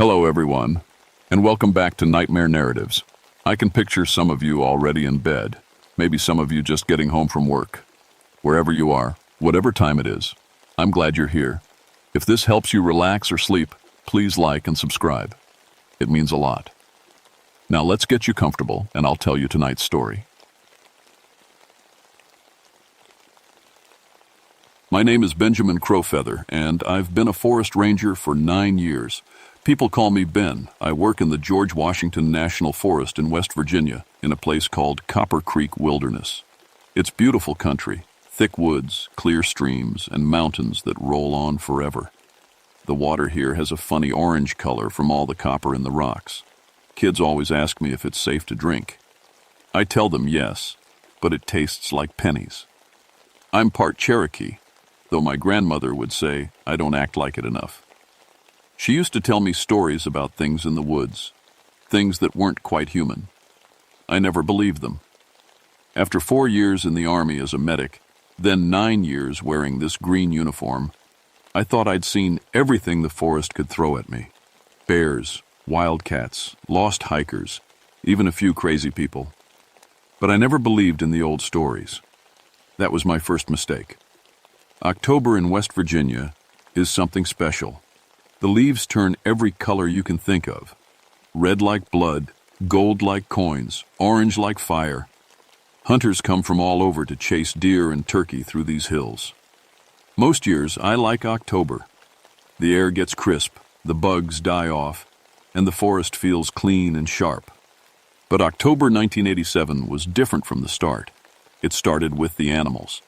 Hello, everyone, and welcome back to Nightmare Narratives. I can picture some of you already in bed, maybe some of you just getting home from work. Wherever you are, whatever time it is, I'm glad you're here. If this helps you relax or sleep, please like and subscribe. It means a lot. Now let's get you comfortable, and I'll tell you tonight's story. My name is Benjamin Crowfeather, and I've been a forest ranger for 9 years. People call me Ben. I work in the George Washington National Forest in West Virginia, in a place called Copper Creek Wilderness. It's beautiful country, thick woods, clear streams, and mountains that roll on forever. The water here has a funny orange color from all the copper in the rocks. Kids always ask me if it's safe to drink. I tell them yes, but it tastes like pennies. I'm part Cherokee, though my grandmother would say I don't act like it enough. She used to tell me stories about things in the woods, things that weren't quite human. I never believed them. After 4 years in the Army as a medic, then 9 years wearing this green uniform, I thought I'd seen everything the forest could throw at me. Bears, wildcats, lost hikers, even a few crazy people. But I never believed in the old stories. That was my first mistake. October in West Virginia is something special. The leaves turn every color you can think of. Red like blood, gold like coins, orange like fire. Hunters come from all over to chase deer and turkey through these hills. Most years, I like October. The air gets crisp, the bugs die off, and the forest feels clean and sharp. But October 1987 was different from the start. It started with the animals.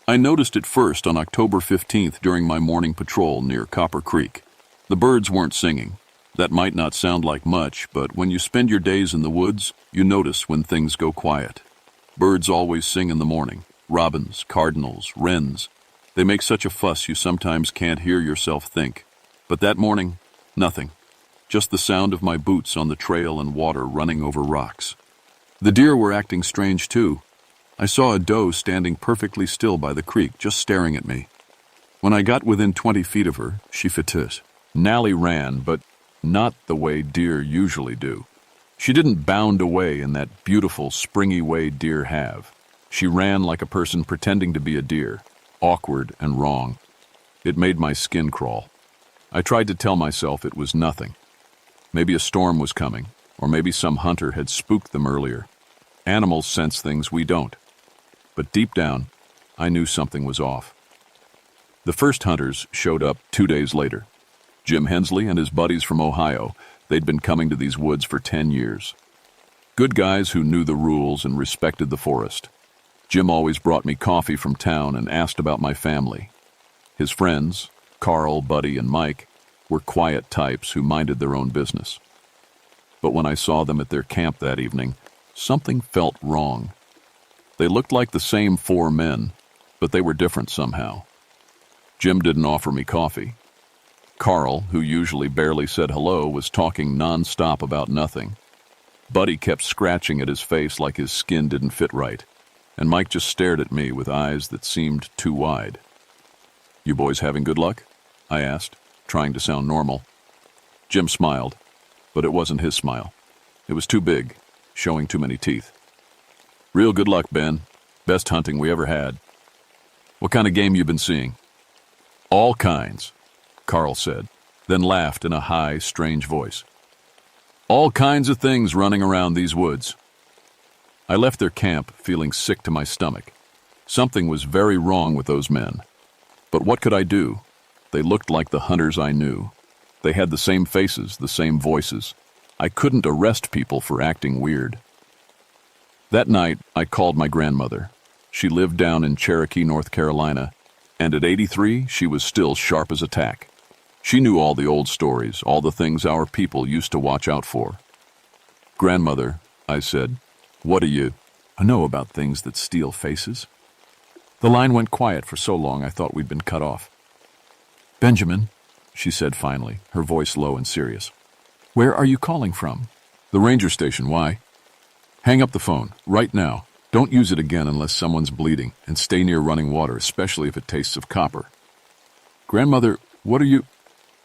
I noticed it first on October 15th during my morning patrol near Copper Creek. The birds weren't singing. That might not sound like much, but when you spend your days in the woods, you notice when things go quiet. Birds always sing in the morning. Robins, cardinals, wrens. They make such a fuss you sometimes can't hear yourself think. But that morning, nothing. Just the sound of my boots on the trail and water running over rocks. The deer were acting strange too. I saw a doe standing perfectly still by the creek, just staring at me. When I got within 20 feet of her, she fitted. Nally ran, but not the way deer usually do. She didn't bound away in that beautiful, springy way deer have. She ran like a person pretending to be a deer, awkward and wrong. It made my skin crawl. I tried to tell myself it was nothing. Maybe a storm was coming, or maybe some hunter had spooked them earlier. Animals sense things we don't. But deep down, I knew something was off. The first hunters showed up 2 days later. Jim Hensley and his buddies from Ohio. They'd been coming to these woods for 10 years. Good guys who knew the rules and respected the forest. Jim always brought me coffee from town and asked about my family. His friends, Carl, Buddy, and Mike, were quiet types who minded their own business. But when I saw them at their camp that evening, something felt wrong. They looked like the same 4 men, but they were different somehow. Jim didn't offer me coffee. Carl, who usually barely said hello, was talking non-stop about nothing. Buddy kept scratching at his face like his skin didn't fit right, and Mike just stared at me with eyes that seemed too wide. "You boys having good luck?" I asked, trying to sound normal. Jim smiled, but it wasn't his smile. It was too big, showing too many teeth. "Real good luck, Ben. Best hunting we ever had." "What kind of game you been seeing?" "All kinds," Carl said, then laughed in a high, strange voice. "All kinds of things running around these woods." I left their camp feeling sick to my stomach. Something was very wrong with those men. But what could I do? They looked like the hunters I knew. They had the same faces, the same voices. I couldn't arrest people for acting weird. That night, I called my grandmother. She lived down in Cherokee, North Carolina, and at 83, she was still sharp as a tack. She knew all the old stories, all the things our people used to watch out for. "Grandmother," I said, "what do you know about things that steal faces?" The line went quiet for so long I thought we'd been cut off. "Benjamin," she said finally, her voice low and serious. "Where are you calling from?" "The ranger station. Why?" "Hang up the phone, right now. Don't use it again unless someone's bleeding, and stay near running water, especially if it tastes of copper." "Grandmother, what are you—"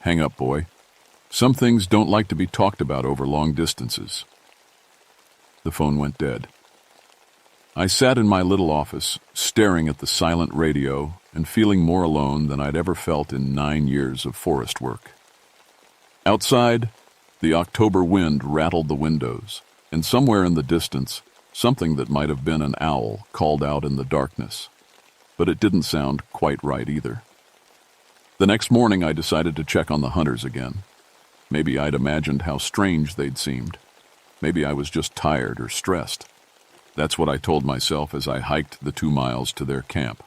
"Hang up, boy." Some things don't like to be talked about over long distances. The phone went dead. I sat in my little office, staring at the silent radio and feeling more alone than I'd ever felt in 9 years of forest work. Outside, the October wind rattled the windows, and somewhere in the distance, something that might have been an owl called out in the darkness. But it didn't sound quite right either. The next morning, I decided to check on the hunters again. Maybe I'd imagined how strange they'd seemed. Maybe I was just tired or stressed. That's what I told myself as I hiked the 2 miles to their camp.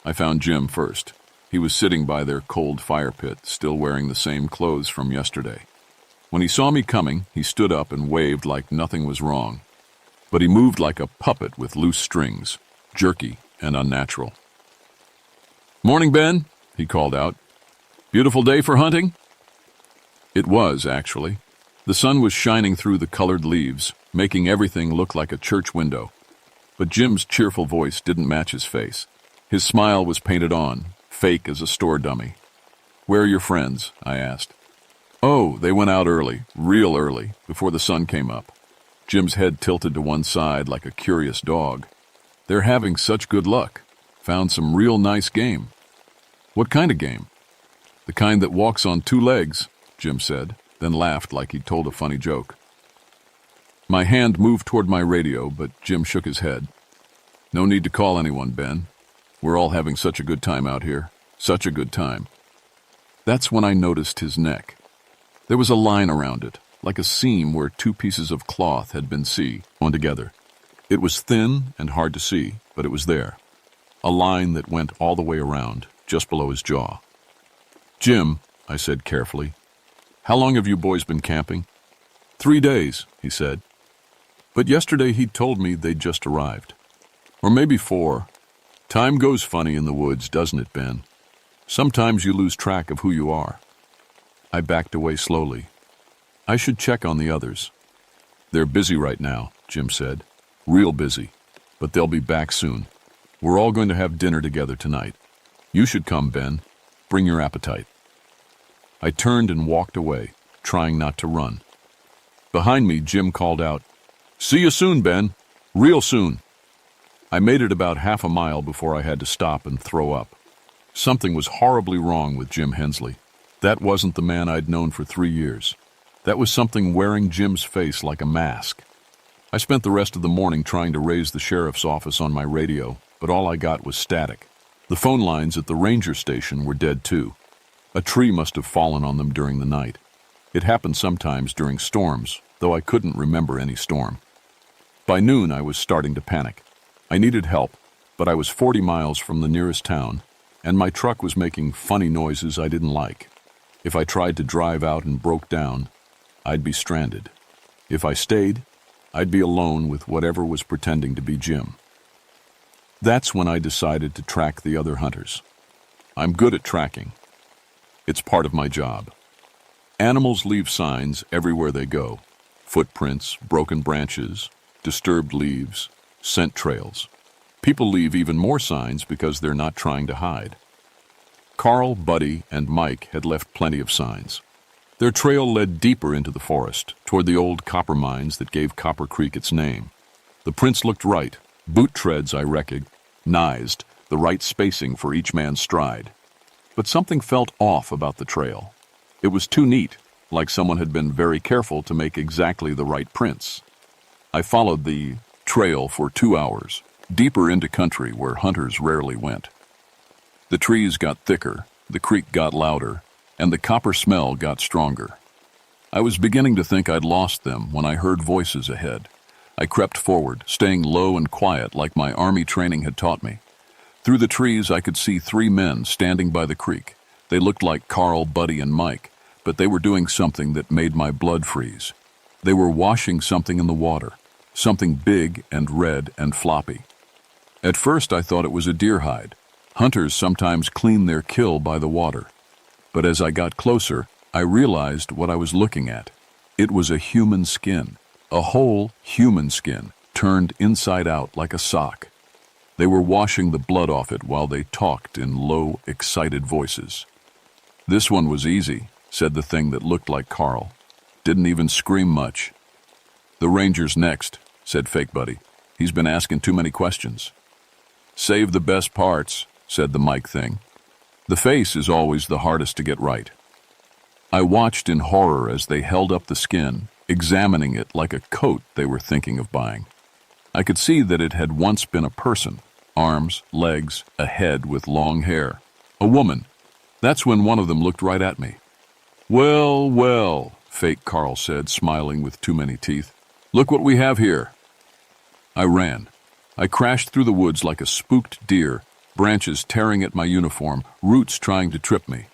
I found Jim first. He was sitting by their cold fire pit, still wearing the same clothes from yesterday. When he saw me coming, he stood up and waved like nothing was wrong. But he moved like a puppet with loose strings, jerky and unnatural. "Morning, Ben," he called out. "Beautiful day for hunting?" It was, actually. The sun was shining through the colored leaves, making everything look like a church window. But Jim's cheerful voice didn't match his face. His smile was painted on, fake as a store dummy. "Where are your friends?" I asked. "Oh, they went out early, real early, before the sun came up." Jim's head tilted to one side like a curious dog. "They're having such good luck. Found some real nice game." "What kind of game?" "The kind that walks on 2 legs, Jim said, then laughed like he'd told a funny joke. My hand moved toward my radio, but Jim shook his head. "No need to call anyone, Ben. We're all having such a good time out here. Such a good time." That's when I noticed his neck. There was a line around it, like a seam where 2 pieces of cloth had been sewn together. It was thin and hard to see, but it was there. A line that went all the way around, just below his jaw. "Jim," I said carefully, "how long have you boys been camping?" 3 days, he said. But yesterday he'd told me they'd just arrived. Or maybe 4. Time goes funny in the woods, doesn't it, Ben? Sometimes you lose track of who you are. I backed away slowly. I should check on the others. "They're busy right now," Jim said. "Real busy. But they'll be back soon. We're all going to have dinner together tonight. You should come, Ben. Bring your appetite." I turned and walked away, trying not to run. Behind me, Jim called out, "See you soon, Ben. Real soon." I made it about half a mile before I had to stop and throw up. Something was horribly wrong with Jim Hensley. That wasn't the man I'd known for 3 years. That was something wearing Jim's face like a mask. I spent the rest of the morning trying to raise the sheriff's office on my radio, but all I got was static. The phone lines at the ranger station were dead too. A tree must have fallen on them during the night. It happened sometimes during storms, though I couldn't remember any storm. By noon, I was starting to panic. I needed help, but I was 40 miles from the nearest town, and my truck was making funny noises I didn't like. If I tried to drive out and broke down, I'd be stranded. If I stayed, I'd be alone with whatever was pretending to be Jim. That's when I decided to track the other hunters. I'm good at tracking. It's part of my job. Animals leave signs everywhere they go. Footprints, broken branches, disturbed leaves, scent trails. People leave even more signs because they're not trying to hide. Carl, Buddy, and Mike had left plenty of signs. Their trail led deeper into the forest, toward the old copper mines that gave Copper Creek its name. The prints looked right. Boot treads, I recognized, the right spacing for each man's stride. But something felt off about the trail. It was too neat, like someone had been very careful to make exactly the right prints. I followed the trail for 2 hours, deeper into country where hunters rarely went. The trees got thicker, the creek got louder, and the copper smell got stronger. I was beginning to think I'd lost them when I heard voices ahead. I crept forward, staying low and quiet like my army training had taught me. Through the trees, I could see 3 men standing by the creek. They looked like Carl, Buddy, and Mike, but they were doing something that made my blood freeze. They were washing something in the water, something big and red and floppy. At first, I thought it was a deer hide. Hunters sometimes clean their kill by the water. But as I got closer, I realized what I was looking at. It was a human skin, a whole human skin, turned inside out like a sock. They were washing the blood off it while they talked in low, excited voices. "This one was easy," said the thing that looked like Carl. Didn't even scream much. The ranger's next, said Fake Buddy. He's been asking too many questions. Save the best parts, said the mic thing. The face is always the hardest to get right. I watched in horror as they held up the skin, examining it like a coat they were thinking of buying. I could see that it had once been a person, arms, legs, a head with long hair. A woman. That's when one of them looked right at me. Well, well, Fake Carl said, smiling with too many teeth. Look what we have here. I ran. I crashed through the woods like a spooked deer, branches tearing at my uniform, roots trying to trip me.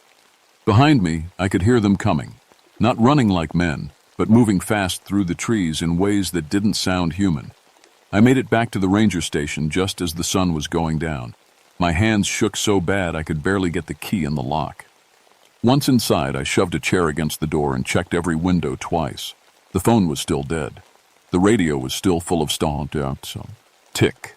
Behind me, I could hear them coming, not running like men, but moving fast through the trees in ways that didn't sound human. I made it back to the ranger station just as the sun was going down. My hands shook so bad I could barely get the key in the lock. Once inside, I shoved a chair against the door and checked every window twice. The phone was still dead. The radio was still full of tick.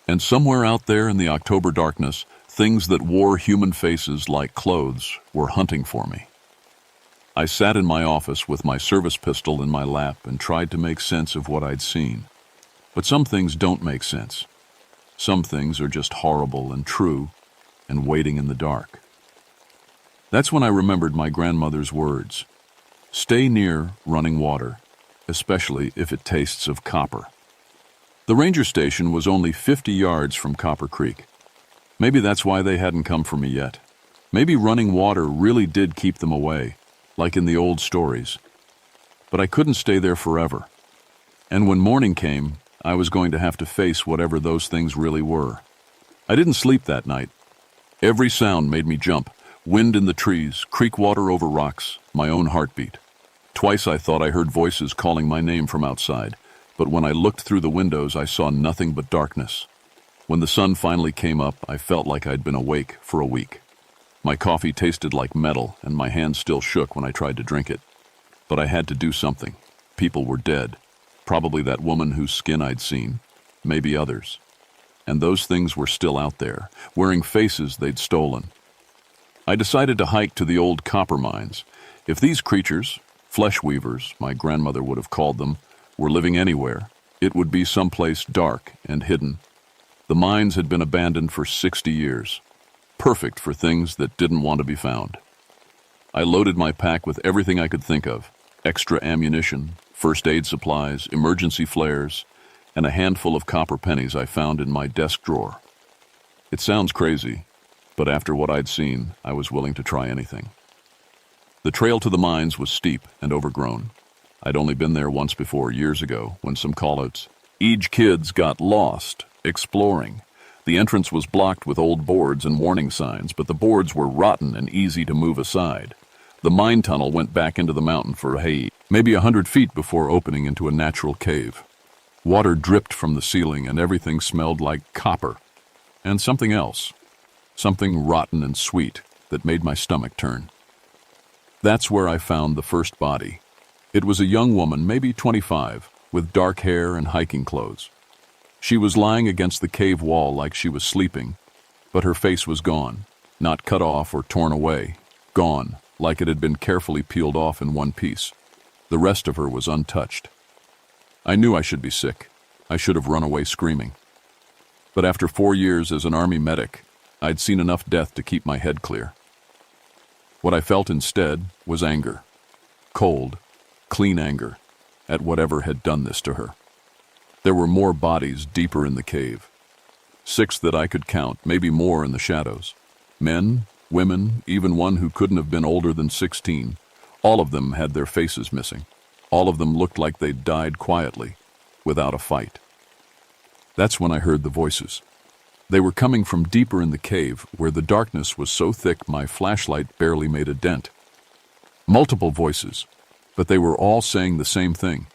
And somewhere out there in the October darkness, things that wore human faces like clothes were hunting for me. I sat in my office with my service pistol in my lap and tried to make sense of what I'd seen. But some things don't make sense. Some things are just horrible and true and waiting in the dark. That's when I remembered my grandmother's words. Stay near running water, especially if it tastes of copper. The ranger station was only 50 yards from Copper Creek. Maybe that's why they hadn't come for me yet. Maybe running water really did keep them away, like in the old stories. But I couldn't stay there forever. And when morning came, I was going to have to face whatever those things really were. I didn't sleep that night. Every sound made me jump. Wind in the trees, creek water over rocks, my own heartbeat. Twice I thought I heard voices calling my name from outside, but when I looked through the windows, I saw nothing but darkness. When the sun finally came up, I felt like I'd been awake for a week. My coffee tasted like metal, and my hands still shook when I tried to drink it. But I had to do something. People were dead. Probably that woman whose skin I'd seen. Maybe others. And those things were still out there, wearing faces they'd stolen. I decided to hike to the old copper mines. If these creatures, flesh weavers, my grandmother would have called them, were living anywhere, it would be someplace dark and hidden. The mines had been abandoned for 60 years. Perfect for things that didn't want to be found. I loaded my pack with everything I could think of. Extra ammunition, first aid supplies, emergency flares, and a handful of copper pennies I found in my desk drawer. It sounds crazy, but after what I'd seen, I was willing to try anything. The trail to the mines was steep and overgrown. I'd only been there once before, years ago, when some callouts. Each kids got lost, exploring. The entrance was blocked with old boards and warning signs, but the boards were rotten and easy to move aside. The mine tunnel went back into the mountain for maybe 100 feet before opening into a natural cave. Water dripped from the ceiling and everything smelled like copper. And something else. Something rotten and sweet that made my stomach turn. That's where I found the first body. It was a young woman, maybe 25, with dark hair and hiking clothes. She was lying against the cave wall like she was sleeping, but her face was gone, not cut off or torn away, gone, like it had been carefully peeled off in one piece. The rest of her was untouched. I knew I should be sick. I should have run away screaming. But after 4 years as an army medic, I'd seen enough death to keep my head clear. What I felt instead was anger. Cold, clean anger at whatever had done this to her. There were more bodies deeper in the cave. 6 that I could count, maybe more in the shadows. Men, women, even one who couldn't have been older than 16. All of them had their faces missing. All of them looked like they'd died quietly, without a fight. That's when I heard the voices. They were coming from deeper in the cave, where the darkness was so thick my flashlight barely made a dent. Multiple voices, but they were all saying the same thing.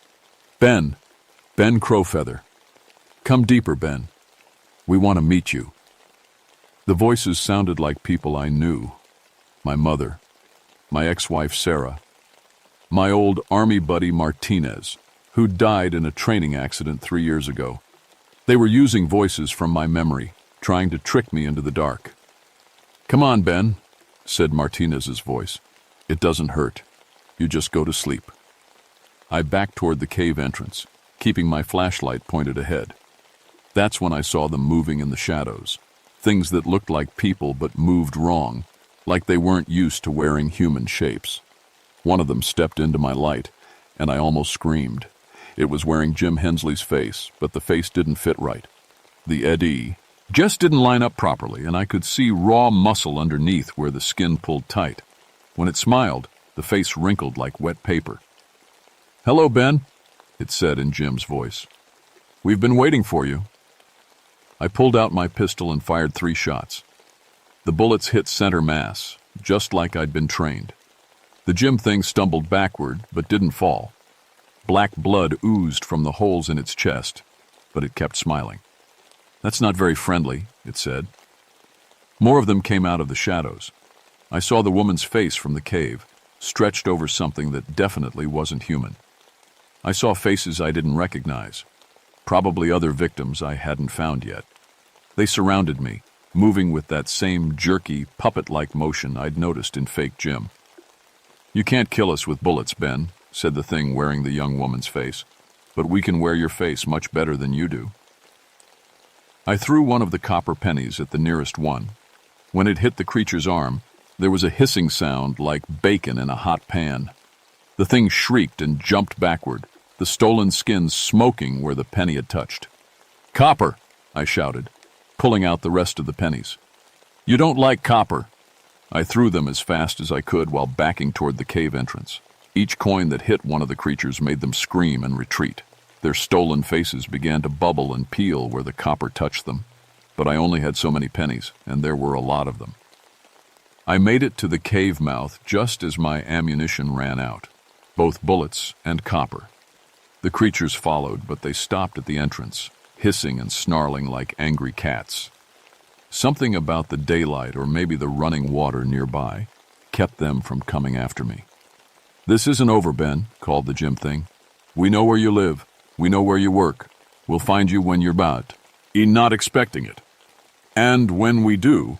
Ben Crowfeather. Come deeper, Ben. We want to meet you. The voices sounded like people I knew. My mother, my ex-wife Sarah, my old army buddy Martinez, who died in a training accident 3 years ago. They were using voices from my memory, trying to trick me into the dark. Come on, Ben, said Martinez's voice. It doesn't hurt. You just go to sleep. I backed toward the cave entrance, keeping my flashlight pointed ahead. That's when I saw them moving in the shadows. Things that looked like people but moved wrong, like they weren't used to wearing human shapes. One of them stepped into my light, and I almost screamed. It was wearing Jim Hensley's face, but the face didn't fit right. The Eddie just didn't line up properly, and I could see raw muscle underneath where the skin pulled tight. When it smiled, the face wrinkled like wet paper. "Hello, Ben," it said in Jim's voice. "We've been waiting for you." I pulled out my pistol and fired 3 shots. The bullets hit center mass, just like I'd been trained. The Jim thing stumbled backward, but didn't fall. Black blood oozed from the holes in its chest, but it kept smiling. "That's not very friendly," it said. More of them came out of the shadows. I saw the woman's face from the cave, stretched over something that definitely wasn't human. I saw faces I didn't recognize, probably other victims I hadn't found yet. They surrounded me, moving with that same jerky, puppet-like motion I'd noticed in fake Jim. "You can't kill us with bullets, Ben," said the thing wearing the young woman's face, "but we can wear your face much better than you do." I threw one of the copper pennies at the nearest one. When it hit the creature's arm, there was a hissing sound like bacon in a hot pan. The thing shrieked and jumped backward, the stolen skin smoking where the penny had touched. "Copper!" I shouted, pulling out the rest of the pennies. "You don't like copper!" I threw them as fast as I could while backing toward the cave entrance. Each coin that hit one of the creatures made them scream and retreat. Their stolen faces began to bubble and peel where the copper touched them, but I only had so many pennies, and there were a lot of them. I made it to the cave mouth just as my ammunition ran out, both bullets and copper. The creatures followed, but they stopped at the entrance, hissing and snarling like angry cats. Something about the daylight, or maybe the running water nearby, kept them from coming after me. "This isn't over, Ben," called the Jim thing. "We know where you live. We know where you work. We'll find you when you're back. Not expecting it." "And when we do,"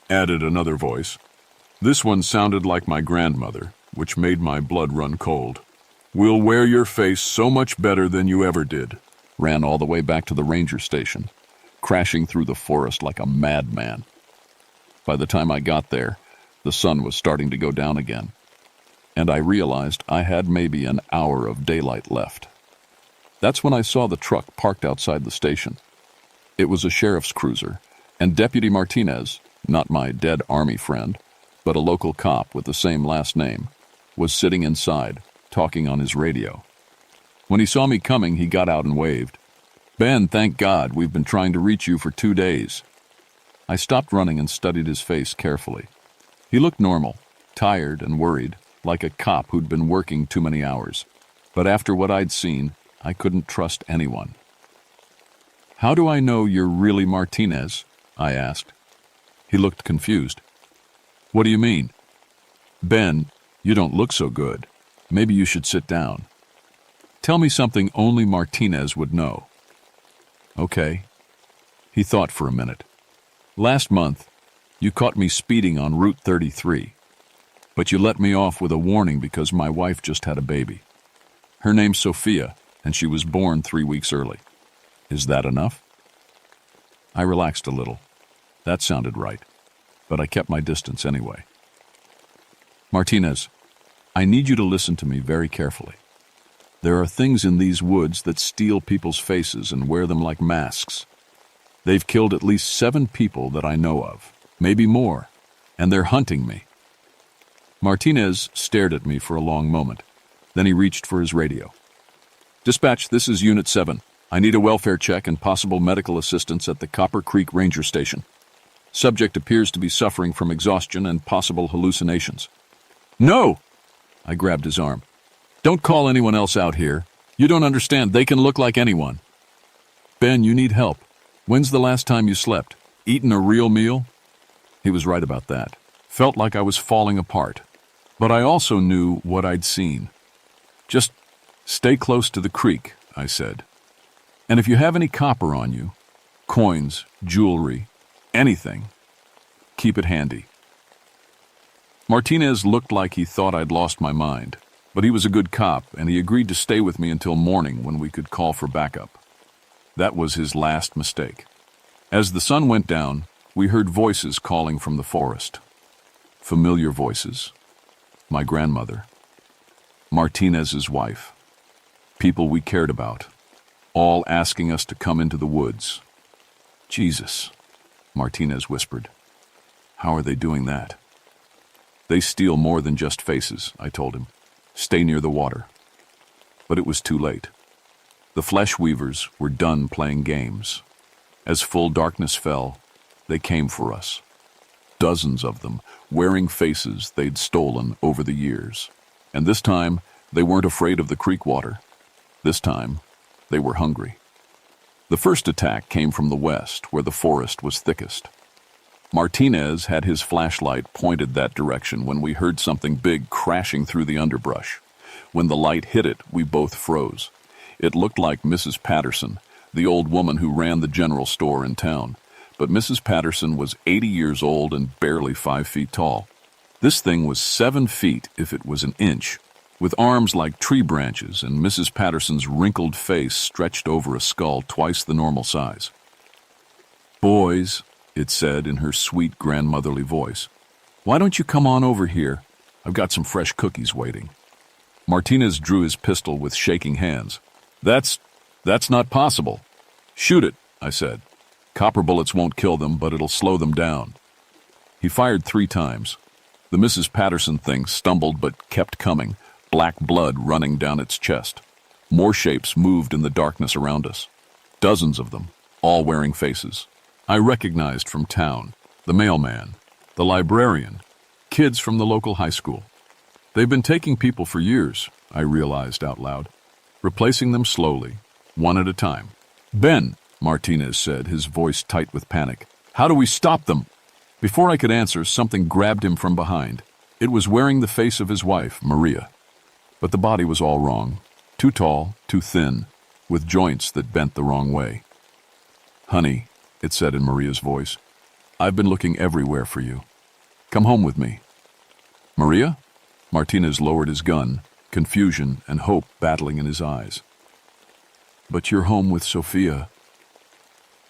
added another voice. This one sounded like my grandmother, which made my blood run cold. "We'll wear your face so much better than you ever did." Ran all the way back to the ranger station, crashing through the forest like a madman. By the time I got there, the sun was starting to go down again, and I realized I had maybe an hour of daylight left. That's when I saw the truck parked outside the station. It was a sheriff's cruiser, and Deputy Martinez, not my dead Army friend, but a local cop with the same last name, was sitting inside, talking on his radio. When he saw me coming, he got out and waved. "Ben, thank God, we've been trying to reach you for 2 days." I stopped running and studied his face carefully. He looked normal, tired and worried, like a cop who'd been working too many hours. But after what I'd seen, I couldn't trust anyone. "How do I know you're really Martinez?" I asked. He looked confused. "What do you mean?" "Ben, you don't look so good. Maybe you should sit down. Tell me something only Martinez would know." "Okay." He thought for a minute. "Last month, you caught me speeding on Route 33, but you let me off with a warning because my wife just had a baby. Her name's Sophia, and she was born 3 weeks early. Is that enough?" I relaxed a little. That sounded right, but I kept my distance anyway. "Martinez, I need you to listen to me very carefully. There are things in these woods that steal people's faces and wear them like masks. They've killed at least 7 people that I know of, maybe more, and they're hunting me." Martinez stared at me for a long moment. Then he reached for his radio. "Dispatch, this is Unit 7. I need a welfare check and possible medical assistance at the Copper Creek Ranger Station. Subject appears to be suffering from exhaustion and possible hallucinations." "No!" I grabbed his arm. "Don't call anyone else out here. You don't understand. They can look like anyone." "Ben, you need help. When's the last time you slept? Eaten a real meal?" He was right about that. Felt like I was falling apart. But I also knew what I'd seen. "Just stay close to the creek," I said. "And if you have any copper on you, coins, jewelry, anything, keep it handy." Martinez looked like he thought I'd lost my mind, but he was a good cop, and he agreed to stay with me until morning when we could call for backup. That was his last mistake. As the sun went down, we heard voices calling from the forest. Familiar voices. My grandmother. Martinez's wife. People we cared about. All asking us to come into the woods. Jesus, Martinez whispered. How are they doing that? They steal more than just faces, I told him. Stay near the water. But it was too late. The flesh weavers were done playing games. As full darkness fell, they came for us. Dozens of them, wearing faces they'd stolen over the years. And this time, they weren't afraid of the creek water. This time, they were hungry. The first attack came from the west, where the forest was thickest. Martinez had his flashlight pointed that direction when we heard something big crashing through the underbrush. When the light hit it, we both froze. It looked like Mrs. Patterson, the old woman who ran the general store in town. But Mrs. Patterson was 80 years old and barely 5 feet tall. This thing was 7 feet if it was an inch, with arms like tree branches and Mrs. Patterson's wrinkled face stretched over a skull twice the normal size. Boys, it said in her sweet grandmotherly voice, why don't you come on over here? I've got some fresh cookies waiting. Martinez drew his pistol with shaking hands. That's not possible. Shoot it, I said. Copper bullets won't kill them, but it'll slow them down. He fired 3 times. The Mrs. Patterson thing stumbled but kept coming, black blood running down its chest. More shapes moved in the darkness around us. Dozens of them, all wearing faces. I recognized from town, the mailman, the librarian, kids from the local high school. They've been taking people for years, I realized out loud, replacing them slowly, one at a time. Ben, Martinez said, his voice tight with panic. How do we stop them? Before I could answer, something grabbed him from behind. It was wearing the face of his wife, Maria. But the body was all wrong. Too tall, too thin, with joints that bent the wrong way. Honey, it said in Maria's voice, I've been looking everywhere for you. Come home with me. Maria? Martinez lowered his gun, confusion and hope battling in his eyes. But you're home with Sophia.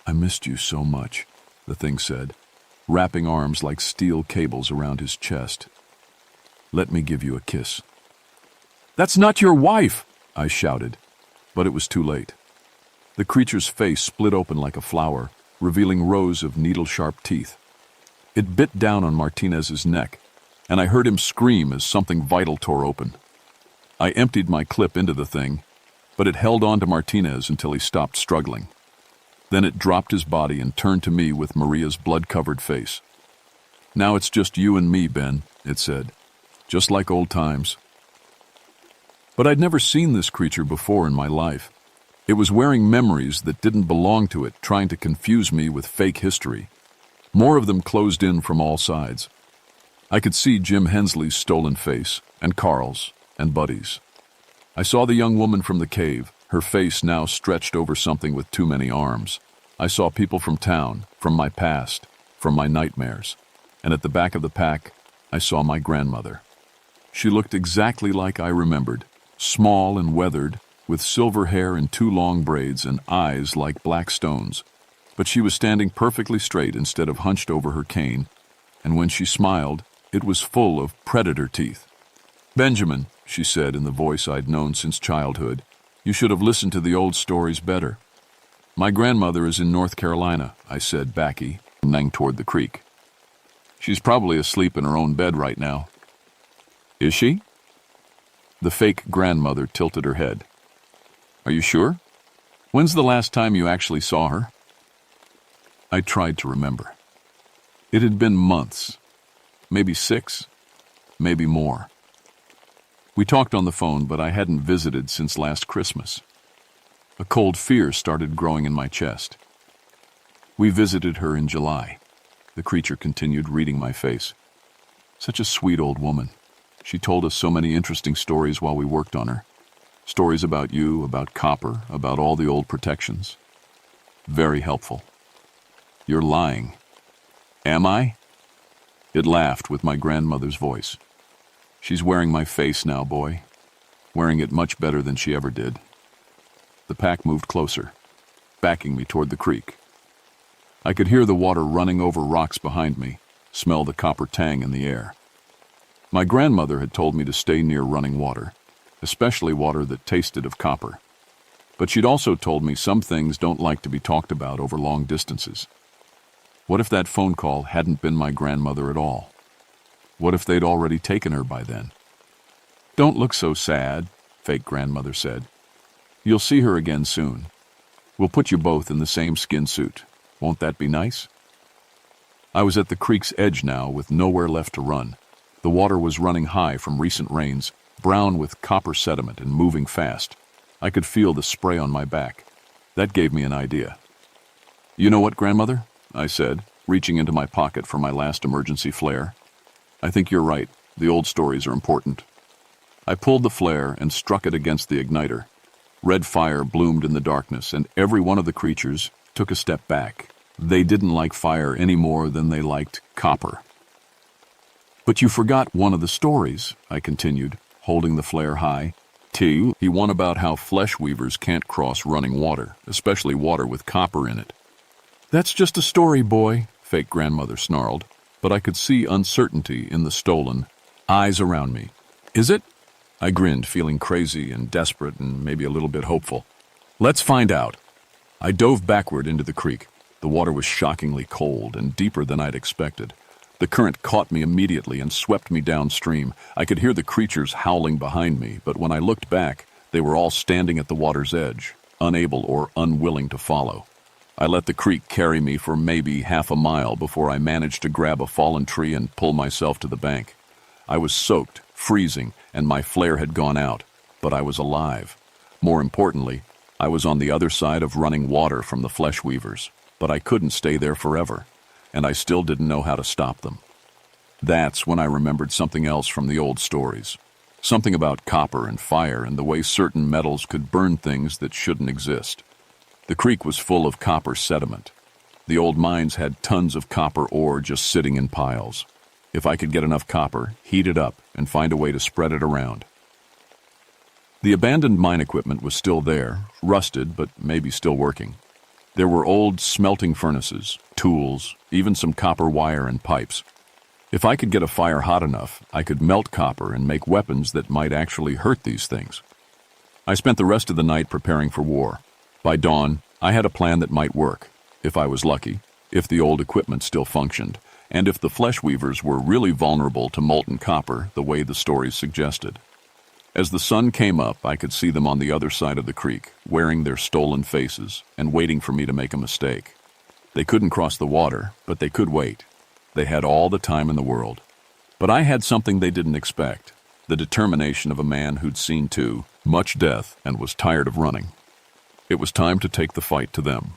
I missed you so much, the thing said, wrapping arms like steel cables around his chest. Let me give you a kiss. That's not your wife, I shouted, but it was too late. The creature's face split open like a flower, revealing rows of needle-sharp teeth. It bit down on Martinez's neck, and I heard him scream as something vital tore open. I emptied my clip into the thing, but it held on to Martinez until he stopped struggling. Then it dropped his body and turned to me with Maria's blood-covered face. Now it's just you and me, Ben, it said, just like old times. But I'd never seen this creature before in my life. It was wearing memories that didn't belong to it, trying to confuse me with fake history. More of them closed in from all sides. I could see Jim Hensley's stolen face, and Carl's, and Buddy's. I saw the young woman from the cave, her face now stretched over something with too many arms. I saw people from town, from my past, from my nightmares. And at the back of the pack, I saw my grandmother. She looked exactly like I remembered, small and weathered, with silver hair in 2 long braids and eyes like black stones. But she was standing perfectly straight instead of hunched over her cane, and when she smiled, it was full of predator teeth. Benjamin, she said in the voice I'd known since childhood, you should have listened to the old stories better. My grandmother is in North Carolina, I said, backy, toward the creek. She's probably asleep in her own bed right now. Is she? The fake grandmother tilted her head. Are you sure? When's the last time you actually saw her? I tried to remember. It had been months, maybe 6, maybe more. We talked on the phone, but I hadn't visited since last Christmas. A cold fear started growing in my chest. We visited her in July. The creature continued, reading my face. Such a sweet old woman. She told us so many interesting stories while we worked on her. Stories about you, about copper, about all the old protections. Very helpful. You're lying. Am I? It laughed with my grandmother's voice. "She's wearing my face now, boy. Wearing it much better than she ever did." The pack moved closer, backing me toward the creek. I could hear the water running over rocks behind me, smell the copper tang in the air. My grandmother had told me to stay near running water, especially water that tasted of copper. But she'd also told me some things don't like to be talked about over long distances. What if that phone call hadn't been my grandmother at all? What if they'd already taken her by then? "Don't look so sad," fake grandmother said. "You'll see her again soon. We'll put you both in the same skin suit. Won't that be nice?" I was at the creek's edge now with nowhere left to run. The water was running high from recent rains, brown with copper sediment and moving fast. I could feel the spray on my back. That gave me an idea. "You know what, grandmother?" I said, reaching into my pocket for my last emergency flare. "I think you're right. The old stories are important." I pulled the flare and struck it against the igniter. Red fire bloomed in the darkness, and every one of the creatures took a step back. They didn't like fire any more than they liked copper. "But you forgot one of the stories," I continued, holding the flare high. He one about how flesh weavers can't cross running water, especially water with copper in it. "That's just a story, boy," fake grandmother snarled, but I could see uncertainty in the stolen eyes around me. "Is it?" I grinned, feeling crazy and desperate and maybe a little bit hopeful. "Let's find out." I dove backward into the creek. The water was shockingly cold and deeper than I'd expected. The current caught me immediately and swept me downstream. I could hear the creatures howling behind me, but when I looked back, they were all standing at the water's edge, unable or unwilling to follow. I let the creek carry me for maybe half a mile before I managed to grab a fallen tree and pull myself to the bank. I was soaked, freezing, and my flare had gone out, but I was alive. More importantly, I was on the other side of running water from the flesh weavers, but I couldn't stay there forever, and I still didn't know how to stop them. That's when I remembered something else from the old stories. Something about copper and fire and the way certain metals could burn things that shouldn't exist. The creek was full of copper sediment. The old mines had tons of copper ore just sitting in piles. If I could get enough copper, heat it up, and find a way to spread it around. The abandoned mine equipment was still there, rusted but maybe still working. There were old smelting furnaces, tools, even some copper wire and pipes. If I could get a fire hot enough, I could melt copper and make weapons that might actually hurt these things. I spent the rest of the night preparing for war. By dawn, I had a plan that might work, if I was lucky, if the old equipment still functioned, and if the flesh weavers were really vulnerable to molten copper the way the stories suggested. As the sun came up, I could see them on the other side of the creek, wearing their stolen faces and waiting for me to make a mistake. They couldn't cross the water, but they could wait. They had all the time in the world. But I had something they didn't expect, the determination of a man who'd seen too much death and was tired of running. It was time to take the fight to them.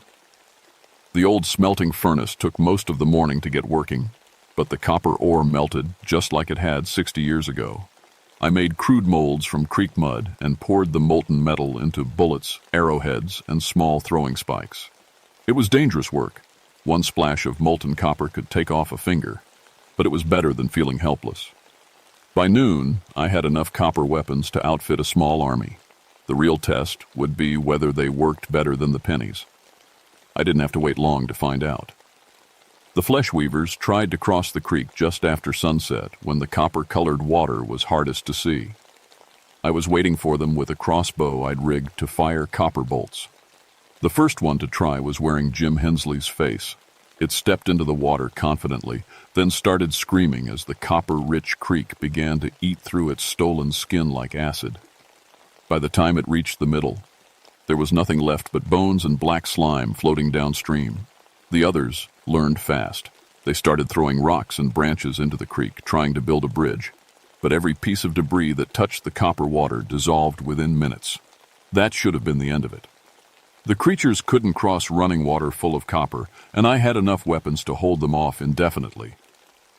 The old smelting furnace took most of the morning to get working, but the copper ore melted just like it had 60 years ago. I made crude molds from creek mud and poured the molten metal into bullets, arrowheads, and small throwing spikes. It was dangerous work. One splash of molten copper could take off a finger, but it was better than feeling helpless. By noon, I had enough copper weapons to outfit a small army. The real test would be whether they worked better than the pennies. I didn't have to wait long to find out. The flesh weavers tried to cross the creek just after sunset when the copper-colored water was hardest to see. I was waiting for them with a crossbow I'd rigged to fire copper bolts. The first one to try was wearing Jim Hensley's face. It stepped into the water confidently, then started screaming as the copper-rich creek began to eat through its stolen skin like acid. By the time it reached the middle, there was nothing left but bones and black slime floating downstream. The others learned fast. They started throwing rocks and branches into the creek, trying to build a bridge. But every piece of debris that touched the copper water dissolved within minutes. That should have been the end of it. The creatures couldn't cross running water full of copper, and I had enough weapons to hold them off indefinitely.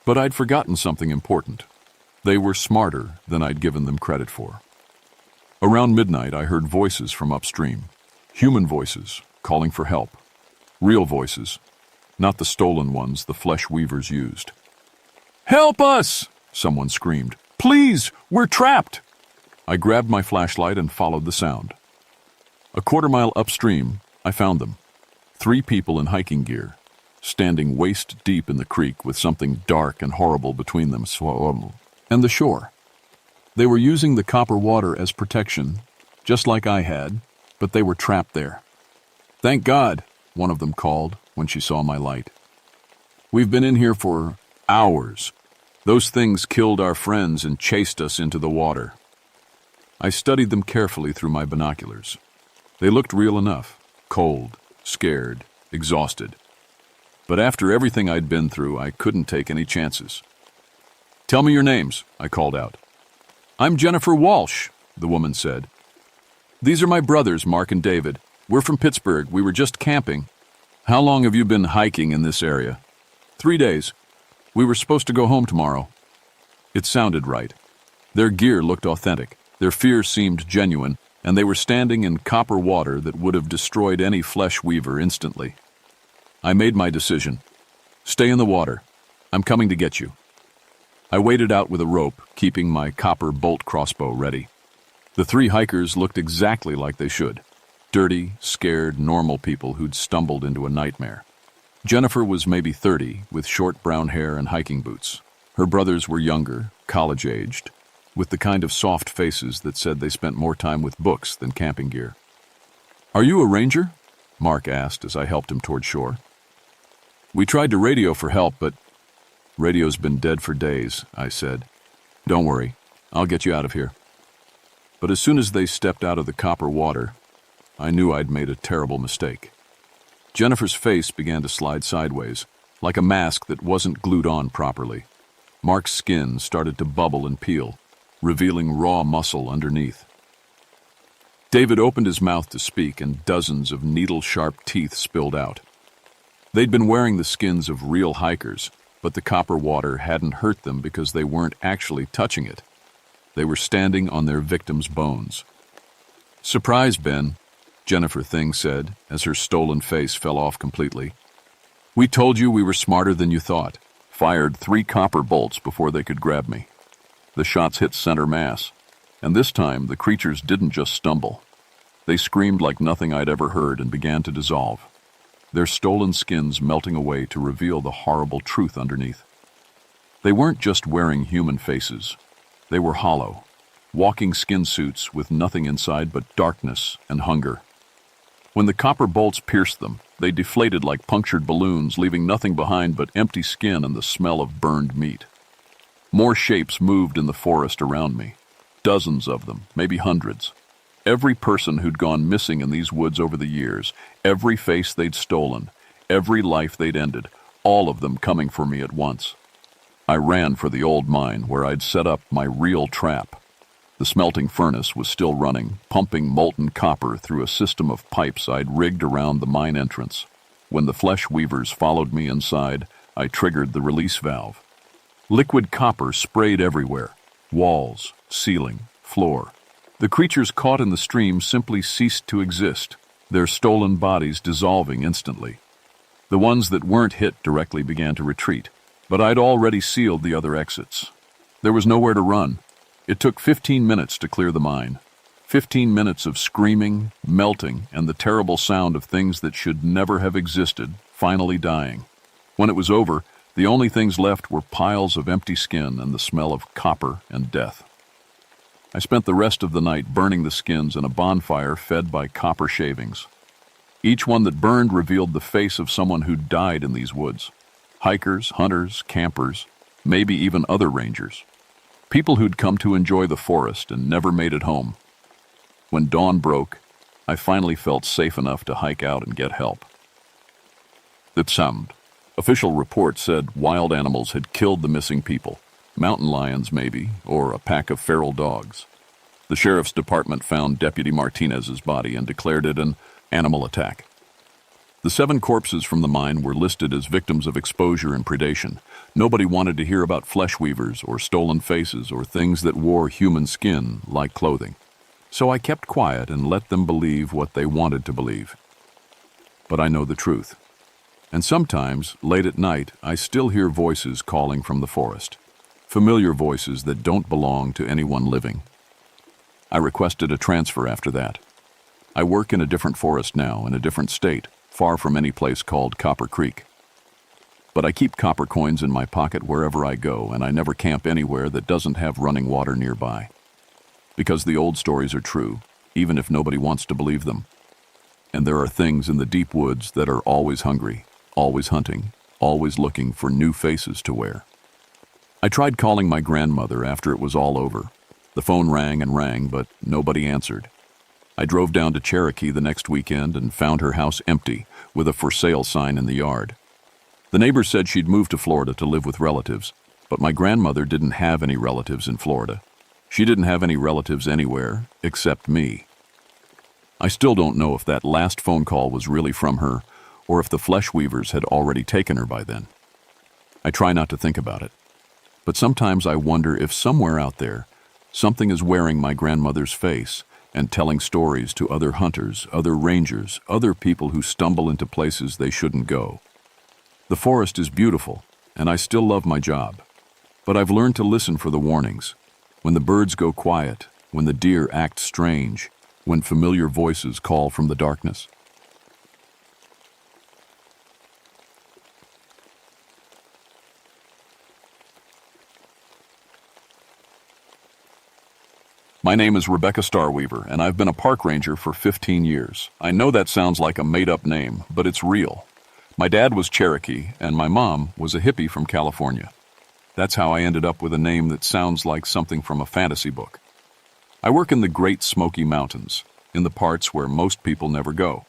But I'd forgotten something important. They were smarter than I'd given them credit for. Around midnight, I heard voices from upstream. Human voices, calling for help. Real voices, not the stolen ones the flesh weavers used. "Help us!" someone screamed. "Please, we're trapped!" I grabbed my flashlight and followed the sound. A quarter-mile upstream, I found them. 3 people in hiking gear, standing waist-deep in the creek with something dark and horrible between them and the shore. They were using the copper water as protection, just like I had, but they were trapped there. "Thank God," one of them called when she saw my light. "We've been in here for hours. Those things killed our friends and chased us into the water." I studied them carefully through my binoculars. They looked real enough, cold, scared, exhausted. But after everything I'd been through, I couldn't take any chances. "Tell me your names," I called out. "I'm Jennifer Walsh," the woman said. "These are my brothers, Mark and David. We're from Pittsburgh. We were just camping." "How long have you been hiking in this area?" 3 days. We were supposed to go home tomorrow." It sounded right. Their gear looked authentic. Their fear seemed genuine, and they were standing in copper water that would have destroyed any flesh weaver instantly. I made my decision. "Stay in the water. I'm coming to get you." I waded out with a rope, keeping my copper bolt crossbow ready. The 3 hikers looked exactly like they should. Dirty, scared, normal people who'd stumbled into a nightmare. Jennifer was maybe 30, with short brown hair and hiking boots. Her brothers were younger, college-aged, with the kind of soft faces that said they spent more time with books than camping gear. "Are you a ranger?" Mark asked as I helped him toward shore. "We tried to radio for help, but..." "Radio's been dead for days," I said. "Don't worry, I'll get you out of here." But as soon as they stepped out of the copper water, I knew I'd made a terrible mistake. Jennifer's face began to slide sideways, like a mask that wasn't glued on properly. Mark's skin started to bubble and peel, revealing raw muscle underneath. David opened his mouth to speak, and dozens of needle-sharp teeth spilled out. They'd been wearing the skins of real hikers, but the copper water hadn't hurt them because they weren't actually touching it. They were standing on their victims' bones. "Surprise, Ben," Jennifer Thing said, as her stolen face fell off completely. "We told you we were smarter than you thought." Fired 3 copper bolts before they could grab me. The shots hit center mass, and this time the creatures didn't just stumble. They screamed like nothing I'd ever heard and began to dissolve, their stolen skins melting away to reveal the horrible truth underneath. They weren't just wearing human faces. They were hollow, walking skin suits with nothing inside but darkness and hunger. When the copper bolts pierced them, they deflated like punctured balloons, leaving nothing behind but empty skin and the smell of burned meat. More shapes moved in the forest around me. Dozens of them, maybe hundreds. Every person who'd gone missing in these woods over the years, every face they'd stolen, every life they'd ended, all of them coming for me at once. I ran for the old mine where I'd set up my real trap. The smelting furnace was still running, pumping molten copper through a system of pipes I'd rigged around the mine entrance. When the flesh weavers followed me inside, I triggered the release valve. Liquid copper sprayed everywhere, walls, ceiling, floor. The creatures caught in the stream simply ceased to exist, their stolen bodies dissolving instantly. The ones that weren't hit directly began to retreat, but I'd already sealed the other exits. There was nowhere to run. It took 15 minutes to clear the mine. 15 minutes of screaming, melting, and the terrible sound of things that should never have existed, finally dying. When it was over, the only things left were piles of empty skin and the smell of copper and death. I spent the rest of the night burning the skins in a bonfire fed by copper shavings. Each one that burned revealed the face of someone who'd died in these woods. Hikers, hunters, campers, maybe even other rangers. People who'd come to enjoy the forest and never made it home. When dawn broke, I finally felt safe enough to hike out and get help. That sound. Official reports said wild animals had killed the missing people. Mountain lions, maybe, or a pack of feral dogs. The sheriff's department found Deputy Martinez's body and declared it an animal attack. The 7 corpses from the mine were listed as victims of exposure and predation. Nobody wanted to hear about flesh weavers or stolen faces or things that wore human skin like clothing. So I kept quiet and let them believe what they wanted to believe. But I know the truth. And sometimes, late at night, I still hear voices calling from the forest. familiar voices that don't belong to anyone living. I requested a transfer after that. I work in a different forest now, in a different state, far from any place called Copper Creek. But I keep copper coins in my pocket wherever I go, and I never camp anywhere that doesn't have running water nearby. Because the old stories are true, even if nobody wants to believe them. And there are things in the deep woods that are always hungry, always hunting, always looking for new faces to wear. I tried calling my grandmother after it was all over. The phone rang and rang, but nobody answered. I drove down to Cherokee the next weekend and found her house empty, with a for sale sign in the yard. The neighbors said she'd moved to Florida to live with relatives, but my grandmother didn't have any relatives in Florida. She didn't have any relatives anywhere except me. I still don't know if that last phone call was really from her, or if the flesh weavers had already taken her by then. I try not to think about it, but sometimes I wonder if somewhere out there, something is wearing my grandmother's face and telling stories to other hunters, other rangers, other people who stumble into places they shouldn't go. The forest is beautiful, and I still love my job, but I've learned to listen for the warnings. When the birds go quiet, when the deer act strange, when familiar voices call from the darkness. My name is Rebecca Starweaver, and I've been a park ranger for 15 years. I know that sounds like a made-up name, but it's real. My dad was Cherokee, and my mom was a hippie from California. That's how I ended up with a name that sounds like something from a fantasy book. I work in the Great Smoky Mountains, in the parts where most people never go.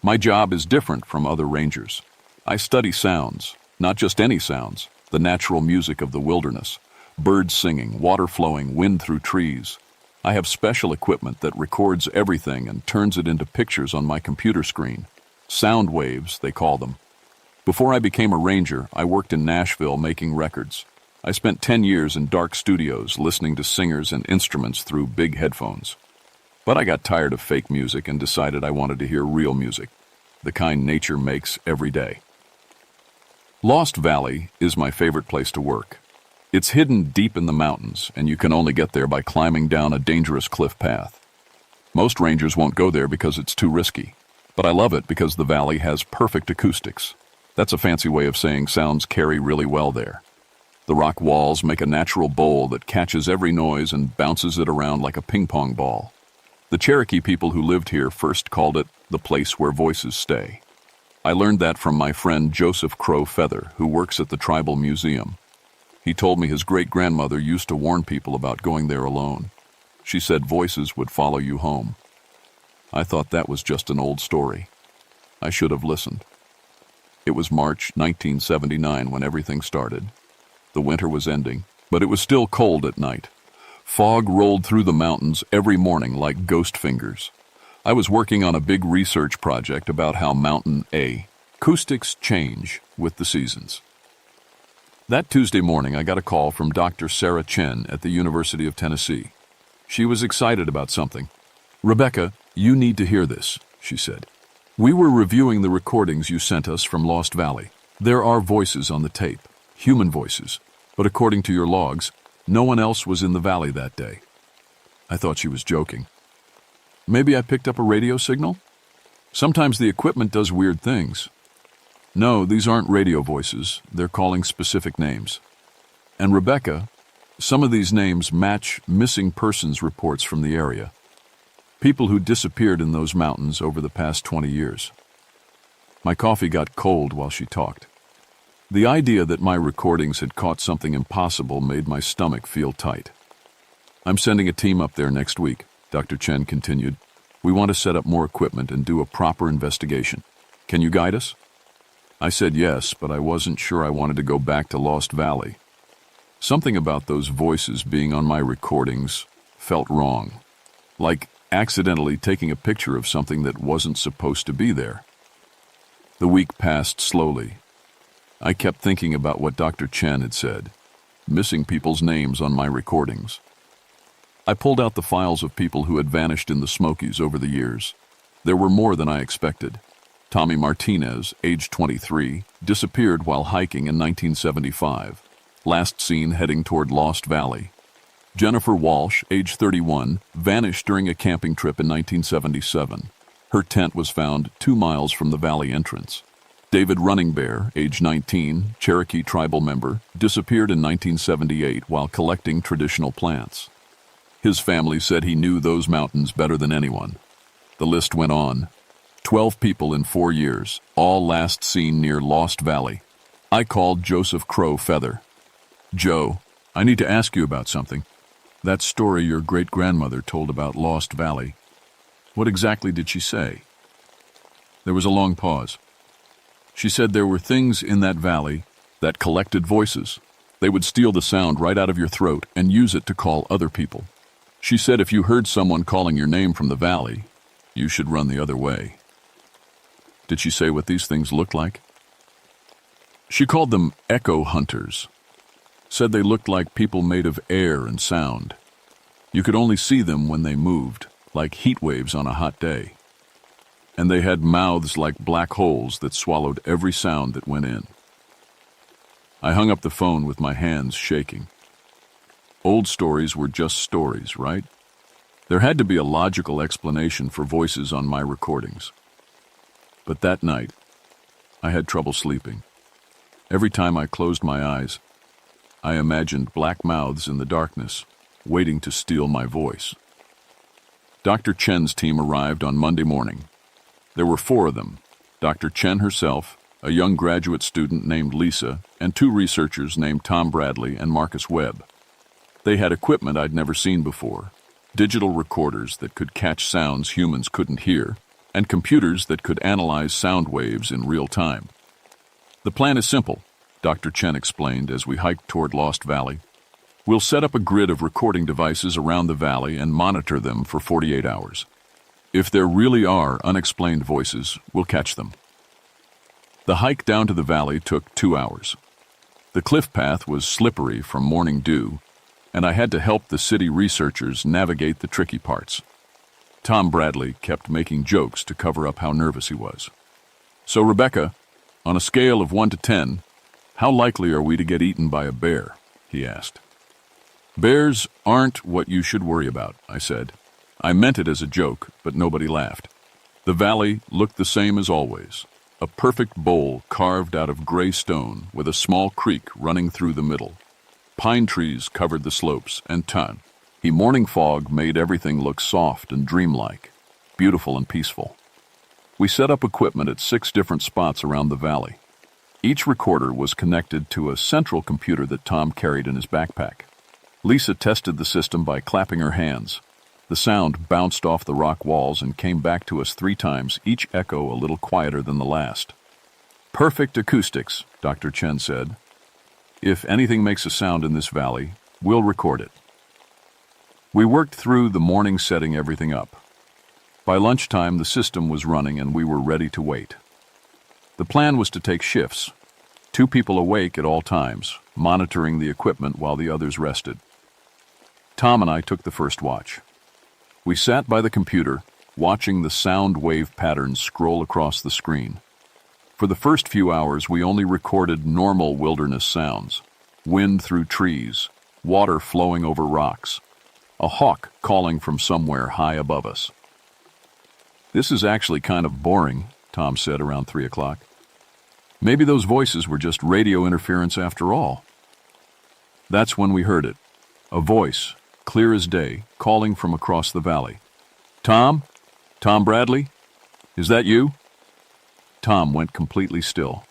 My job is different from other rangers. I study sounds, not just any sounds, the natural music of the wilderness, birds singing, water flowing, wind through trees. I have special equipment that records everything and turns it into pictures on my computer screen. Sound waves, they call them. Before I became a ranger, I worked in Nashville making records. I spent 10 years in dark studios listening to singers and instruments through big headphones. But I got tired of fake music and decided I wanted to hear real music, the kind nature makes every day. Lost Valley is my favorite place to work. It's hidden deep in the mountains, and you can only get there by climbing down a dangerous cliff path. Most rangers won't go there because it's too risky, but I love it because the valley has perfect acoustics. That's a fancy way of saying sounds carry really well there. The rock walls make a natural bowl that catches every noise and bounces it around like a ping-pong ball. The Cherokee people who lived here first called it the place where voices stay. I learned that from my friend Joseph Crow Feather, who works at the Tribal Museum. He told me his great-grandmother used to warn people about going there alone. She said voices would follow you home. I thought that was just an old story. I should have listened. It was March 1979 when everything started. The winter was ending, but it was still cold at night. Fog rolled through the mountains every morning like ghost fingers. I was working on a big research project about how Mountain acoustics change with the seasons. That Tuesday morning, I got a call from Dr. Sarah Chen at the University of Tennessee. She was excited about something. "Rebecca, you need to hear this," she said. "We were reviewing the recordings you sent us from Lost Valley. There are voices on the tape, human voices, but according to your logs, no one else was in the valley that day." I thought she was joking. Maybe I picked up a radio signal? Sometimes the equipment does weird things. No, these aren't radio voices. They're calling specific names. And Rebecca, some of these names match missing persons reports from the area. People who disappeared in those mountains over the past 20 years. My coffee got cold while she talked. The idea that my recordings had caught something impossible made my stomach feel tight. "I'm sending a team up there next week," Dr. Chen continued. "We want to set up more equipment and do a proper investigation. Can you guide us?" I said yes, but I wasn't sure I wanted to go back to Lost Valley. Something about those voices being on my recordings felt wrong, like accidentally taking a picture of something that wasn't supposed to be there. The week passed slowly. I kept thinking about what Dr. Chen had said, missing people's names on my recordings. I pulled out the files of people who had vanished in the Smokies over the years. There were more than I expected. Tommy Martinez, age 23, disappeared while hiking in 1975. last seen heading toward Lost Valley. Jennifer Walsh, age 31, vanished during a camping trip in 1977. Her tent was found 2 miles from the valley entrance. David Running Bear, age 19, Cherokee tribal member, disappeared in 1978 while collecting traditional plants. His family said he knew those mountains better than anyone. The list went on. 12 people in 4 years, all last seen near Lost Valley. I called Joseph Crow Feather. Joe, I need to ask you about something. That story your great-grandmother told about Lost Valley. What exactly did she say? There was a long pause. She said there were things in that valley that collected voices. They would steal the sound right out of your throat and use it to call other people. She said if you heard someone calling your name from the valley, you should run the other way. Did she say what these things looked like? She called them echo hunters. Said they looked like people made of air and sound. You could only see them when they moved, like heat waves on a hot day. And they had mouths like black holes that swallowed every sound that went in. I hung up the phone with my hands shaking. Old stories were just stories, right? There had to be a logical explanation for voices on my recordings. But that night, I had trouble sleeping. Every time I closed my eyes, I imagined black mouths in the darkness, waiting to steal my voice. Dr. Chen's team arrived on Monday morning. There were 4 of them, Dr. Chen herself, a young graduate student named Lisa, and 2 researchers named Tom Bradley and Marcus Webb. They had equipment I'd never seen before, digital recorders that could catch sounds humans couldn't hear, and computers that could analyze sound waves in real time. The plan is simple, Dr. Chen explained as we hiked toward Lost Valley. We'll set up a grid of recording devices around the valley and monitor them for 48 hours. If there really are unexplained voices, we'll catch them. The hike down to the valley took 2 hours. The cliff path was slippery from morning dew, and I had to help the city researchers navigate the tricky parts. Tom Bradley kept making jokes to cover up how nervous he was. So, Rebecca, on a scale of 1 to 10, how likely are we to get eaten by a bear? He asked. Bears aren't what you should worry about, I said. I meant it as a joke, but nobody laughed. The valley looked the same as always, a perfect bowl carved out of gray stone with a small creek running through the middle. Pine trees covered the slopes, and morning fog made everything look soft and dreamlike, beautiful and peaceful. We set up equipment at 6 different spots around the valley. Each recorder was connected to a central computer that Tom carried in his backpack. Lisa tested the system by clapping her hands. The sound bounced off the rock walls and came back to us 3 times, each echo a little quieter than the last. Perfect acoustics, Dr. Chen said. If anything makes a sound in this valley, we'll record it. We worked through the morning setting everything up. By lunchtime, the system was running and we were ready to wait. The plan was to take shifts, 2 people awake at all times, monitoring the equipment while the others rested. Tom and I took the first watch. We sat by the computer, watching the sound wave patterns scroll across the screen. For the first few hours, we only recorded normal wilderness sounds: wind through trees, water flowing over rocks, a hawk calling from somewhere high above us. This is actually kind of boring, Tom said around 3 o'clock. Maybe those voices were just radio interference after all. That's when we heard it. A voice, clear as day, calling from across the valley. Tom? Tom Bradley? Is that you? Tom went completely still.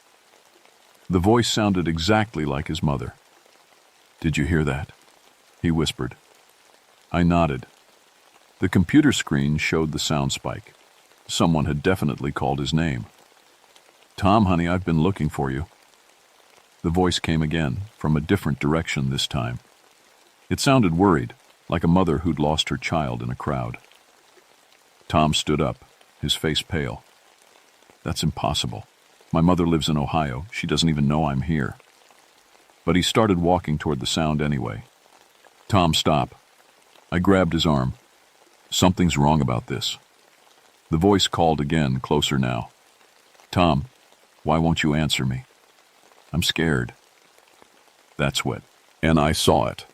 The voice sounded exactly like his mother. Did you hear that? He whispered. I nodded. The computer screen showed the sound spike. Someone had definitely called his name. Tom, honey, I've been looking for you. The voice came again, from a different direction this time. It sounded worried, like a mother who'd lost her child in a crowd. Tom stood up, his face pale. That's impossible. My mother lives in Ohio. She doesn't even know I'm here. But he started walking toward the sound anyway. Tom, stop. I grabbed his arm. Something's wrong about this. The voice called again, closer now. Tom, why won't you answer me? I'm scared. That's what. And I saw it.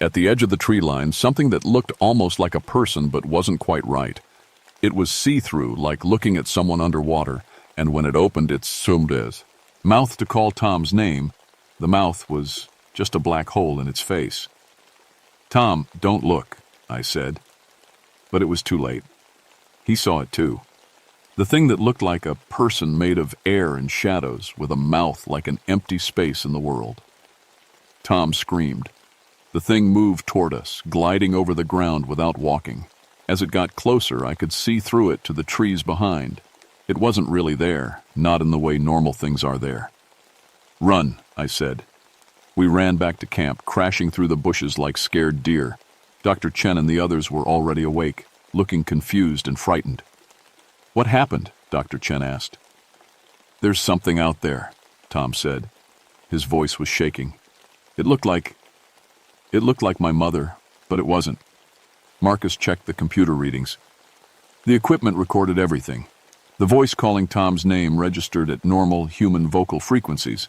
At the edge of the tree line, something that looked almost like a person but wasn't quite right. It was see-through, like looking at someone underwater, and when it opened its mouth to call Tom's name, the mouth was just a black hole in its face. "Tom, don't look," I said. But it was too late. He saw it too. The thing that looked like a person made of air and shadows, with a mouth like an empty space in the world. Tom screamed. The thing moved toward us, gliding over the ground without walking. As it got closer, I could see through it to the trees behind. It wasn't really there, not in the way normal things are there. "Run," I said. We ran back to camp, crashing through the bushes like scared deer. Dr. Chen and the others were already awake, looking confused and frightened. "What happened?" Dr. Chen asked. "There's something out there," Tom said. His voice was shaking. It looked like my mother, but it wasn't. Marcus checked the computer readings. The equipment recorded everything. The voice calling Tom's name registered at normal human vocal frequencies.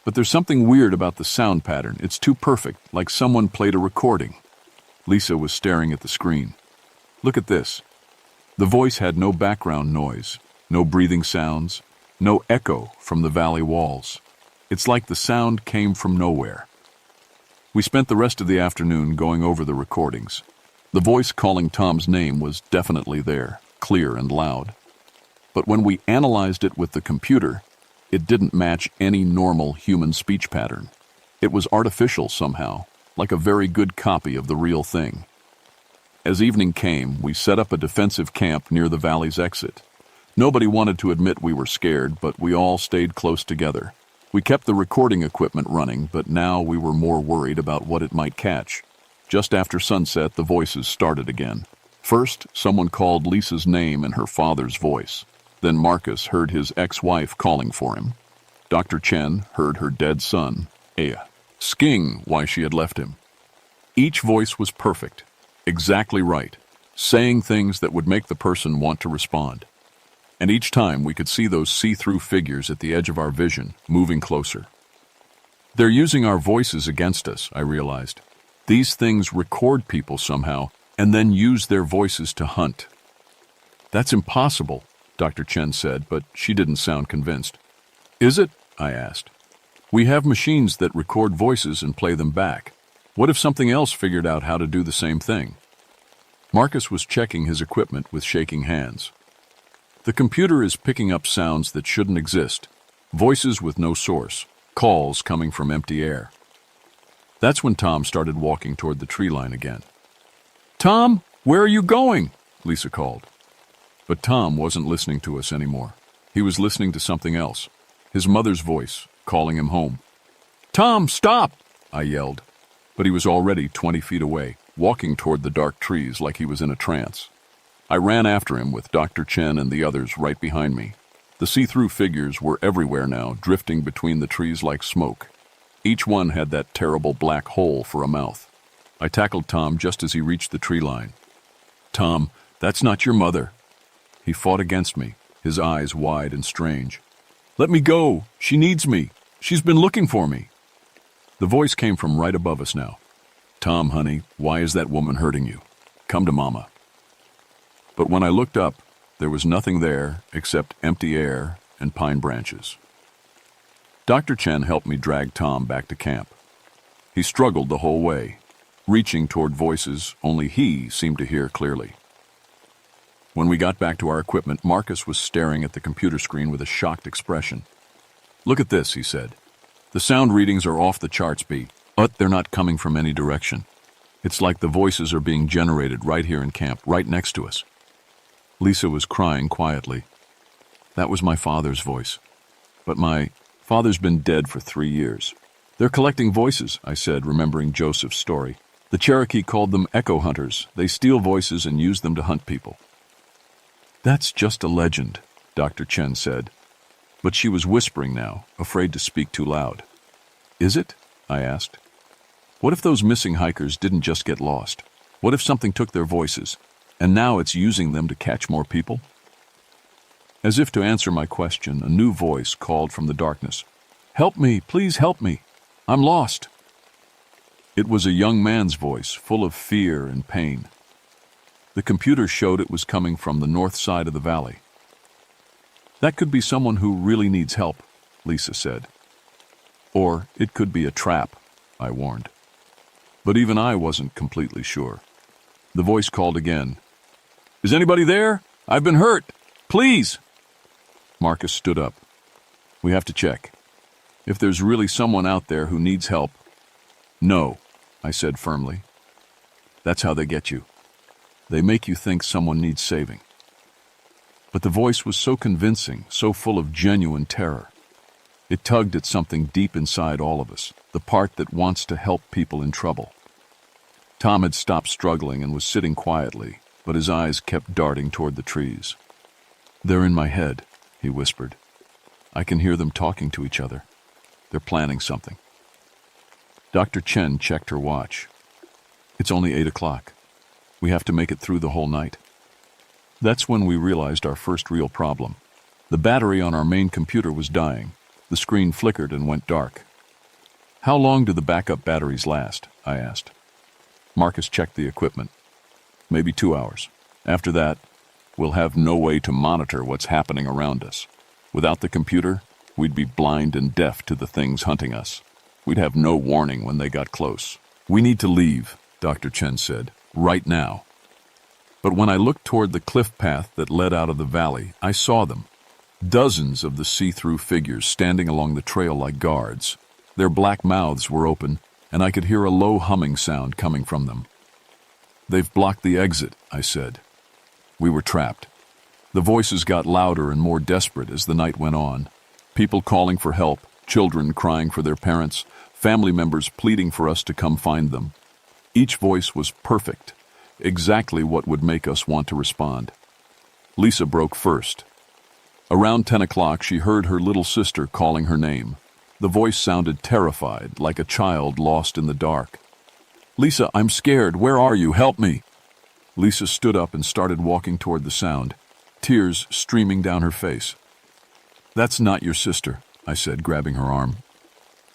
But there's something weird about the sound pattern. It's too perfect, like someone played a recording. Lisa was staring at the screen. "Look at this." The voice had no background noise, no breathing sounds, no echo from the valley walls. It's like the sound came from nowhere. We spent the rest of the afternoon going over the recordings. The voice calling Tom's name was definitely there, clear and loud. But when we analyzed it with the computer, it didn't match any normal human speech pattern. It was artificial somehow, like a very good copy of the real thing. As evening came, we set up a defensive camp near the valley's exit. Nobody wanted to admit we were scared, but we all stayed close together. We kept the recording equipment running, but now we were more worried about what it might catch. Just after sunset, the voices started again. First, someone called Lisa's name in her father's voice. Then Marcus heard his ex-wife calling for him. Dr. Chen heard her dead son, asking why she had left him. Each voice was perfect, exactly right, saying things that would make the person want to respond. And each time we could see those see-through figures at the edge of our vision, moving closer. They're using our voices against us, I realized. These things record people somehow, and then use their voices to hunt. "That's impossible," Dr. Chen said, but she didn't sound convinced. "Is it?" I asked. "We have machines that record voices and play them back. What if something else figured out how to do the same thing?" Marcus was checking his equipment with shaking hands. "The computer is picking up sounds that shouldn't exist, voices with no source, calls coming from empty air." That's when Tom started walking toward the tree line again. "Tom, where are you going?" Lisa called. But Tom wasn't listening to us anymore. He was listening to something else, his mother's voice, calling him home. "Tom, stop!" I yelled. But he was already 20 feet away, walking toward the dark trees like he was in a trance. I ran after him with Dr. Chen and the others right behind me. The see-through figures were everywhere now, drifting between the trees like smoke. Each one had that terrible black hole for a mouth. I tackled Tom just as he reached the tree line. "Tom, that's not your mother." He fought against me, his eyes wide and strange. "Let me go. She needs me. She's been looking for me." The voice came from right above us now. "Tom, honey, why is that woman hurting you? Come to Mama." But when I looked up, there was nothing there except empty air and pine branches. Dr. Chen helped me drag Tom back to camp. He struggled the whole way, reaching toward voices only he seemed to hear clearly. When we got back to our equipment, Marcus was staring at the computer screen with a shocked expression. "Look at this," he said. "The sound readings are off the charts, but they're not coming from any direction. It's like the voices are being generated right here in camp, right next to us." Lisa was crying quietly. "That was my father's voice. But my father's been dead for 3 years. They're collecting voices," I said, remembering Joseph's story. "The Cherokee called them echo hunters. They steal voices and use them to hunt people." "That's just a legend," Dr. Chen said. But she was whispering now, afraid to speak too loud. "Is it?" I asked. "What if those missing hikers didn't just get lost? What if something took their voices, and now it's using them to catch more people?" As if to answer my question, a new voice called from the darkness. "Help me, please help me. I'm lost." It was a young man's voice, full of fear and pain. The computer showed it was coming from the north side of the valley. That could be someone who really needs help, Lisa said. Or it could be a trap, I warned. But even I wasn't completely sure. The voice called again. Is anybody there? I've been hurt. Please. Marcus stood up. We have to check. If there's really someone out there who needs help. No, I said firmly. That's how they get you. They make you think someone needs saving. But the voice was so convincing, so full of genuine terror. It tugged at something deep inside all of us, the part that wants to help people in trouble. Tom had stopped struggling and was sitting quietly, but his eyes kept darting toward the trees. They're in my head, he whispered. I can hear them talking to each other. They're planning something. Dr. Chen checked her watch. It's only 8 o'clock. We have to make it through the whole night. That's when we realized our first real problem. The battery on our main computer was dying. The screen flickered and went dark. How long do the backup batteries last? I asked. Marcus checked the equipment. Maybe 2 hours. After that, we'll have no way to monitor what's happening around us. Without the computer, we'd be blind and deaf to the things hunting us. We'd have no warning when they got close. We need to leave, Dr. Chen said, right now. But when I looked toward the cliff path that led out of the valley, I saw them. Dozens of the see-through figures standing along the trail like guards. Their black mouths were open, and I could hear a low humming sound coming from them. They've blocked the exit, I said. We were trapped. The voices got louder and more desperate as the night went on. People calling for help, children crying for their parents, family members pleading for us to come find them. Each voice was perfect, exactly what would make us want to respond. Lisa broke first. Around 10 o'clock, she heard her little sister calling her name. The voice sounded terrified, like a child lost in the dark. Lisa, I'm scared. Where are you? Help me. Lisa stood up and started walking toward the sound, tears streaming down her face. That's not your sister, I said, grabbing her arm.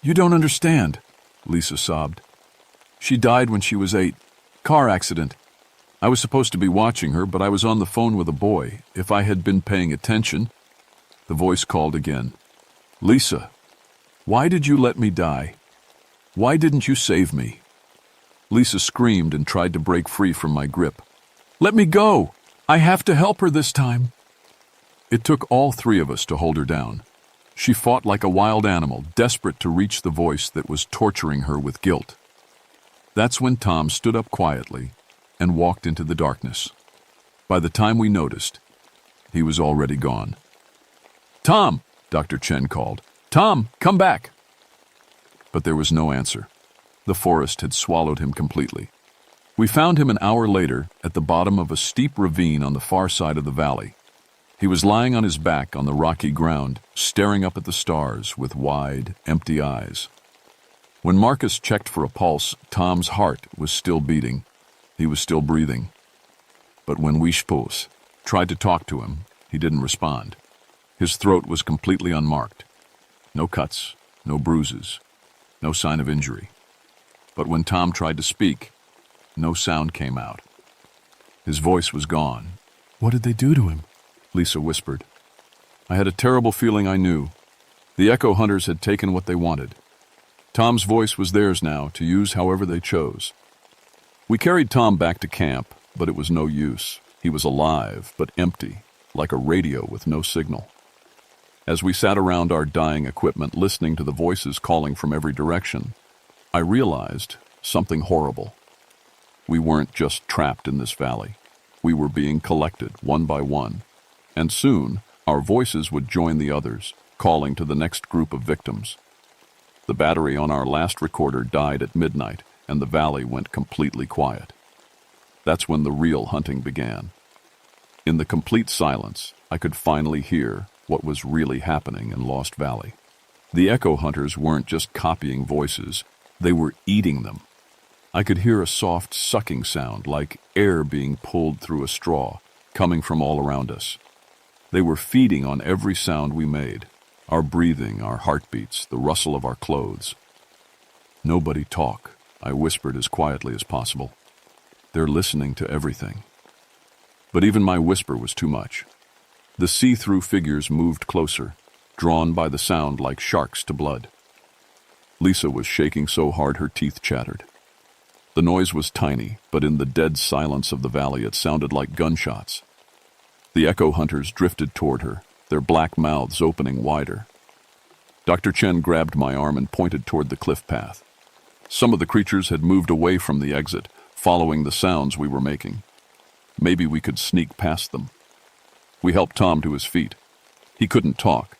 You don't understand, Lisa sobbed. She died when she was 8. Car accident. I was supposed to be watching her, but I was on the phone with a boy. If I had been paying attention. The voice called again. Lisa, why did you let me die? Why didn't you save me? Lisa screamed and tried to break free from my grip. Let me go! I have to help her this time. It took all 3 of us to hold her down. She fought like a wild animal, desperate to reach the voice that was torturing her with guilt. That's when Tom stood up quietly and walked into the darkness. By the time we noticed, he was already gone. Tom, Dr. Chen called. Tom, come back. But there was no answer. The forest had swallowed him completely. We found him an hour later at the bottom of a steep ravine on the far side of the valley. He was lying on his back on the rocky ground, staring up at the stars with wide, empty eyes. When Marcus checked for a pulse, Tom's heart was still beating. He was still breathing. But when Wishpos tried to talk to him, he didn't respond. His throat was completely unmarked. No cuts, no bruises, no sign of injury. But when Tom tried to speak, no sound came out. His voice was gone. What did they do to him? Lisa whispered. I had a terrible feeling I knew. The echo hunters had taken what they wanted. Tom's voice was theirs now, to use however they chose. We carried Tom back to camp, but it was no use. He was alive, but empty, like a radio with no signal. As we sat around our dying equipment, listening to the voices calling from every direction, I realized something horrible. We weren't just trapped in this valley. We were being collected one by one, and soon our voices would join the others, calling to the next group of victims. The battery on our last recorder died at midnight, and the valley went completely quiet. That's when the real hunting began. In the complete silence, I could finally hear what was really happening in Lost Valley. The echo hunters weren't just copying voices, they were eating them. I could hear a soft sucking sound, like air being pulled through a straw, coming from all around us. They were feeding on every sound we made, our breathing, our heartbeats, the rustle of our clothes. Nobody talk, I whispered as quietly as possible. They're listening to everything. But even my whisper was too much. The see-through figures moved closer, drawn by the sound like sharks to blood. Lisa was shaking so hard her teeth chattered. The noise was tiny, but in the dead silence of the valley it sounded like gunshots. The echo hunters drifted toward her, their black mouths opening wider. Dr. Chen grabbed my arm and pointed toward the cliff path. Some of the creatures had moved away from the exit, following the sounds we were making. Maybe we could sneak past them. We helped Tom to his feet. He couldn't talk,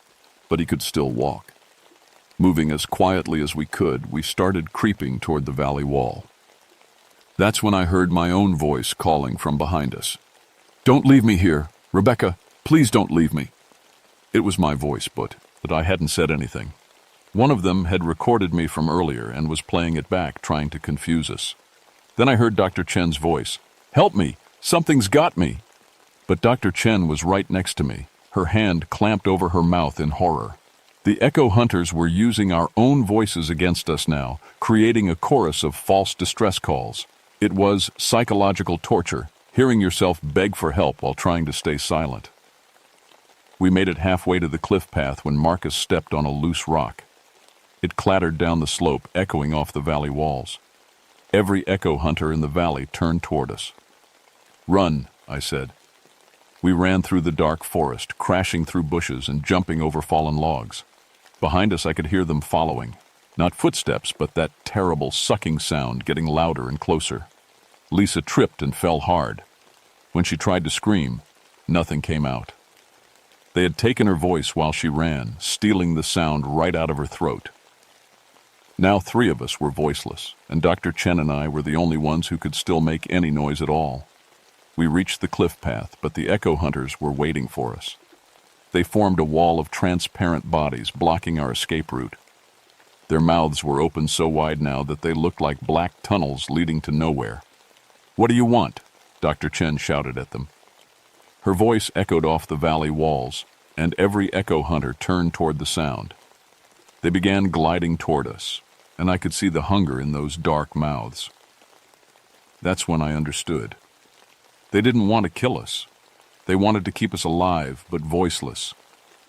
but he could still walk. Moving as quietly as we could, we started creeping toward the valley wall. That's when I heard my own voice calling from behind us. "Don't leave me here. Rebecca, please don't leave me." It was my voice, but I hadn't said anything. One of them had recorded me from earlier and was playing it back, trying to confuse us. Then I heard Dr. Chen's voice. "Help me! Something's got me!" But Dr. Chen was right next to me, her hand clamped over her mouth in horror. The echo hunters were using our own voices against us now, creating a chorus of false distress calls. It was psychological torture, hearing yourself beg for help while trying to stay silent. We made it halfway to the cliff path when Marcus stepped on a loose rock. It clattered down the slope, echoing off the valley walls. Every echo hunter in the valley turned toward us. "Run," I said. We ran through the dark forest, crashing through bushes and jumping over fallen logs. Behind us I could hear them following. Not footsteps, but that terrible sucking sound getting louder and closer. Lisa tripped and fell hard. When she tried to scream, nothing came out. They had taken her voice while she ran, stealing the sound right out of her throat. Now 3 of us were voiceless, and Dr. Chen and I were the only ones who could still make any noise at all. We reached the cliff path, but the echo hunters were waiting for us. They formed a wall of transparent bodies, blocking our escape route. Their mouths were open so wide now that they looked like black tunnels leading to nowhere. "What do you want?" Dr. Chen shouted at them. Her voice echoed off the valley walls, and every echo hunter turned toward the sound. They began gliding toward us, and I could see the hunger in those dark mouths. That's when I understood. They didn't want to kill us. They wanted to keep us alive, but voiceless,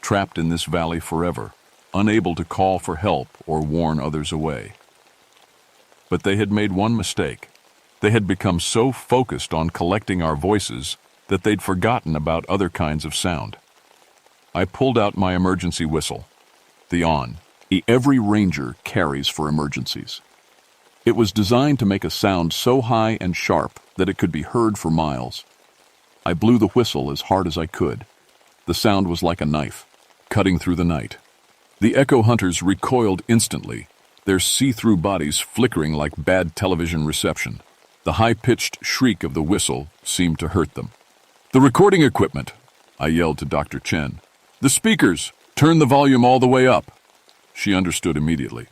trapped in this valley forever, unable to call for help or warn others away. But they had made one mistake. They had become so focused on collecting our voices that they'd forgotten about other kinds of sound. I pulled out my emergency whistle, the on. Every ranger carries for emergencies. It was designed to make a sound so high and sharp that it could be heard for miles. I blew the whistle as hard as I could. The sound was like a knife, cutting through the night. The echo hunters recoiled instantly, their see-through bodies flickering like bad television reception. The high-pitched shriek of the whistle seemed to hurt them. "The recording equipment!" I yelled to Dr. Chen. "The speakers! Turn the volume all the way up!" She understood immediately.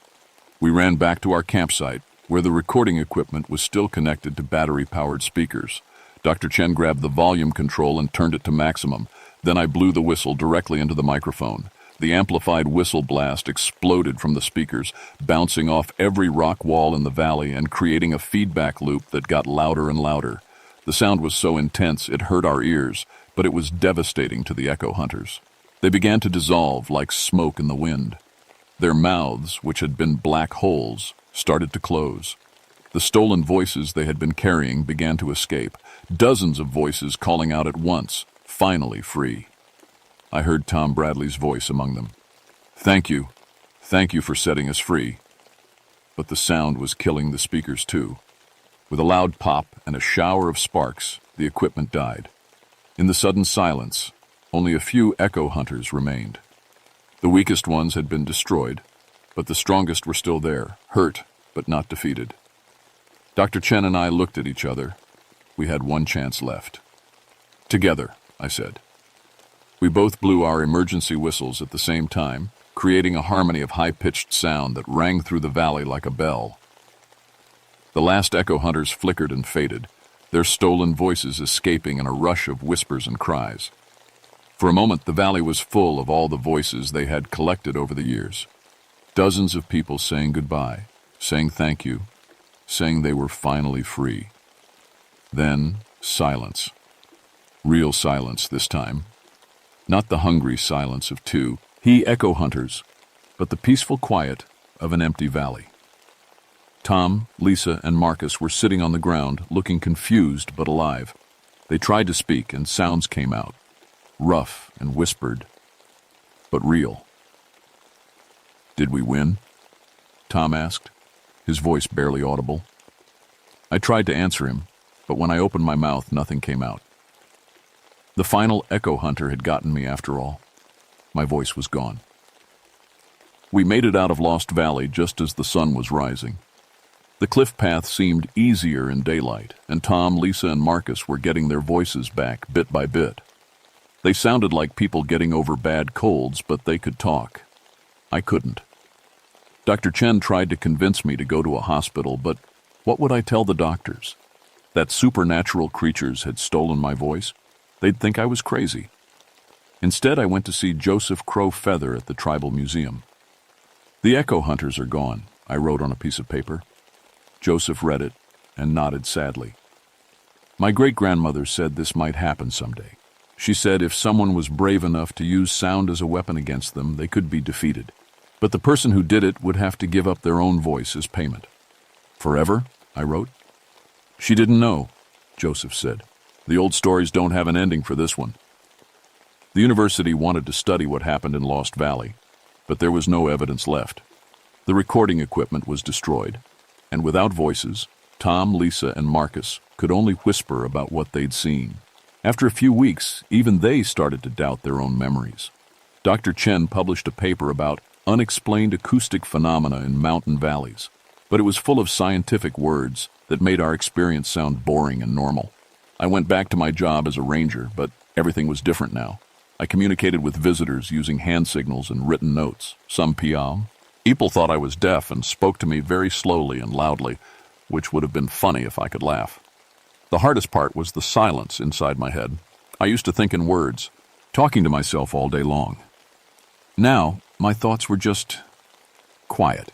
We ran back to our campsite, where the recording equipment was still connected to battery-powered speakers. Dr. Chen grabbed the volume control and turned it to maximum. Then I blew the whistle directly into the microphone. The amplified whistle blast exploded from the speakers, bouncing off every rock wall in the valley and creating a feedback loop that got louder and louder. The sound was so intense it hurt our ears, but it was devastating to the echo hunters. They began to dissolve like smoke in the wind. Their mouths, which had been black holes, started to close. The stolen voices they had been carrying began to escape, dozens of voices calling out at once, finally free. I heard Tom Bradley's voice among them. Thank you for setting us free." But the sound was killing the speakers too. With a loud pop and a shower of sparks, the equipment died. In the sudden silence, only a few echo hunters remained. The weakest ones had been destroyed, but the strongest were still there, hurt but not defeated. Dr. Chen and I looked at each other. We had one chance left. "Together," I said. We both blew our emergency whistles at the same time, creating a harmony of high-pitched sound that rang through the valley like a bell. The last echo hunters flickered and faded, their stolen voices escaping in a rush of whispers and cries. For a moment, the valley was full of all the voices they had collected over the years. Dozens of people saying goodbye, saying thank you, saying they were finally free. Then, silence. Real silence this time. Not the hungry silence of two echo hunters, but the peaceful quiet of an empty valley. Tom, Lisa, and Marcus were sitting on the ground, looking confused but alive. They tried to speak, and sounds came out, rough and whispered, but real. "Did we win?" Tom asked, his voice barely audible. I tried to answer him, but when I opened my mouth, nothing came out. The final echo hunter had gotten me after all. My voice was gone. We made it out of Lost Valley just as the sun was rising. The cliff path seemed easier in daylight, and Tom, Lisa, and Marcus were getting their voices back bit by bit. They sounded like people getting over bad colds, but they could talk. I couldn't. Dr. Chen tried to convince me to go to a hospital, but what would I tell the doctors? That supernatural creatures had stolen my voice? They'd think I was crazy. Instead, I went to see Joseph Crow Feather at the Tribal Museum. "The echo hunters are gone," I wrote on a piece of paper. Joseph read it and nodded sadly. My great-grandmother said this might happen someday. She said if someone was brave enough to use sound as a weapon against them, they could be defeated. But the person who did it would have to give up their own voice as payment. "Forever?" I wrote. "She didn't know," Joseph said. "The old stories don't have an ending for this one." The university wanted to study what happened in Lost Valley, but there was no evidence left. The recording equipment was destroyed, and without voices, Tom, Lisa, and Marcus could only whisper about what they'd seen. After a few weeks, even they started to doubt their own memories. Dr. Chen published a paper about unexplained acoustic phenomena in mountain valleys, but it was full of scientific words that made our experience sound boring and normal. I went back to my job as a ranger, but everything was different now. I communicated with visitors using hand signals and written notes, some piam. People thought I was deaf and spoke to me very slowly and loudly, which would have been funny if I could laugh. The hardest part was the silence inside my head. I used to think in words, talking to myself all day long. Now, my thoughts were just quiet,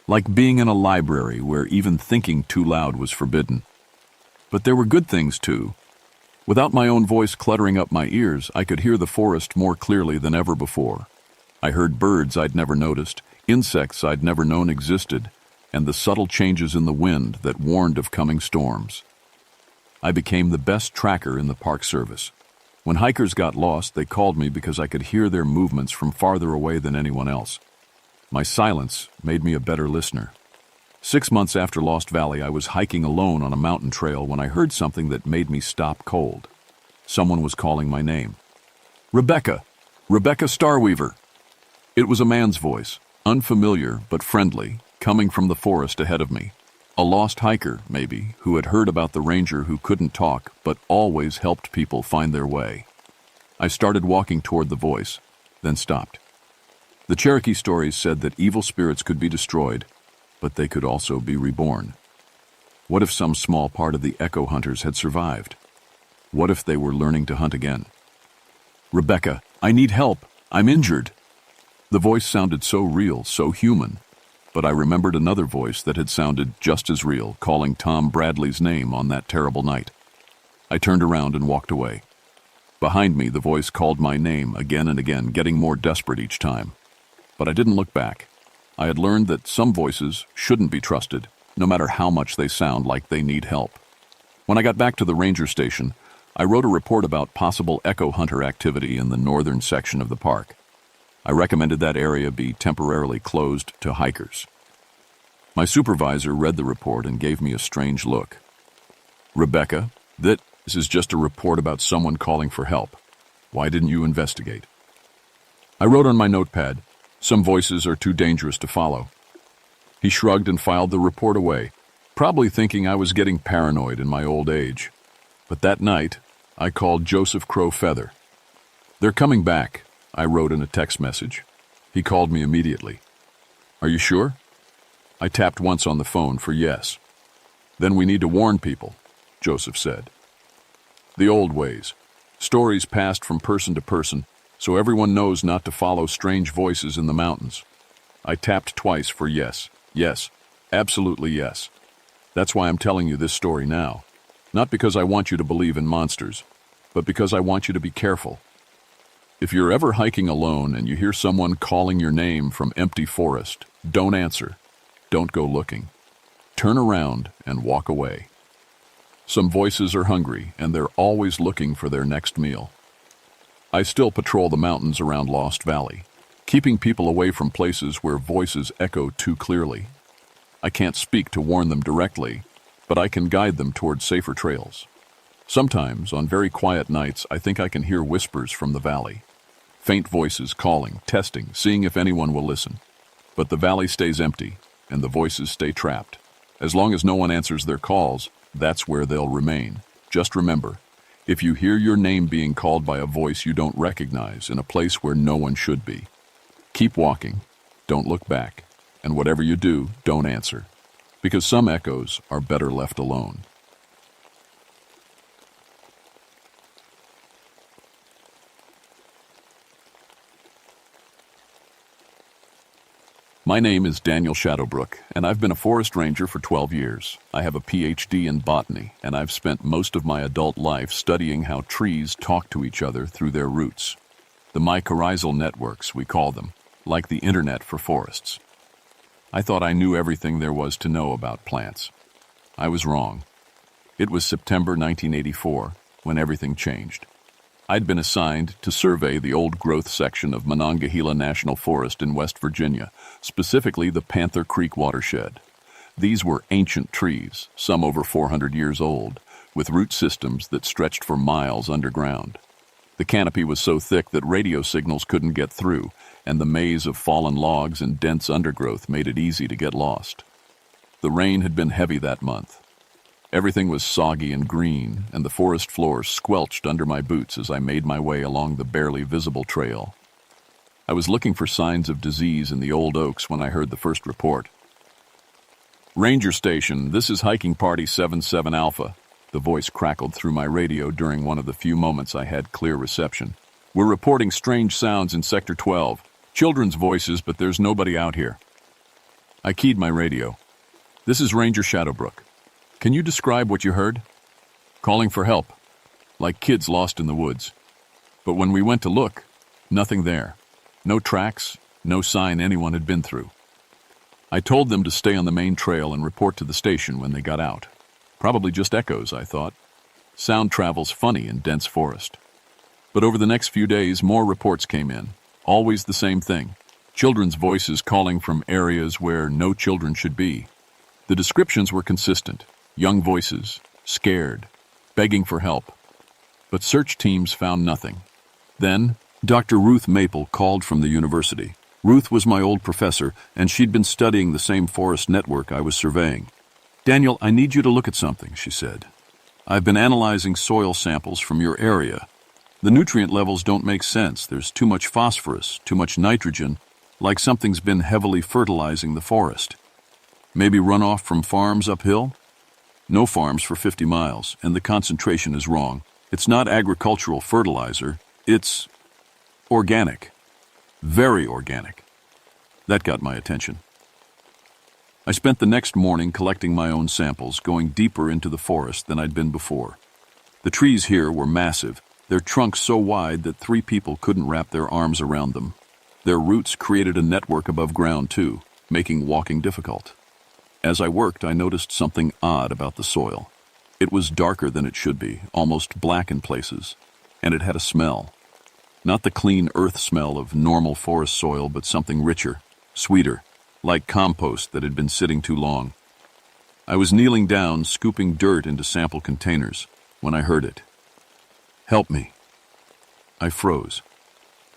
like being in a library where even thinking too loud was forbidden. But there were good things, too. Without my own voice cluttering up my ears, I could hear the forest more clearly than ever before. I heard birds I'd never noticed, insects I'd never known existed, and the subtle changes in the wind that warned of coming storms. I became the best tracker in the Park Service. When hikers got lost, they called me because I could hear their movements from farther away than anyone else. My silence made me a better listener. 6 months after Lost Valley, I was hiking alone on a mountain trail when I heard something that made me stop cold. Someone was calling my name. "Rebecca! Rebecca Starweaver!" It was a man's voice, unfamiliar but friendly, coming from the forest ahead of me. A lost hiker, maybe, who had heard about the ranger who couldn't talk but always helped people find their way. I started walking toward the voice, then stopped. The Cherokee stories said that evil spirits could be destroyed, but they could also be reborn. What if some small part of the echo hunters had survived? What if they were learning to hunt again? "Rebecca, I need help. I'm injured." The voice sounded so real, so human, but I remembered another voice that had sounded just as real, calling Tom Bradley's name on that terrible night. I turned around and walked away. Behind me, the voice called my name again and again, getting more desperate each time. But I didn't look back. I had learned that some voices shouldn't be trusted, no matter how much they sound like they need help. When I got back to the ranger station, I wrote a report about possible echo hunter activity in the northern section of the park. I recommended that area be temporarily closed to hikers. My supervisor read the report and gave me a strange look. "Rebecca, this is just a report about someone calling for help. Why didn't you investigate?" I wrote on my notepad, "Some voices are too dangerous to follow." He shrugged and filed the report away, probably thinking I was getting paranoid in my old age. But that night, I called Joseph Crow Feather. "They're coming back," I wrote in a text message. He called me immediately. "Are you sure?" I tapped once on the phone for yes. "Then we need to warn people," Joseph said. "The old ways. Stories passed from person to person, so everyone knows not to follow strange voices in the mountains." I tapped twice for yes. Yes. Absolutely yes. That's why I'm telling you this story now. Not because I want you to believe in monsters, but because I want you to be careful. If you're ever hiking alone and you hear someone calling your name from empty forest, don't answer. Don't go looking. Turn around and walk away. Some voices are hungry, and they're always looking for their next meal. I still patrol the mountains around Lost Valley, keeping people away from places where voices echo too clearly. I can't speak to warn them directly, but I can guide them toward safer trails. Sometimes, on very quiet nights, I think I can hear whispers from the valley. Faint voices calling, testing, seeing if anyone will listen. But the valley stays empty, and the voices stay trapped. As long as no one answers their calls, that's where they'll remain. Just remember, if you hear your name being called by a voice you don't recognize in a place where no one should be, keep walking, don't look back, and whatever you do, don't answer, because some echoes are better left alone. My name is Daniel Shadowbrook, and I've been a forest ranger for 12 years. I have a PhD in botany, and I've spent most of my adult life studying how trees talk to each other through their roots. The mycorrhizal networks, we call them, like the internet for forests. I thought I knew everything there was to know about plants. I was wrong. It was September 1984 when everything changed. I'd been assigned to survey the old-growth section of Monongahela National Forest in West Virginia, specifically the Panther Creek watershed. These were ancient trees, some over 400 years old, with root systems that stretched for miles underground. The canopy was so thick that radio signals couldn't get through, and the maze of fallen logs and dense undergrowth made it easy to get lost. The rain had been heavy that month. Everything was soggy and green, and the forest floor squelched under my boots as I made my way along the barely visible trail. I was looking for signs of disease in the old oaks when I heard the first report. "Ranger Station, this is Hiking Party 77 Alpha," the voice crackled through my radio during one of the few moments I had clear reception. "We're reporting strange sounds in Sector 12. Children's voices, but there's nobody out here." I keyed my radio. "This is Ranger Shadowbrook. Can you describe what you heard?" "Calling for help, like kids lost in the woods. But when we went to look, nothing there. No tracks, no sign anyone had been through." I told them to stay on the main trail and report to the station when they got out. Probably just echoes, I thought. Sound travels funny in dense forest. But over the next few days, more reports came in. Always the same thing. Children's voices calling from areas where no children should be. The descriptions were consistent. Young voices, scared, begging for help. But search teams found nothing. Then, Dr. Ruth Maple called from the university. Ruth was my old professor, and she'd been studying the same forest network I was surveying. "Daniel, I need you to look at something," she said. "I've been analyzing soil samples from your area. The nutrient levels don't make sense. There's too much phosphorus, too much nitrogen, like something's been heavily fertilizing the forest. Maybe runoff from farms uphill? No farms for 50 miles, and the concentration is wrong. It's not agricultural fertilizer. It's organic. Very organic." That got my attention. I spent the next morning collecting my own samples, going deeper into the forest than I'd been before. The trees here were massive, their trunks so wide that 3 people couldn't wrap their arms around them. Their roots created a network above ground, too, making walking difficult. As I worked, I noticed something odd about the soil. It was darker than it should be, almost black in places, and it had a smell. Not the clean earth smell of normal forest soil, but something richer, sweeter, like compost that had been sitting too long. I was kneeling down, scooping dirt into sample containers, when I heard it. "Help me." I froze.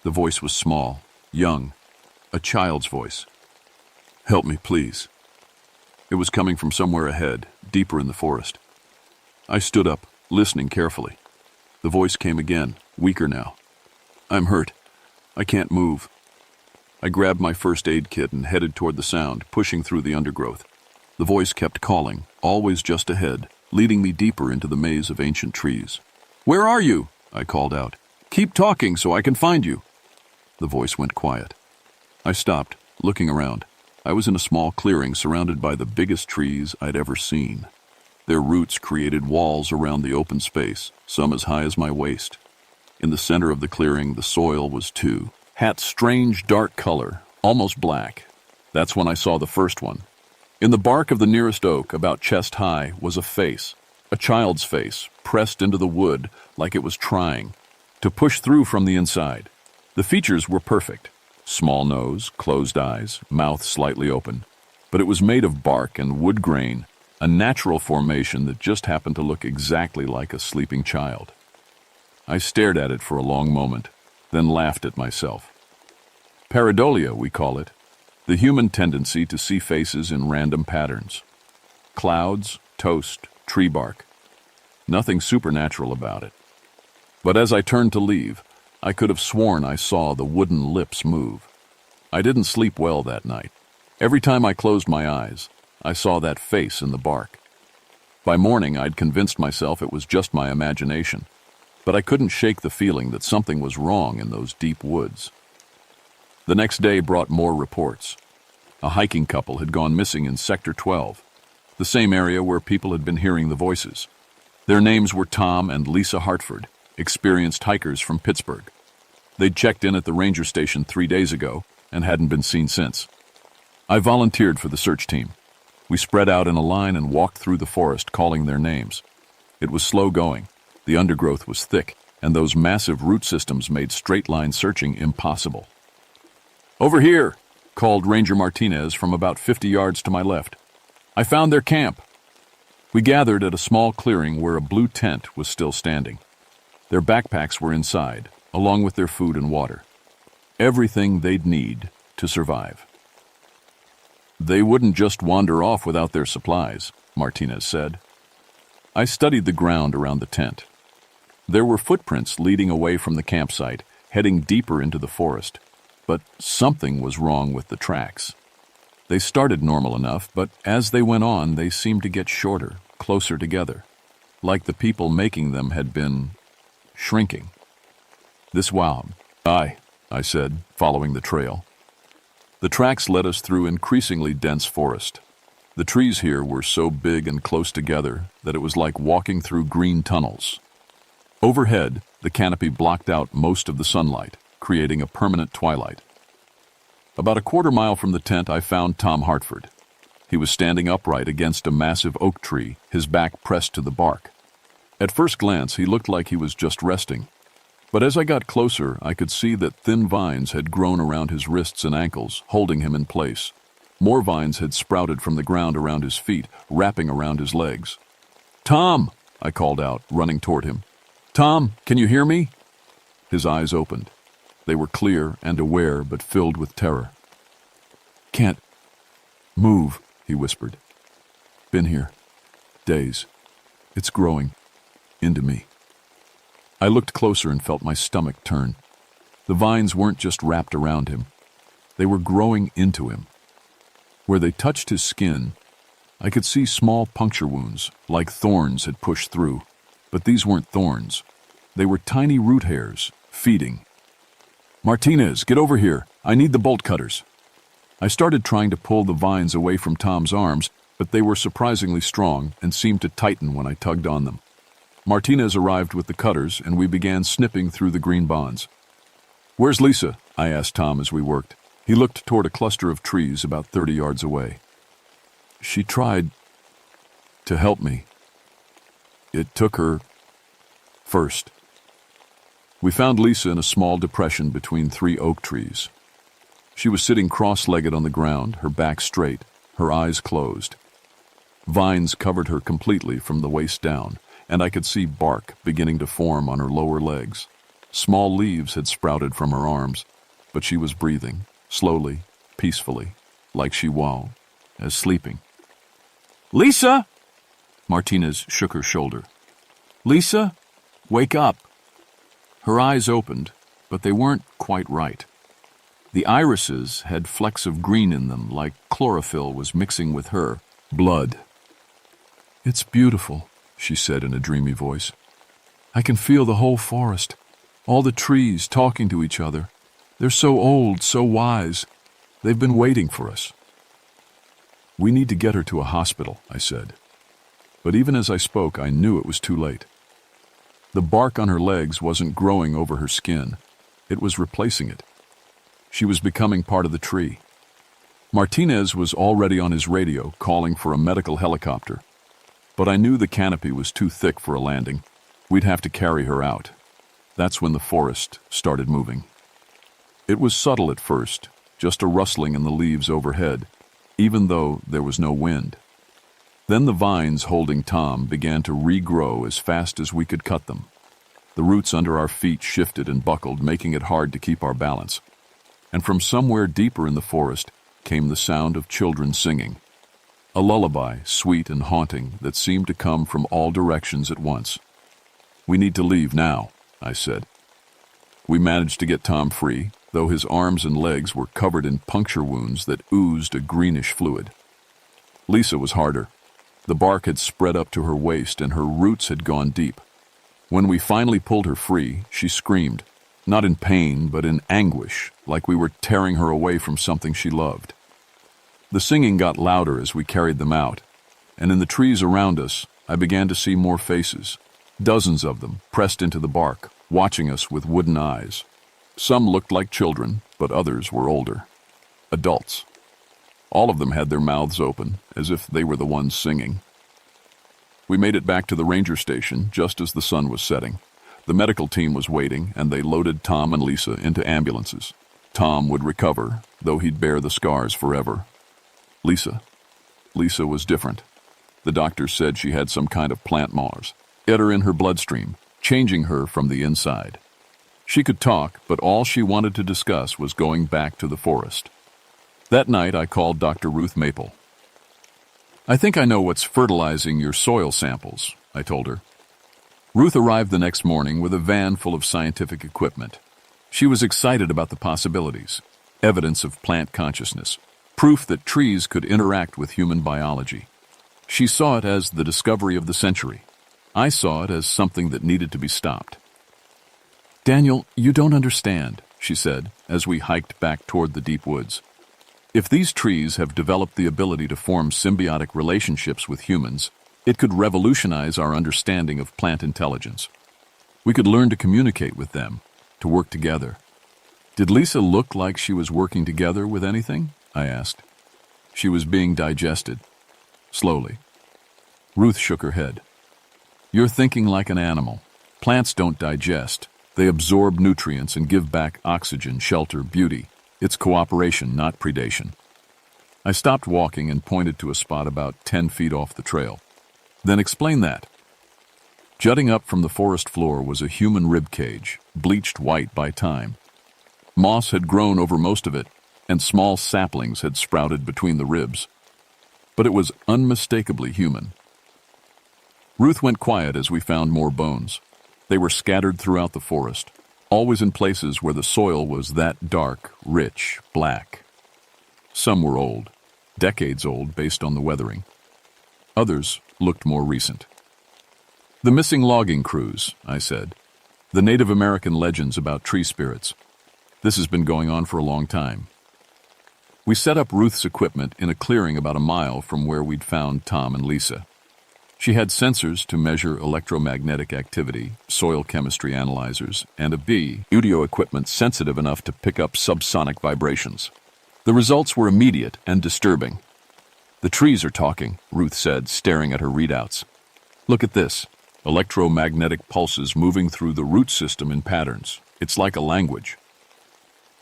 The voice was small, young, a child's voice. "Help me, please." It was coming from somewhere ahead, deeper in the forest. I stood up, listening carefully. The voice came again, weaker now. "I'm hurt. I can't move." I grabbed my first aid kit and headed toward the sound, pushing through the undergrowth. The voice kept calling, always just ahead, leading me deeper into the maze of ancient trees. "Where are you?" I called out. "Keep talking so I can find you." The voice went quiet. I stopped, looking around. I was in a small clearing surrounded by the biggest trees I'd ever seen. Their roots created walls around the open space, some as high as my waist. In the center of the clearing, the soil was too. Had strange dark color, almost black. That's when I saw the first one. In the bark of the nearest oak, about chest high, was a face, a child's face, pressed into the wood like it was trying to push through from the inside. The features were perfect. Small nose, closed eyes, mouth slightly open. But it was made of bark and wood grain, a natural formation that just happened to look exactly like a sleeping child. I stared at it for a long moment, then laughed at myself. Pareidolia, we call it, the human tendency to see faces in random patterns. Clouds, toast, tree bark. Nothing supernatural about it. But as I turned to leave, I could have sworn I saw the wooden lips move. I didn't sleep well that night. Every time I closed my eyes, I saw that face in the bark. By morning, I'd convinced myself it was just my imagination, but I couldn't shake the feeling that something was wrong in those deep woods. The next day brought more reports. A hiking couple had gone missing in Sector 12, the same area where people had been hearing the voices. Their names were Tom and Lisa Hartford, experienced hikers from Pittsburgh. They'd checked in at the ranger station 3 days ago and hadn't been seen since. I volunteered for the search team. We spread out in a line and walked through the forest calling their names. It was slow going. The undergrowth was thick, and those massive root systems made straight-line searching impossible. "Over here," called Ranger Martinez from about 50 yards to my left. "I found their camp." We gathered at a small clearing where a blue tent was still standing. Their backpacks were inside, along with their food and water. Everything they'd need to survive. "They wouldn't just wander off without their supplies," Martinez said. I studied the ground around the tent. There were footprints leading away from the campsite, heading deeper into the forest. But something was wrong with the tracks. They started normal enough, but as they went on, they seemed to get shorter, closer together, like the people making them had been shrinking. This wowed. I said, following the trail. The tracks led us through increasingly dense forest. The trees here were so big and close together that it was like walking through green tunnels. Overhead, the canopy blocked out most of the sunlight, creating a permanent twilight. About a quarter mile from the tent, I found Tom Hartford. He was standing upright against a massive oak tree, his back pressed to the bark. At first glance, he looked like he was just resting. But as I got closer, I could see that thin vines had grown around his wrists and ankles, holding him in place. More vines had sprouted from the ground around his feet, wrapping around his legs. "Tom!" I called out, running toward him. "Tom, can you hear me?" His eyes opened. They were clear and aware, but filled with terror. "Can't move," he whispered. "Been here. Days. It's growing. Into me." I looked closer and felt my stomach turn. The vines weren't just wrapped around him. They were growing into him. Where they touched his skin, I could see small puncture wounds, like thorns had pushed through. But these weren't thorns. They were tiny root hairs, feeding. "Martinez, get over here. I need the bolt cutters." I started trying to pull the vines away from Tom's arms, but they were surprisingly strong and seemed to tighten when I tugged on them. Martinez arrived with the cutters, and we began snipping through the green bonds. "Where's Lisa?" I asked Tom as we worked. He looked toward a cluster of trees about 30 yards away. "She tried to help me. It took her first." We found Lisa in a small depression between 3 oak trees. She was sitting cross-legged on the ground, her back straight, her eyes closed. Vines covered her completely from the waist down, and I could see bark beginning to form on her lower legs. Small leaves had sprouted from her arms, but she was breathing, slowly, peacefully, like she was sleeping. "Lisa!" Martinez shook her shoulder. "Lisa, wake up." Her eyes opened, but they weren't quite right. The irises had flecks of green in them, like chlorophyll was mixing with her blood. "It's beautiful," she said in a dreamy voice. "I can feel the whole forest, all the trees talking to each other. They're so old, so wise. They've been waiting for us." "We need to get her to a hospital," I said. But even as I spoke, I knew it was too late. The bark on her legs wasn't growing over her skin. It was replacing it. She was becoming part of the tree. Martinez was already on his radio, calling for a medical helicopter. But I knew the canopy was too thick for a landing. We'd have to carry her out. That's when the forest started moving. It was subtle at first, just a rustling in the leaves overhead, even though there was no wind. Then the vines holding Tom began to regrow as fast as we could cut them. The roots under our feet shifted and buckled, making it hard to keep our balance. And from somewhere deeper in the forest came the sound of children singing. A lullaby, sweet and haunting, that seemed to come from all directions at once. "We need to leave now," I said. We managed to get Tom free, though his arms and legs were covered in puncture wounds that oozed a greenish fluid. Lisa was harder. The bark had spread up to her waist and her roots had gone deep. When we finally pulled her free, she screamed, not in pain but in anguish, like we were tearing her away from something she loved. The singing got louder as we carried them out, and in the trees around us, I began to see more faces, dozens of them pressed into the bark, watching us with wooden eyes. Some looked like children, but others were older. Adults. All of them had their mouths open, as if they were the ones singing. We made it back to the ranger station just as the sun was setting. The medical team was waiting, and they loaded Tom and Lisa into ambulances. Tom would recover, though he'd bear the scars forever. Lisa was different. The doctors said she had some kind of plant Mars. Get her in her bloodstream, changing her from the inside. She could talk, but all she wanted to discuss was going back to the forest. That night, I called Dr. Ruth Maple. "I think I know what's fertilizing your soil samples," I told her. Ruth arrived the next morning with a van full of scientific equipment. She was excited about the possibilities, evidence of plant consciousness, proof that trees could interact with human biology. She saw it as the discovery of the century. I saw it as something that needed to be stopped. "Daniel, you don't understand," she said, as we hiked back toward the deep woods. "If these trees have developed the ability to form symbiotic relationships with humans, it could revolutionize our understanding of plant intelligence. We could learn to communicate with them, to work together." "Did Lisa look like she was working together with anything?" I asked. She was being digested. Slowly. Ruth shook her head. "You're thinking like an animal. Plants don't digest. They absorb nutrients and give back oxygen, shelter, beauty. It's cooperation, not predation." I stopped walking and pointed to a spot about 10 feet off the trail. "Then explain that." Jutting up from the forest floor was a human rib cage, bleached white by time. Moss had grown over most of it, and small saplings had sprouted between the ribs. But it was unmistakably human. Ruth went quiet as we found more bones. They were scattered throughout the forest, always in places where the soil was that dark, rich, black. Some were old, decades old based on the weathering. Others looked more recent. "The missing logging crews," I said. "The Native American legends about tree spirits. This has been going on for a long time." We set up Ruth's equipment in a clearing about a mile from where we'd found Tom and Lisa. She had sensors to measure electromagnetic activity, soil chemistry analyzers, and audio equipment sensitive enough to pick up subsonic vibrations. The results were immediate and disturbing. "The trees are talking," Ruth said, staring at her readouts. "Look at this. Electromagnetic pulses moving through the root system in patterns. It's like a language."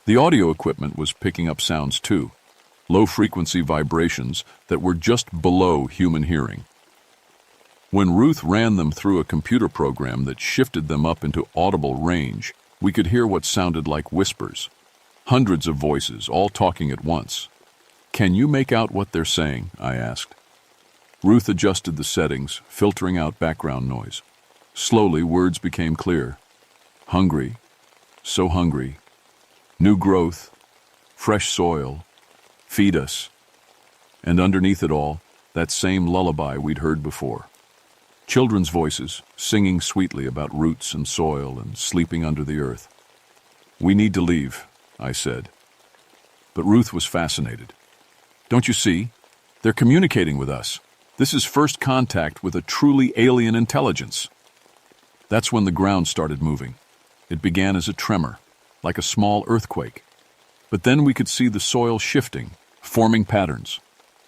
The audio equipment was picking up sounds too, low-frequency vibrations that were just below human hearing. When Ruth ran them through a computer program that shifted them up into audible range, we could hear what sounded like whispers. Hundreds of voices, all talking at once. "Can you make out what they're saying?" I asked. Ruth adjusted the settings, filtering out background noise. Slowly, words became clear. Hungry, so hungry. New growth, fresh soil, feed us. And underneath it all, that same lullaby we'd heard before. Children's voices, singing sweetly about roots and soil and sleeping under the earth. "We need to leave," I said. But Ruth was fascinated. "Don't you see? They're communicating with us. This is first contact with a truly alien intelligence. That's when the ground started moving. It began as a tremor, like a small earthquake. But then we could see the soil shifting, forming patterns.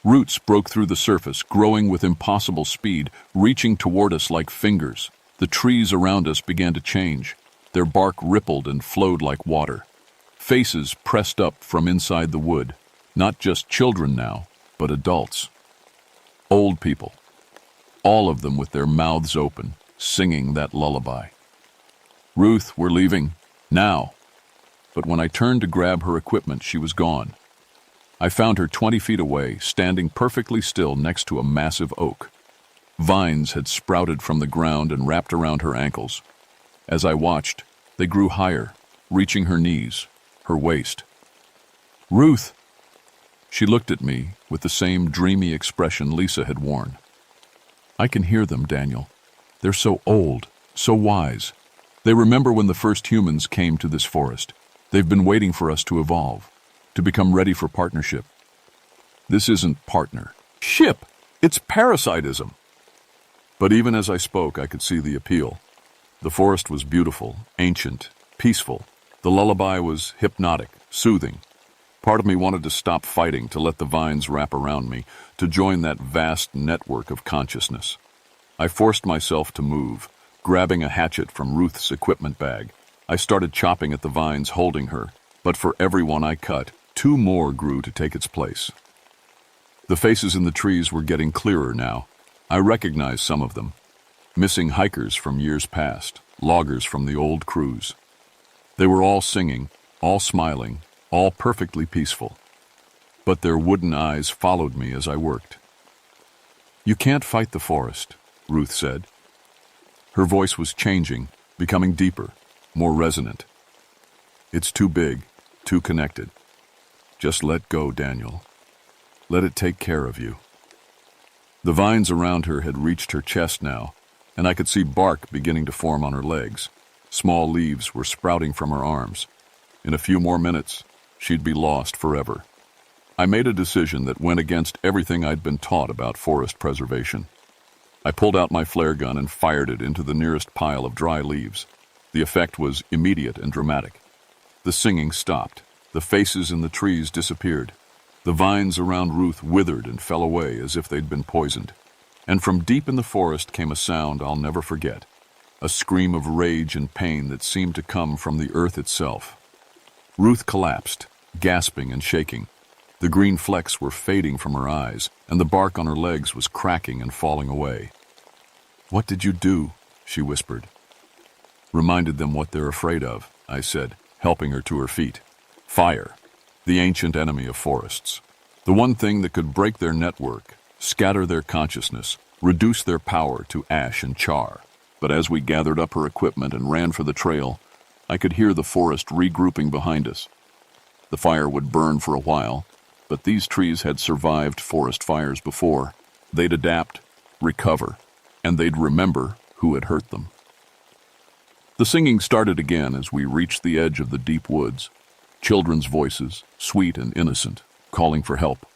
Roots broke through the surface, growing with impossible speed, reaching toward us like fingers. The trees around us began to change. Their bark rippled and flowed like water. Faces pressed up from inside the wood. Not just children now, but adults. Old people. All of them with their mouths open, singing that lullaby. Ruth, we're leaving. Now. But when I turned to grab her equipment, she was gone. I found her 20 feet away, standing perfectly still next to a massive oak. Vines had sprouted from the ground and wrapped around her ankles. As I watched, they grew higher, reaching her knees, her waist. Ruth! She looked at me with the same dreamy expression Lisa had worn. I can hear them, Daniel. They're so old, so wise. They remember when the first humans came to this forest. They've been waiting for us to evolve, to become ready for partnership. This isn't partner. Ship! It's parasitism! But even as I spoke, I could see the appeal. The forest was beautiful, ancient, peaceful. The lullaby was hypnotic, soothing. Part of me wanted to stop fighting, to let the vines wrap around me, to join that vast network of consciousness. I forced myself to move, grabbing a hatchet from Ruth's equipment bag. I started chopping at the vines, holding her, but for every one I cut, 2 more grew to take its place. The faces in the trees were getting clearer now. I recognized some of them. Missing hikers from years past, loggers from the old cruise. They were all singing, all smiling, all perfectly peaceful. But their wooden eyes followed me as I worked. You can't fight the forest, Ruth said. Her voice was changing, becoming deeper, more resonant. It's too big, too connected. Just let go, Daniel. Let it take care of you. The vines around her had reached her chest now, and I could see bark beginning to form on her legs. Small leaves were sprouting from her arms. In a few more minutes, she'd be lost forever. I made a decision that went against everything I'd been taught about forest preservation. I pulled out my flare gun and fired it into the nearest pile of dry leaves. The effect was immediate and dramatic. The singing stopped. The faces in the trees disappeared. The vines around Ruth withered and fell away as if they'd been poisoned. And from deep in the forest came a sound I'll never forget. A scream of rage and pain that seemed to come from the earth itself. Ruth collapsed, gasping and shaking. The green flecks were fading from her eyes, and the bark on her legs was cracking and falling away. "What did you do?" she whispered. "Reminded them what they're afraid of," I said, helping her to her feet. Fire, the ancient enemy of forests. The one thing that could break their network, scatter their consciousness, reduce their power to ash and char. But as we gathered up her equipment and ran for the trail, I could hear the forest regrouping behind us. The fire would burn for a while, but these trees had survived forest fires before. They'd adapt, recover, and they'd remember who had hurt them. The singing started again as we reached the edge of the deep woods. Children's voices, sweet and innocent, calling for help.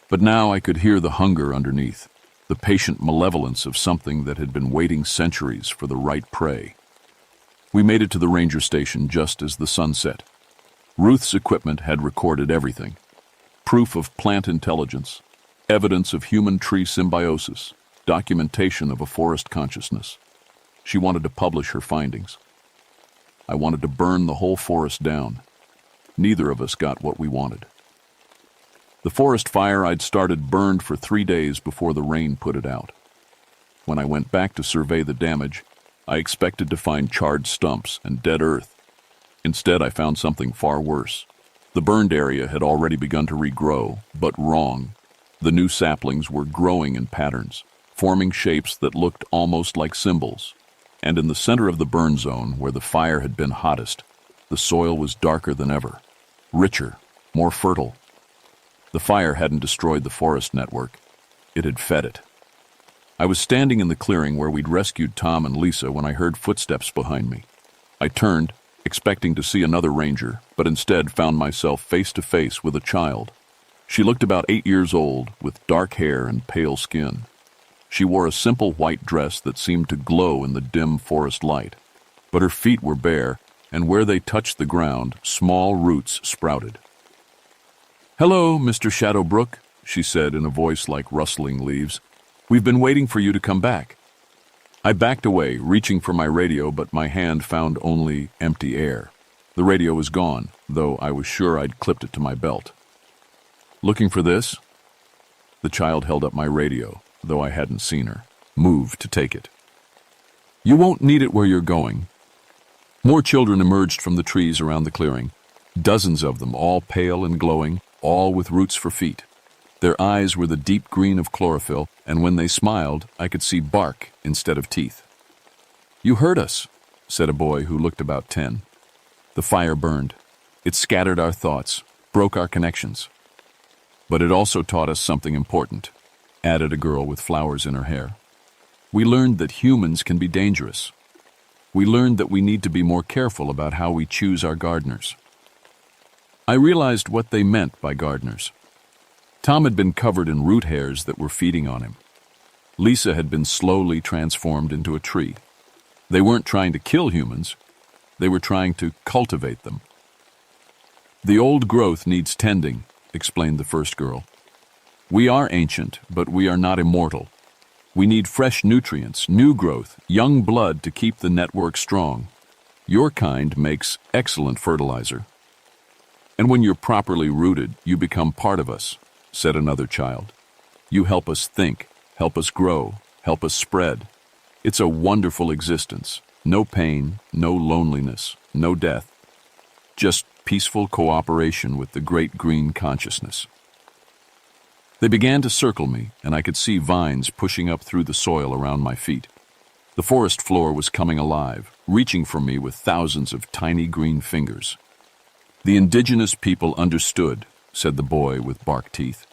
But now I could hear the hunger underneath, the patient malevolence of something that had been waiting centuries for the right prey. We made it to the ranger station just as the sun set. Ruth's equipment had recorded everything. Proof of plant intelligence, evidence of human-tree symbiosis, documentation of a forest consciousness. She wanted to publish her findings. I wanted to burn the whole forest down. Neither of us got what we wanted. The forest fire I'd started burned for 3 days before the rain put it out. When I went back to survey the damage, I expected to find charred stumps and dead earth. Instead, I found something far worse. The burned area had already begun to regrow, but wrong. The new saplings were growing in patterns, forming shapes that looked almost like symbols. And in the center of the burn zone, where the fire had been hottest, the soil was darker than ever, richer, more fertile. The fire hadn't destroyed the forest network. It had fed it. I was standing in the clearing where we'd rescued Tom and Lisa when I heard footsteps behind me. I turned, expecting to see another ranger, but instead found myself face to face with a child. She looked about 8 years old, with dark hair and pale skin. She wore a simple white dress that seemed to glow in the dim forest light, but her feet were bare, and where they touched the ground, small roots sprouted. "Hello, Mr. Shadowbrook," she said in a voice like rustling leaves. "We've been waiting for you to come back." I backed away, reaching for my radio, but my hand found only empty air. The radio was gone, though I was sure I'd clipped it to my belt. "Looking for this?" The child held up my radio, though I hadn't seen her, moved to take it. "You won't need it where you're going." More children emerged from the trees around the clearing, dozens of them, all pale and glowing, all with roots for feet. Their eyes were the deep green of chlorophyll, and when they smiled, I could see bark instead of teeth. "You heard us," said a boy who looked about 10. The fire burned. It scattered our thoughts, broke our connections. "But it also taught us something important," added a girl with flowers in her hair. "We learned that humans can be dangerous. We learned that we need to be more careful about how we choose our gardeners." I realized what they meant by gardeners. Tom had been covered in root hairs that were feeding on him. Lisa had been slowly transformed into a tree. They weren't trying to kill humans. They were trying to cultivate them. "The old growth needs tending," explained the first girl. "We are ancient, but we are not immortal. We need fresh nutrients, new growth, young blood to keep the network strong. Your kind makes excellent fertilizer. And when you're properly rooted, you become part of us," said another child. "You help us think, help us grow, help us spread. It's a wonderful existence. No pain, no loneliness, no death. Just peaceful cooperation with the great green consciousness." They began to circle me, and I could see vines pushing up through the soil around my feet. The forest floor was coming alive, reaching for me with thousands of tiny green fingers. "The indigenous people understood," said the boy with bark teeth.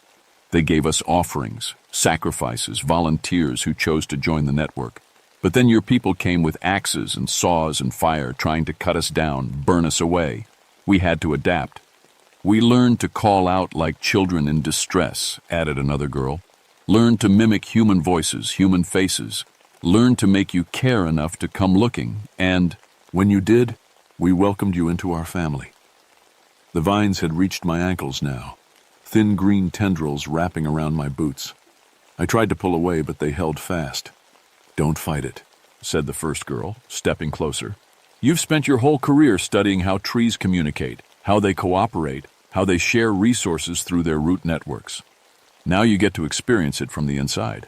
"They gave us offerings, sacrifices, volunteers who chose to join the network. But then your people came with axes and saws and fire, trying to cut us down, burn us away. We had to adapt. We learned to call out like children in distress," added another girl. "Learned to mimic human voices, human faces. Learned to make you care enough to come looking. And when you did, we welcomed you into our family." The vines had reached my ankles now, thin green tendrils wrapping around my boots. I tried to pull away, but they held fast. "Don't fight it," said the first girl, stepping closer. "You've spent your whole career studying how trees communicate, how they cooperate, how they share resources through their root networks. Now you get to experience it from the inside."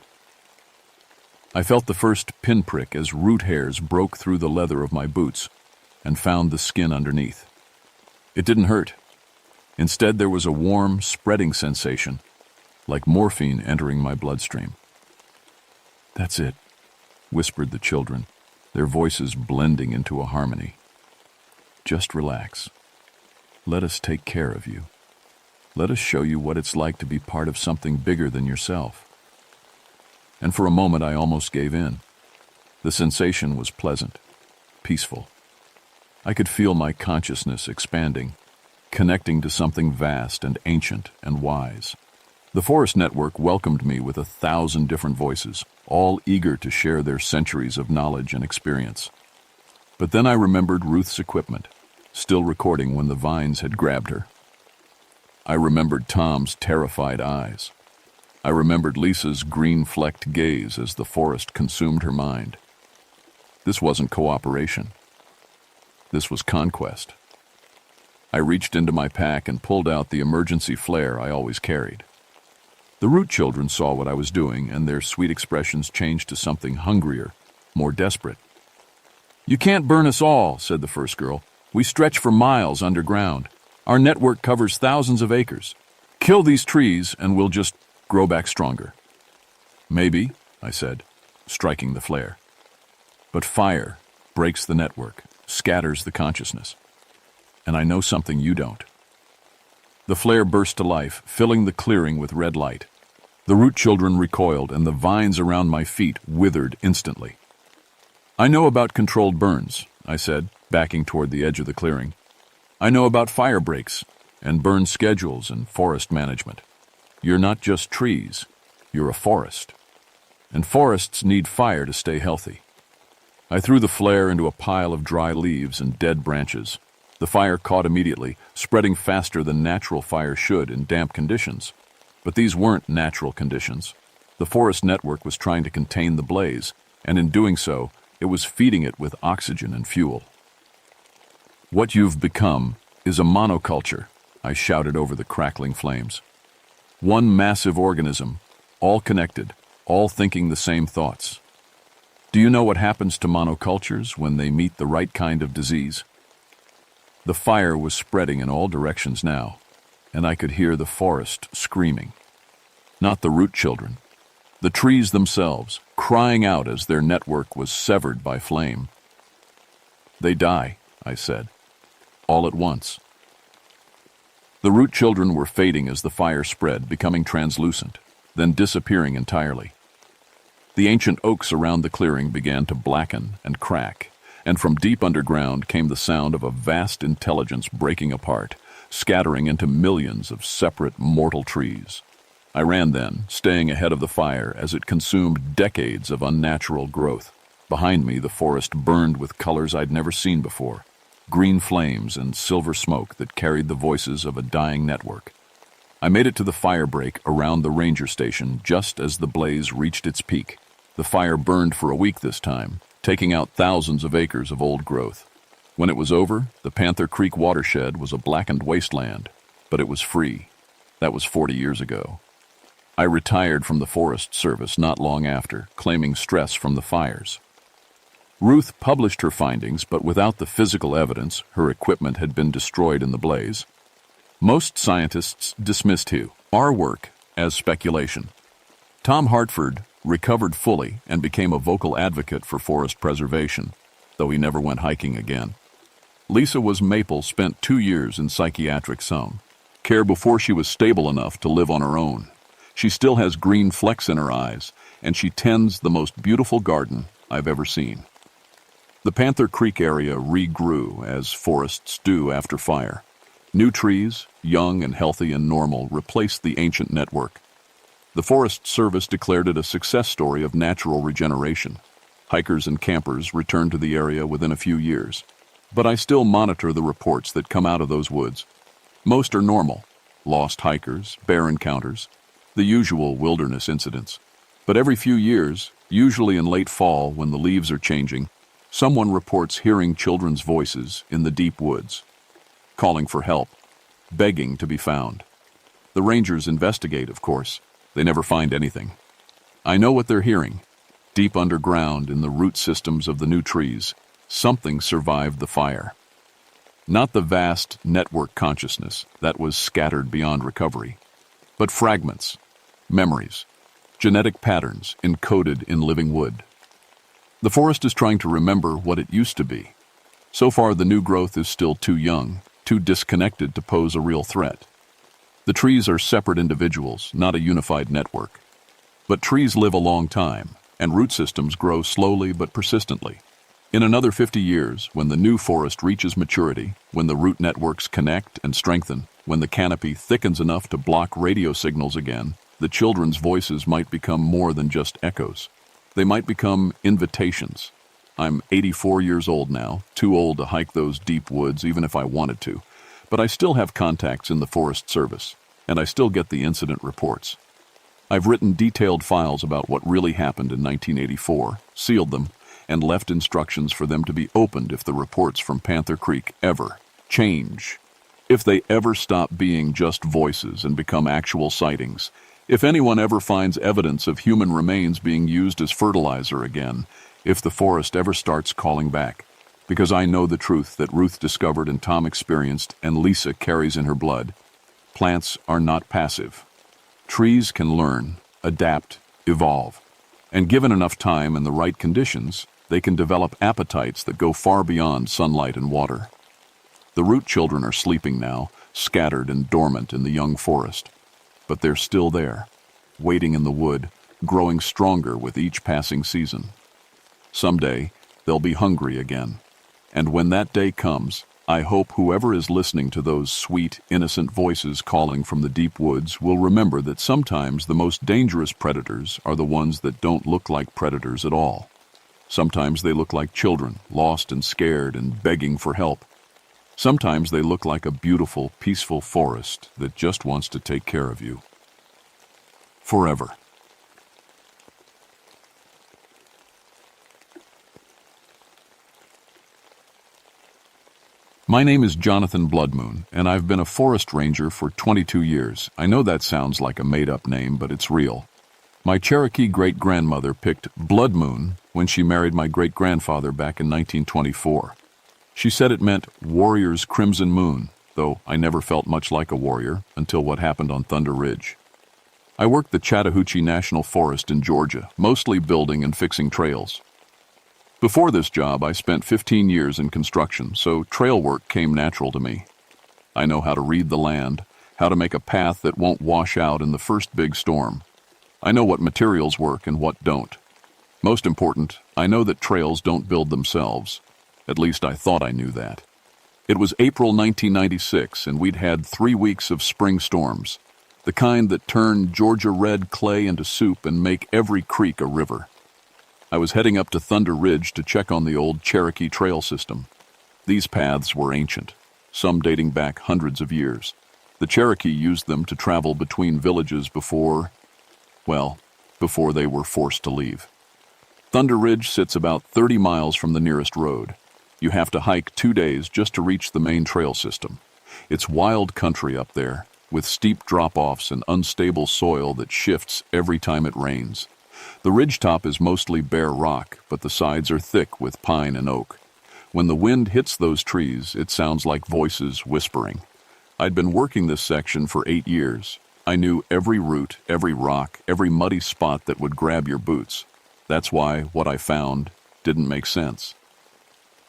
I felt the first pinprick as root hairs broke through the leather of my boots and found the skin underneath. It didn't hurt. Instead, there was a warm, spreading sensation, like morphine entering my bloodstream. "That's it," whispered the children, their voices blending into a harmony. "Just relax. Let us take care of you. Let us show you what it's like to be part of something bigger than yourself." And for a moment I almost gave in. The sensation was pleasant, peaceful. I could feel my consciousness expanding, connecting to something vast and ancient and wise. The forest network welcomed me with 1,000 different voices, all eager to share their centuries of knowledge and experience. But then I remembered Ruth's equipment, still recording when the vines had grabbed her. I remembered Tom's terrified eyes. I remembered Lisa's green-flecked gaze as the forest consumed her mind. This wasn't cooperation. This was conquest. I reached into my pack and pulled out the emergency flare I always carried. The root children saw what I was doing, and their sweet expressions changed to something hungrier, more desperate. "You can't burn us all," said the first girl. "We stretch for miles underground. Our network covers thousands of acres. Kill these trees, and we'll just grow back stronger." "Maybe," I said, striking the flare. "But fire breaks the network, scatters the consciousness. And I know something you don't." The flare burst to life, filling the clearing with red light. The root children recoiled, and the vines around my feet withered instantly. "I know about controlled burns," I said, backing toward the edge of the clearing. "I know about fire breaks, and burn schedules and forest management. You're not just trees, you're a forest. And forests need fire to stay healthy. I threw the flare into a pile of dry leaves and dead branches. The fire caught immediately, spreading faster than natural fire should in damp conditions. But these weren't natural conditions. The forest network was trying to contain the blaze, and in doing so, it was feeding it with oxygen and fuel. What you've become is a monoculture, I shouted over the crackling flames. One massive organism, all connected, all thinking the same thoughts. Do you know what happens to monocultures when they meet the right kind of disease? The fire was spreading in all directions now, and I could hear the forest screaming. Not the root children, the trees themselves, crying out as their network was severed by flame. They die, I said, all at once. The root children were fading as the fire spread, becoming translucent, then disappearing entirely. The ancient oaks around the clearing began to blacken and crack, and from deep underground came the sound of a vast intelligence breaking apart, scattering into millions of separate mortal trees. I ran then, staying ahead of the fire as it consumed decades of unnatural growth. Behind me, the forest burned with colors I'd never seen before, green flames and silver smoke that carried the voices of a dying network. I made it to the fire break around the ranger station just as the blaze reached its peak. The fire burned for a week this time, taking out thousands of acres of old growth. When it was over, the Panther Creek watershed was a blackened wasteland, but it was free. That was 40 years ago. I retired from the Forest Service not long after, claiming stress from the fires. Ruth published her findings, but without the physical evidence, her equipment had been destroyed in the blaze. Most scientists dismissed our work as speculation. Tom Hartford recovered fully and became a vocal advocate for forest preservation, though he never went hiking again. Lisa Maple spent 2 years in psychiatric care before she was stable enough to live on her own. She still has green flecks in her eyes, and she tends the most beautiful garden I've ever seen. The Panther Creek area regrew, as forests do after fire. New trees, young and healthy and normal, replaced the ancient network. The Forest Service declared it a success story of natural regeneration. Hikers and campers returned to the area within a few years. But I still monitor the reports that come out of those woods. Most are normal: lost hikers, bear encounters, the usual wilderness incidents. But every few years, usually in late fall when the leaves are changing, someone reports hearing children's voices in the deep woods, calling for help, begging to be found. The rangers investigate, of course. They never find anything. I know what they're hearing. Deep underground in the root systems of the new trees, something survived the fire. Not the vast network consciousness that was scattered beyond recovery, but fragments, memories, genetic patterns encoded in living wood. The forest is trying to remember what it used to be. So far, the new growth is still too young, too disconnected to pose a real threat. The trees are separate individuals, not a unified network. But trees live a long time, and root systems grow slowly but persistently. In another 50 years, when the new forest reaches maturity, when the root networks connect and strengthen, when the canopy thickens enough to block radio signals again, the children's voices might become more than just echoes. They might become invitations. I'm 84 years old now, too old to hike those deep woods even if I wanted to. But I still have contacts in the Forest Service, and I still get the incident reports. I've written detailed files about what really happened in 1984, sealed them, and left instructions for them to be opened if the reports from Panther Creek ever change. If they ever stop being just voices and become actual sightings. If anyone ever finds evidence of human remains being used as fertilizer again. If the forest ever starts calling back. Because I know the truth that Ruth discovered and Tom experienced and Lisa carries in her blood. Plants are not passive. Trees can learn, adapt, evolve. And given enough time and the right conditions, they can develop appetites that go far beyond sunlight and water. The root children are sleeping now, scattered and dormant in the young forest. But they're still there, waiting in the wood, growing stronger with each passing season. Someday, they'll be hungry again. And when that day comes, I hope whoever is listening to those sweet, innocent voices calling from the deep woods will remember that sometimes the most dangerous predators are the ones that don't look like predators at all. Sometimes they look like children, lost and scared and begging for help. Sometimes they look like a beautiful, peaceful forest that just wants to take care of you. Forever. My name is Jonathan Bloodmoon, and I've been a forest ranger for 22 years. I know that sounds like a made-up name, but it's real. My Cherokee great-grandmother picked Bloodmoon when she married my great-grandfather back in 1924. She said it meant warrior's crimson moon, though I never felt much like a warrior until what happened on Thunder Ridge. I worked the Chattahoochee National Forest in Georgia, mostly building and fixing trails. Before this job, I spent 15 years in construction, so trail work came natural to me. I know how to read the land, how to make a path that won't wash out in the first big storm. I know what materials work and what don't. Most important, I know that trails don't build themselves. At least I thought I knew that. It was April 1996, and we'd had 3 weeks of spring storms, the kind that turn Georgia red clay into soup and make every creek a river. I was heading up to Thunder Ridge to check on the old Cherokee trail system. These paths were ancient, some dating back hundreds of years. The Cherokee used them to travel between villages before they were forced to leave. Thunder Ridge sits about 30 miles from the nearest road. You have to hike 2 days just to reach the main trail system. It's wild country up there, with steep drop-offs and unstable soil that shifts every time it rains. The ridgetop is mostly bare rock, but the sides are thick with pine and oak. When the wind hits those trees, it sounds like voices whispering. I'd been working this section for 8 years. I knew every root, every rock, every muddy spot that would grab your boots. That's why what I found didn't make sense.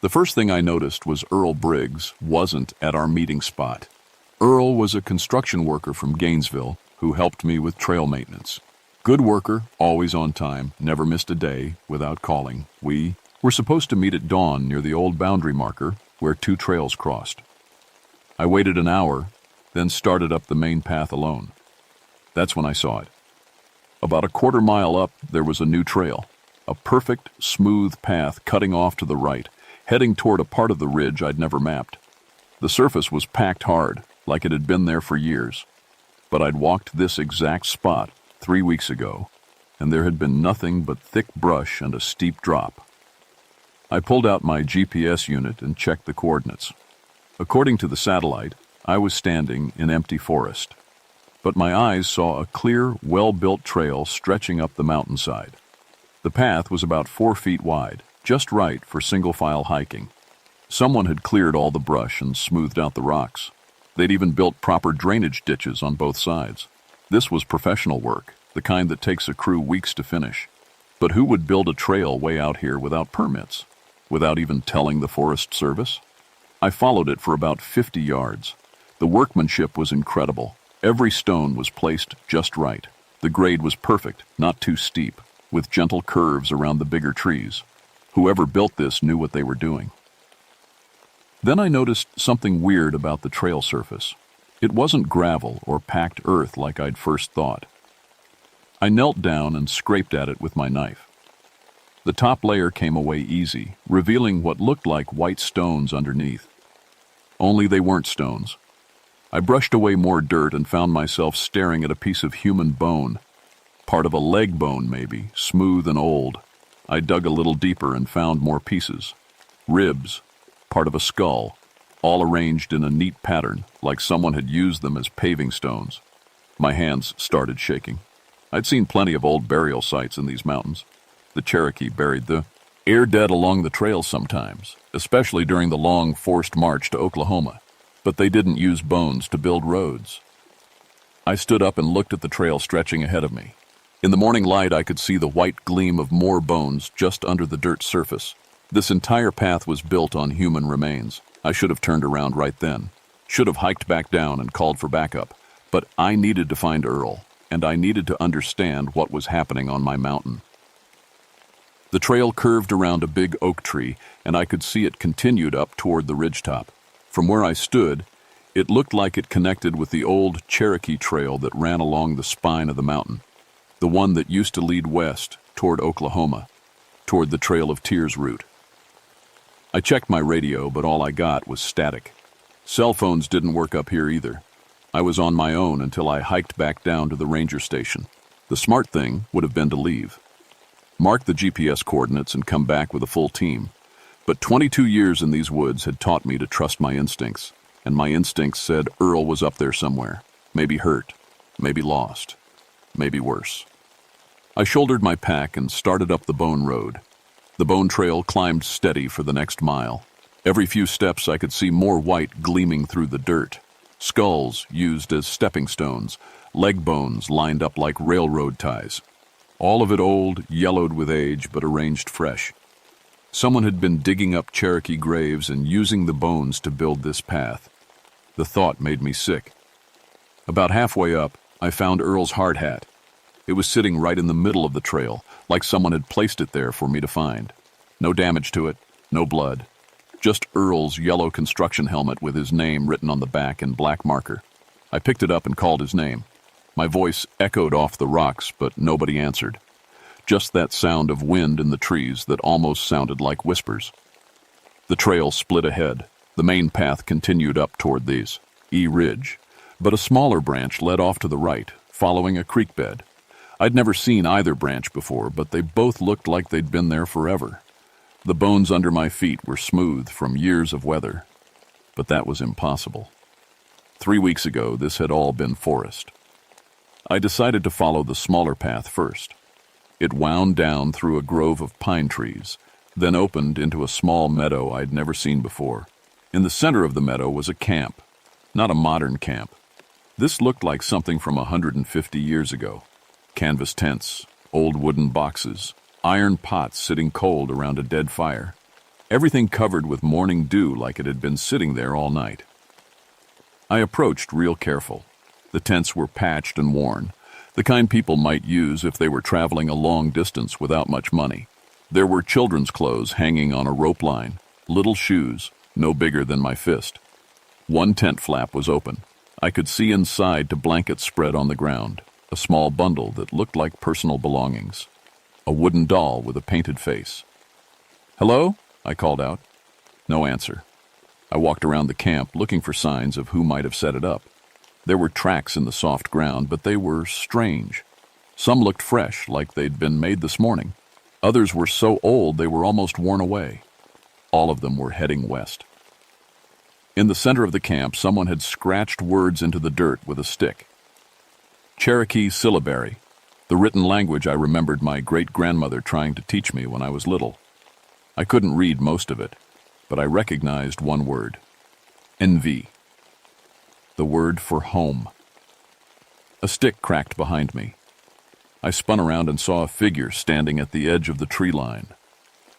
The first thing I noticed was Earl Briggs wasn't at our meeting spot. Earl was a construction worker from Gainesville who helped me with trail maintenance. Good worker, always on time, never missed a day without calling. We were supposed to meet at dawn near the old boundary marker where 2 trails crossed. I waited an hour, then started up the main path alone. That's when I saw it. About a quarter mile up, there was a new trail, a perfect, smooth path cutting off to the right, heading toward a part of the ridge I'd never mapped. The surface was packed hard, like it had been there for years. But I'd walked this exact spot 3 weeks ago, and there had been nothing but thick brush and a steep drop. I pulled out my GPS unit and checked the coordinates. According to the satellite, I was standing in empty forest. But my eyes saw a clear, well-built trail stretching up the mountainside. The path was about 4 feet wide, just right for single-file hiking. Someone had cleared all the brush and smoothed out the rocks. They'd even built proper drainage ditches on both sides. This was professional work, the kind that takes a crew weeks to finish. But who would build a trail way out here without permits? Without even telling the Forest Service? I followed it for about 50 yards. The workmanship was incredible. Every stone was placed just right. The grade was perfect, not too steep, with gentle curves around the bigger trees. Whoever built this knew what they were doing. Then I noticed something weird about the trail surface. It wasn't gravel or packed earth like I'd first thought. I knelt down and scraped at it with my knife. The top layer came away easy, revealing what looked like white stones underneath. Only they weren't stones. I brushed away more dirt and found myself staring at a piece of human bone. Part of a leg bone, maybe, smooth and old. I dug a little deeper and found more pieces. Ribs, part of a skull, all arranged in a neat pattern, like someone had used them as paving stones. My hands started shaking. I'd seen plenty of old burial sites in these mountains. The Cherokee buried the dead along the trail sometimes, especially during the long forced march to Oklahoma. But they didn't use bones to build roads. I stood up and looked at the trail stretching ahead of me. In the morning light, I could see the white gleam of more bones just under the dirt surface. This entire path was built on human remains. I should have turned around right then. Should have hiked back down and called for backup. But I needed to find Earl, and I needed to understand what was happening on my mountain. The trail curved around a big oak tree, and I could see it continued up toward the ridgetop. From where I stood, it looked like it connected with the old Cherokee Trail that ran along the spine of the mountain, the one that used to lead west toward Oklahoma, toward the Trail of Tears route. I checked my radio, but all I got was static. Cell phones didn't work up here either. I was on my own until I hiked back down to the ranger station. The smart thing would have been to leave, mark the GPS coordinates and come back with a full team. But 22 years in these woods had taught me to trust my instincts, and my instincts said Earl was up there somewhere, maybe hurt, maybe lost, maybe worse. I shouldered my pack and started up the Bone Road. The Bone Trail climbed steady for the next mile. Every few steps I could see more white gleaming through the dirt. Skulls used as stepping stones, leg bones lined up like railroad ties. All of it old, yellowed with age, but arranged fresh. Someone had been digging up Cherokee graves and using the bones to build this path. The thought made me sick. About halfway up, I found Earl's hard hat. It was sitting right in the middle of the trail, like someone had placed it there for me to find. No damage to it, no blood. Just Earl's yellow construction helmet with his name written on the back in black marker. I picked it up and called his name. My voice echoed off the rocks, but nobody answered. Just that sound of wind in the trees that almost sounded like whispers. The trail split ahead. The main path continued up toward these, E Ridge, but a smaller branch led off to the right, following a creek bed. I'd never seen either branch before, but they both looked like they'd been there forever. The bones under my feet were smooth from years of weather, but that was impossible. 3 weeks ago, this had all been forest. I decided to follow the smaller path first. It wound down through a grove of pine trees, then opened into a small meadow I'd never seen before. In the center of the meadow was a camp, not a modern camp. This looked like something from 150 years ago. Canvas tents, old wooden boxes, iron pots sitting cold around a dead fire. Everything covered with morning dew like it had been sitting there all night. I approached real careful. The tents were patched and worn, the kind people might use if they were traveling a long distance without much money. There were children's clothes hanging on a rope line, little shoes, no bigger than my fist. One tent flap was open. I could see inside to blankets spread on the ground, a small bundle that looked like personal belongings. A wooden doll with a painted face. "Hello?" I called out. No answer. I walked around the camp looking for signs of who might have set it up. There were tracks in the soft ground, but they were strange. Some looked fresh, like they'd been made this morning. Others were so old they were almost worn away. All of them were heading west. In the center of the camp, someone had scratched words into the dirt with a stick. Cherokee syllabary, the written language I remembered my great-grandmother trying to teach me when I was little. I couldn't read most of it, but I recognized one word. NV. The word for home. A stick cracked behind me. I spun around and saw a figure standing at the edge of the tree line.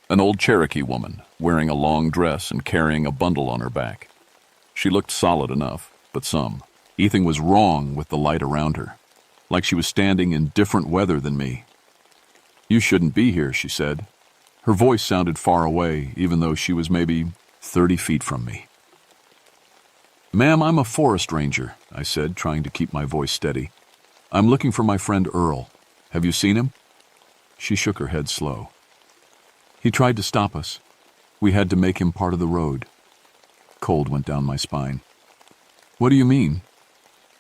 An old Cherokee woman, wearing a long dress and carrying a bundle on her back. She looked solid enough, but Anything was wrong with the light around her, like she was standing in different weather than me. "You shouldn't be here," she said. Her voice sounded far away, even though she was maybe 30 feet from me. "Ma'am, I'm a forest ranger," I said, trying to keep my voice steady. "I'm looking for my friend Earl. Have you seen him?" She shook her head slow. "He tried to stop us. We had to make him part of the road." Cold went down my spine. "What do you mean?"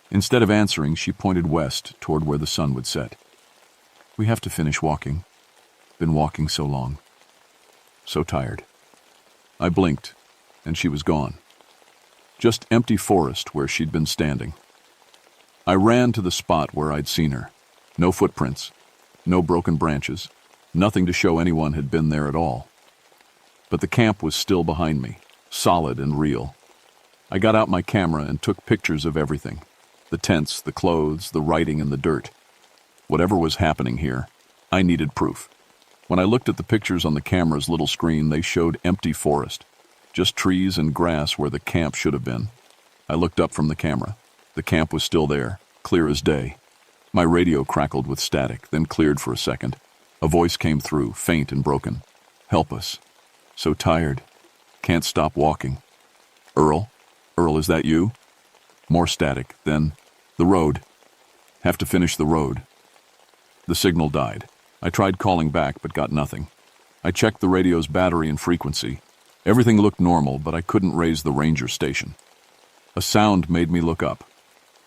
Instead of answering, she pointed west toward where the sun would set. "We have to finish walking. Been walking so long. So tired." I blinked, and she was gone. Just empty forest where she'd been standing. I ran to the spot where I'd seen her. No footprints, no broken branches, nothing to show anyone had been there at all. But the camp was still behind me, solid and real. I got out my camera and took pictures of everything. The tents, the clothes, the writing in the dirt. Whatever was happening here, I needed proof. When I looked at the pictures on the camera's little screen, they showed empty forest, just trees and grass where the camp should have been. I looked up from the camera. The camp was still there, clear as day. My radio crackled with static, then cleared for a second. A voice came through, faint and broken. "Help us. So tired. Can't stop walking." "Earl?" Earl, is that you? More static, then, the road. Have to finish the road. The signal died. I tried calling back, but got nothing. I checked the radio's battery and frequency. Everything looked normal, but I couldn't raise the ranger station. A sound made me look up.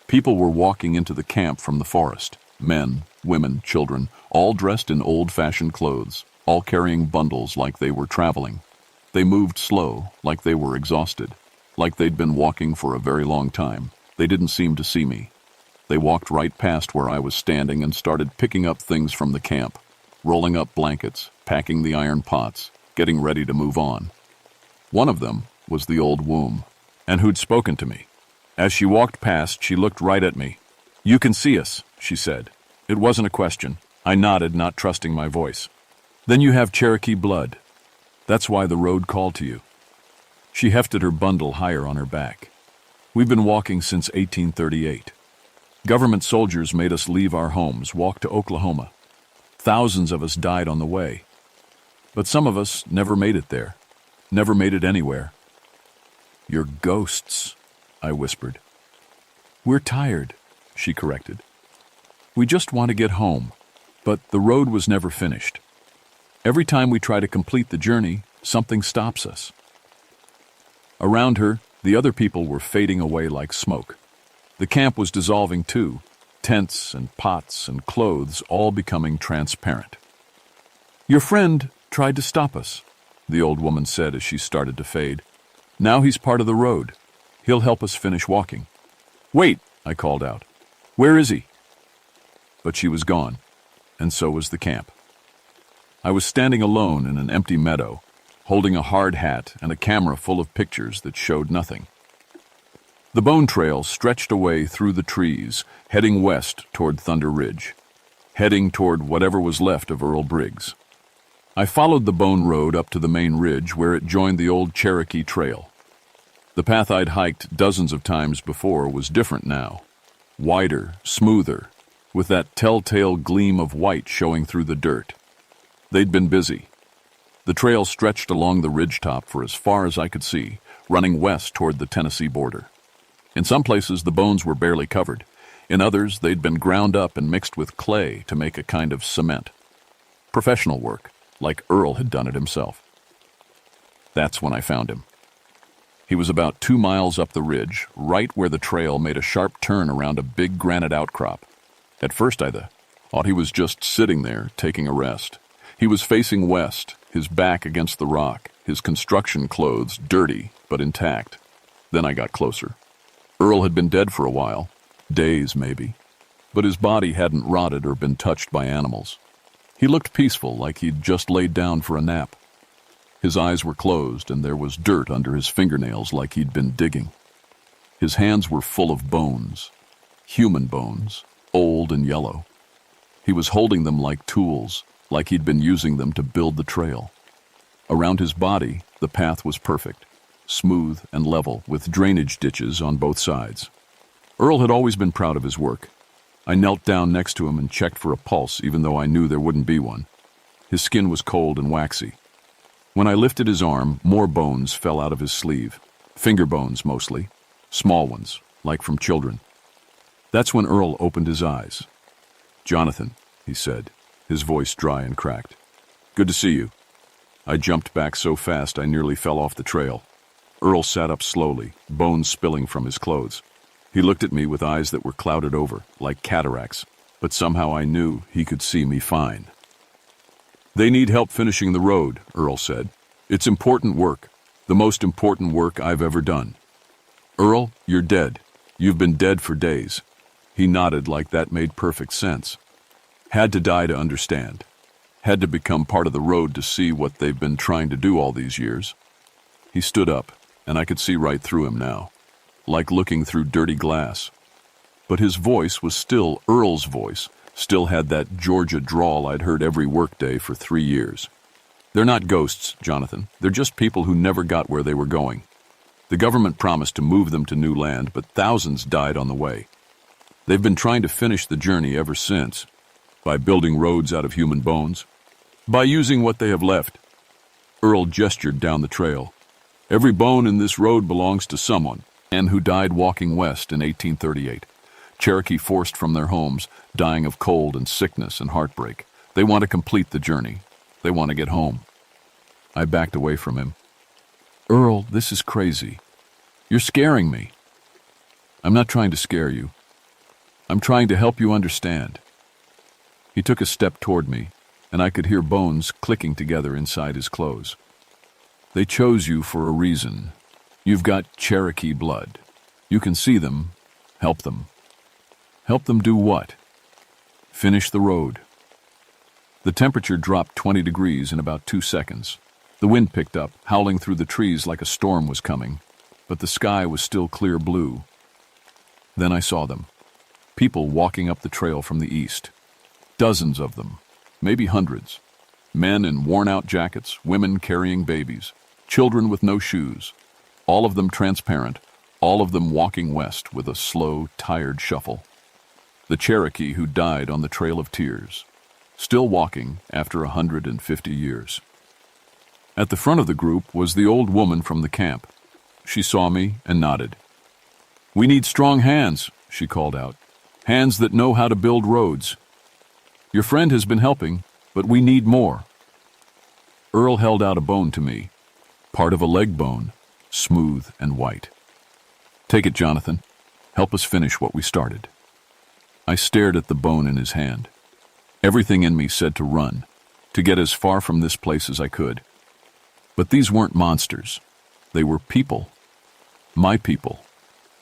People were walking into the camp from the forest. Men, women, children, all dressed in old-fashioned clothes, all carrying bundles like they were traveling. They moved slow, like they were exhausted, like they'd been walking for a very long time. They didn't seem to see me. They walked right past where I was standing and started picking up things from the camp, rolling up blankets, packing the iron pots, getting ready to move on. One of them was the old womb, and who'd spoken to me. As she walked past, she looked right at me. "You can see us," she said. It wasn't a question. I nodded, not trusting my voice. "Then you have Cherokee blood. That's why the road called to you." She hefted her bundle higher on her back. "We've been walking since 1838. Government soldiers made us leave our homes, walk to Oklahoma. Thousands of us died on the way. But some of us never made it there, never made it anywhere." "You're ghosts," I whispered. "We're tired," she corrected. "We just want to get home." But the road was never finished. Every time we try to complete the journey, something stops us. Around her, the other people were fading away like smoke. The camp was dissolving too, tents and pots and clothes all becoming transparent. "Your friend tried to stop us," the old woman said as she started to fade. "Now he's part of the road. He'll help us finish walking." "Wait," I called out. "Where is he?" But she was gone, and so was the camp. I was standing alone in an empty meadow, holding a hard hat and a camera full of pictures that showed nothing. The bone trail stretched away through the trees, heading west toward Thunder Ridge, heading toward whatever was left of Earl Briggs. I followed the bone road up to the main ridge where it joined the old Cherokee Trail. The path I'd hiked dozens of times before was different now, wider, smoother, with that telltale gleam of white showing through the dirt. They'd been busy. The trail stretched along the ridgetop for as far as I could see, running west toward the Tennessee border. In some places, the bones were barely covered. In others, they'd been ground up and mixed with clay to make a kind of cement. Professional work, like Earl had done it himself. That's when I found him. He was about 2 miles up the ridge, right where the trail made a sharp turn around a big granite outcrop. At first, I thought he was just sitting there, taking a rest. He was facing west, his back against the rock, his construction clothes dirty but intact. Then I got closer. Earl had been dead for a while, days maybe, but his body hadn't rotted or been touched by animals. He looked peaceful, like he'd just laid down for a nap. His eyes were closed, and there was dirt under his fingernails like he'd been digging. His hands were full of bones, human bones, old and yellow. He was holding them like tools, like he'd been using them to build the trail. Around his body, the path was perfect, smooth and level, with drainage ditches on both sides. Earl had always been proud of his work. I knelt down next to him and checked for a pulse, even though I knew there wouldn't be one. His skin was cold and waxy. When I lifted his arm, more bones fell out of his sleeve. Finger bones, mostly. Small ones, like from children. That's when Earl opened his eyes. "Jonathan," he said, his voice dry and cracked. "Good to see you." I jumped back so fast I nearly fell off the trail. Earl sat up slowly, bones spilling from his clothes. He looked at me with eyes that were clouded over, like cataracts, but somehow I knew he could see me fine. "They need help finishing the road," Earl said. "It's important work, the most important work I've ever done." "Earl, you're dead. You've been dead for days." He nodded like that made perfect sense. Had to die to understand. Had to become part of the road to see what they've been trying to do all these years. He stood up, and I could see right through him now, like looking through dirty glass. But his voice was still Earl's voice, still had that Georgia drawl I'd heard every workday for 3 years. "They're not ghosts, Jonathan. They're just people who never got where they were going. The government promised to move them to new land, but thousands died on the way. They've been trying to finish the journey ever since, by building roads out of human bones, by using what they have left." Earl gestured down the trail. "Every bone in this road belongs to someone. and who died walking west in 1838. Cherokee forced from their homes, dying of cold and sickness and heartbreak. They want to complete the journey. They want to get home. I backed away from him. Earl, this is crazy. You're scaring me. I'm not trying to scare you. I'm trying to help you understand. He took a step toward me, and I could hear bones clicking together inside his clothes. They chose you for a reason. You've got Cherokee blood. You can see them. Help them. Help them do what? Finish the road. The temperature dropped 20 degrees in about 2 seconds. The wind picked up, howling through the trees like a storm was coming, but the sky was still clear blue. Then I saw them. People walking up the trail from the east. Dozens of them, maybe hundreds. Men in worn-out jackets, women carrying babies, children with no shoes, all of them transparent, all of them walking west with a slow, tired shuffle. The Cherokee who died on the Trail of Tears, still walking after 150 years. At the front of the group was the old woman from the camp. She saw me and nodded. "We need strong hands," she called out. "Hands that know how to build roads. Your friend has been helping, but we need more." Earl held out a bone to me, part of a leg bone, smooth and white. "Take it, Jonathan. Help us finish what we started." I stared at the bone in his hand. Everything in me said to run, to get as far from this place as I could. But these weren't monsters. They were people. My people,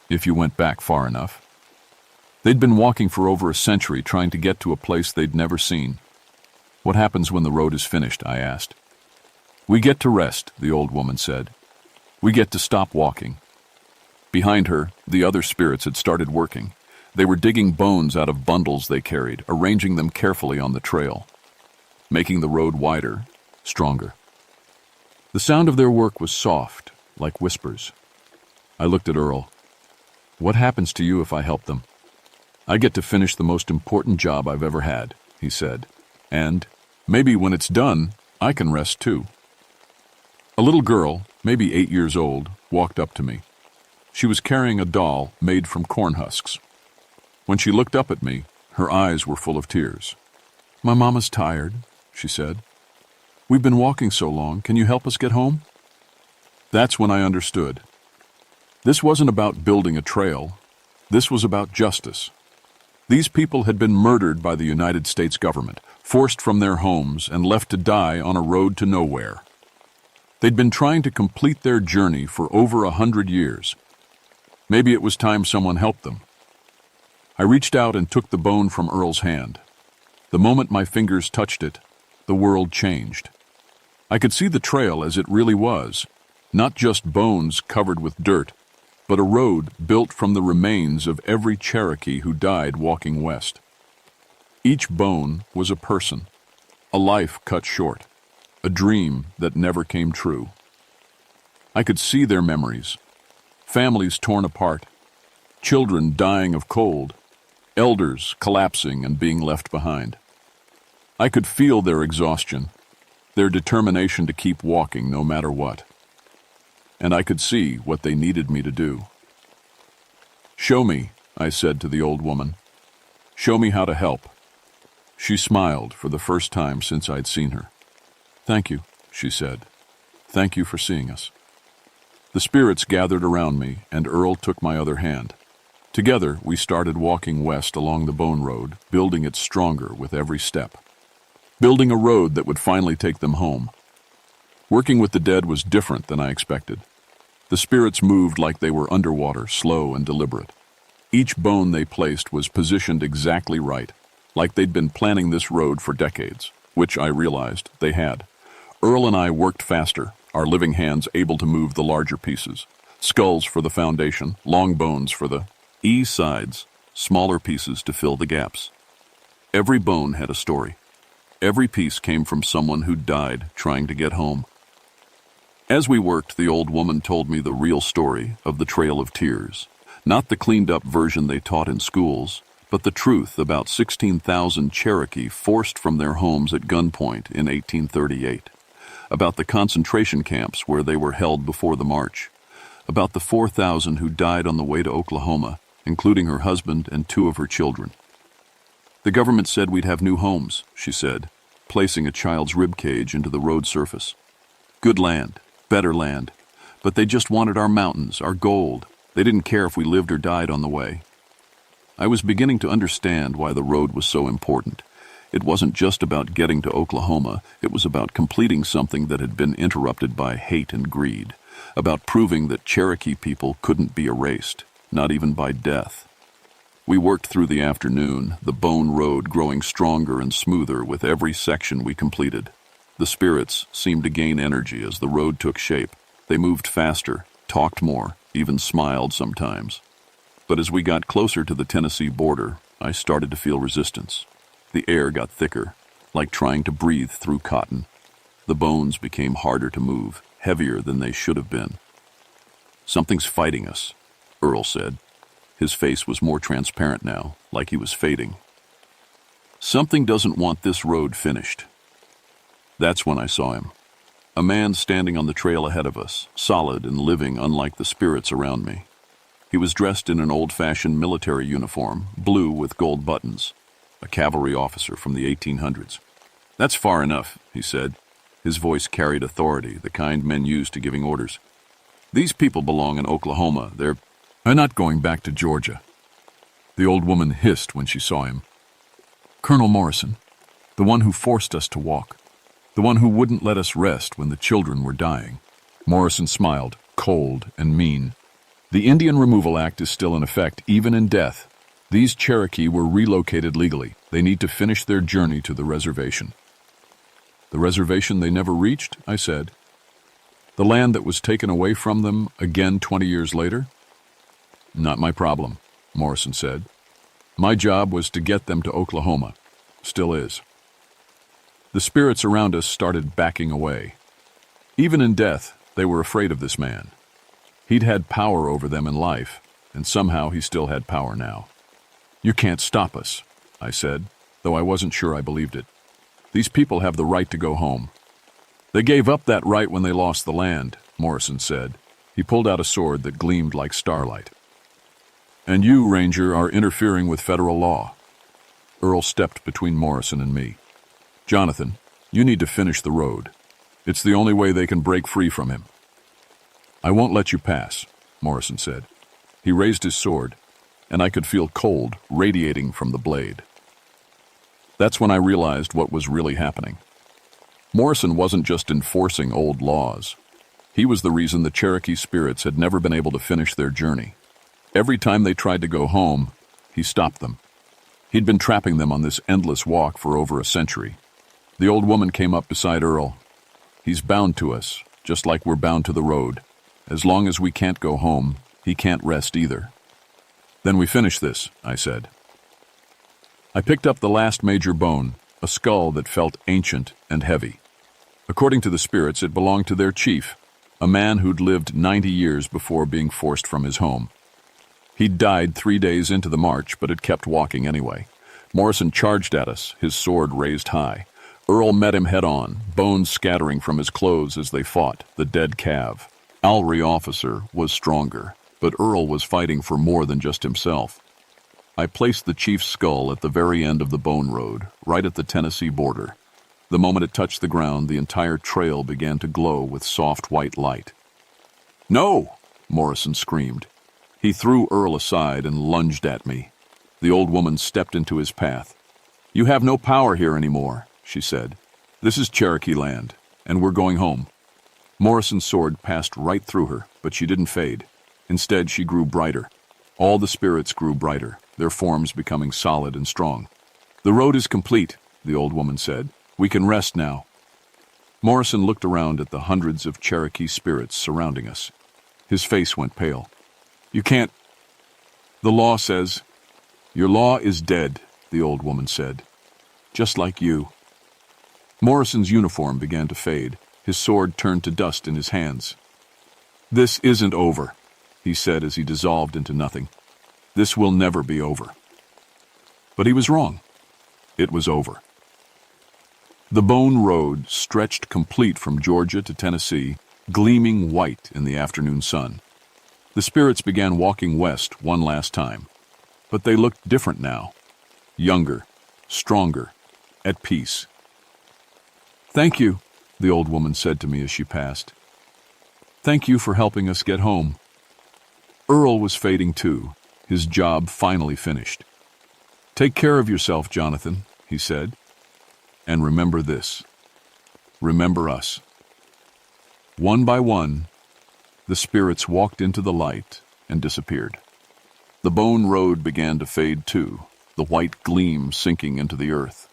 if you went back far enough. They'd been walking for over a century trying to get to a place they'd never seen. "What happens when the road is finished?" I asked. "We get to rest," the old woman said. "We get to stop walking." Behind her, the other spirits had started working. They were digging bones out of bundles they carried, arranging them carefully on the trail, making the road wider, stronger. The sound of their work was soft, like whispers. I looked at Earl. "What happens to you if I help them?" "I get to finish the most important job I've ever had," he said. "And maybe when it's done, I can rest too." A little girl, maybe 8 years old, walked up to me. She was carrying a doll made from corn husks. When she looked up at me, her eyes were full of tears. "My mama's tired," she said. "We've been walking so long. Can you help us get home?" That's when I understood. This wasn't about building a trail. This was about justice. These people had been murdered by the United States government, forced from their homes and left to die on a road to nowhere. They'd been trying to complete their journey for over 100 years. Maybe it was time someone helped them. I reached out and took the bone from Earl's hand. The moment my fingers touched it, the world changed. I could see the trail as it really was, not just bones covered with dirt, but a road built from the remains of every Cherokee who died walking west. Each bone was a person, a life cut short, a dream that never came true. I could see their memories, families torn apart, children dying of cold, elders collapsing and being left behind. I could feel their exhaustion, their determination to keep walking no matter what. And I could see what they needed me to do. "Show me," I said to the old woman. "Show me how to help." She smiled for the first time since I'd seen her. "Thank you," she said. "Thank you for seeing us." The spirits gathered around me, and Earl took my other hand. Together, we started walking west along the bone road, building it stronger with every step. Building a road that would finally take them home. Working with the dead was different than I expected. The spirits moved like they were underwater, slow and deliberate. Each bone they placed was positioned exactly right, like they'd been planning this road for decades, which I realized they had. Earl and I worked faster, our living hands able to move the larger pieces. Skulls for the foundation, long bones for the sides, smaller pieces to fill the gaps. Every bone had a story. Every piece came from someone who died trying to get home. As we worked, the old woman told me the real story of the Trail of Tears. Not the cleaned-up version they taught in schools, but the truth about 16,000 Cherokee forced from their homes at gunpoint in 1838. About the concentration camps where they were held before the march. about the 4,000 who died on the way to Oklahoma, including her husband and 2 of her children. The government said we'd have new homes, she said, placing a child's rib cage into the road surface. Good land, better land, but they just wanted our mountains, our gold. They didn't care if we lived or died on the way. I was beginning to understand why the road was so important. It wasn't just about getting to Oklahoma, it was about completing something that had been interrupted by hate and greed, about proving that Cherokee people couldn't be erased, not even by death. We worked through the afternoon, the bone road growing stronger and smoother with every section we completed. The spirits seemed to gain energy as the road took shape. They moved faster, talked more, even smiled sometimes. But as we got closer to the Tennessee border, I started to feel resistance. The air got thicker, like trying to breathe through cotton. The bones became harder to move, heavier than they should have been. "Something's fighting us," Earl said. His face was more transparent now, like he was fading. "Something doesn't want this road finished." That's when I saw him. A man standing on the trail ahead of us, solid and living unlike the spirits around me. He was dressed in an old-fashioned military uniform, blue with gold buttons, a cavalry officer from the 1800s. "That's far enough," he said. His voice carried authority, the kind men used to giving orders. "These people belong in Oklahoma. They're not going back to Georgia." The old woman hissed when she saw him. "Colonel Morrison, the one who forced us to walk, the one who wouldn't let us rest when the children were dying." Morrison smiled, cold and mean. "The Indian Removal Act is still in effect, even in death. These Cherokee were relocated legally. They need to finish their journey to the reservation." "The reservation they never reached?" I said. "The land that was taken away from them again 20 years later?" "Not my problem," Morrison said. "My job was to get them to Oklahoma. Still is." The spirits around us started backing away. Even in death, they were afraid of this man. He'd had power over them in life, and somehow he still had power now. "You can't stop us," I said, though I wasn't sure I believed it. "These people have the right to go home." "They gave up that right when they lost the land," Morrison said. He pulled out a sword that gleamed like starlight. "And you, Ranger, are interfering with federal law." Earl stepped between Morrison and me. "Jonathan, you need to finish the road. It's the only way they can break free from him." "I won't let you pass," Morrison said. He raised his sword, and I could feel cold radiating from the blade. That's when I realized what was really happening. Morrison wasn't just enforcing old laws. He was the reason the Cherokee spirits had never been able to finish their journey. Every time they tried to go home, he stopped them. He'd been trapping them on this endless walk for over a century. The old woman came up beside Earl. "He's bound to us, just like we're bound to the road. As long as we can't go home, he can't rest either." "Then we finish this," I said. I picked up the last major bone, a skull that felt ancient and heavy. According to the spirits, it belonged to their chief, a man who'd lived 90 years before being forced from his home. He'd died 3 days into the march, but had kept walking anyway. Morrison charged at us, his sword raised high. Earl met him head-on, bones scattering from his clothes as they fought, the dead calf. Alry officer was stronger, but Earl was fighting for more than just himself. I placed the chief's skull at the very end of the bone road, right at the Tennessee border. The moment it touched the ground, the entire trail began to glow with soft white light. "No!" Morrison screamed. He threw Earl aside and lunged at me. The old woman stepped into his path. "You have no power here anymore," she said. "This is Cherokee land, and we're going home." Morrison's sword passed right through her, but she didn't fade. Instead, she grew brighter. All the spirits grew brighter, their forms becoming solid and strong. "The road is complete," the old woman said. "We can rest now." Morrison looked around at the hundreds of Cherokee spirits surrounding us. His face went pale. "You can't—" "The law says—" "Your law is dead," the old woman said. "Just like you." Morrison's uniform began to fade. His sword turned to dust in his hands. "This isn't over," he said as he dissolved into nothing. "This will never be over." But he was wrong. It was over. The Bone Road stretched complete from Georgia to Tennessee, gleaming white in the afternoon sun. The spirits began walking west one last time, but they looked different now. Younger, stronger, at peace. "Thank you," the old woman said to me as she passed. "Thank you for helping us get home." Earl was fading too, his job finally finished. "Take care of yourself, Jonathan," he said. "And remember this. Remember us." One by one, the spirits walked into the light and disappeared. The bone road began to fade too, the white gleam sinking into the earth.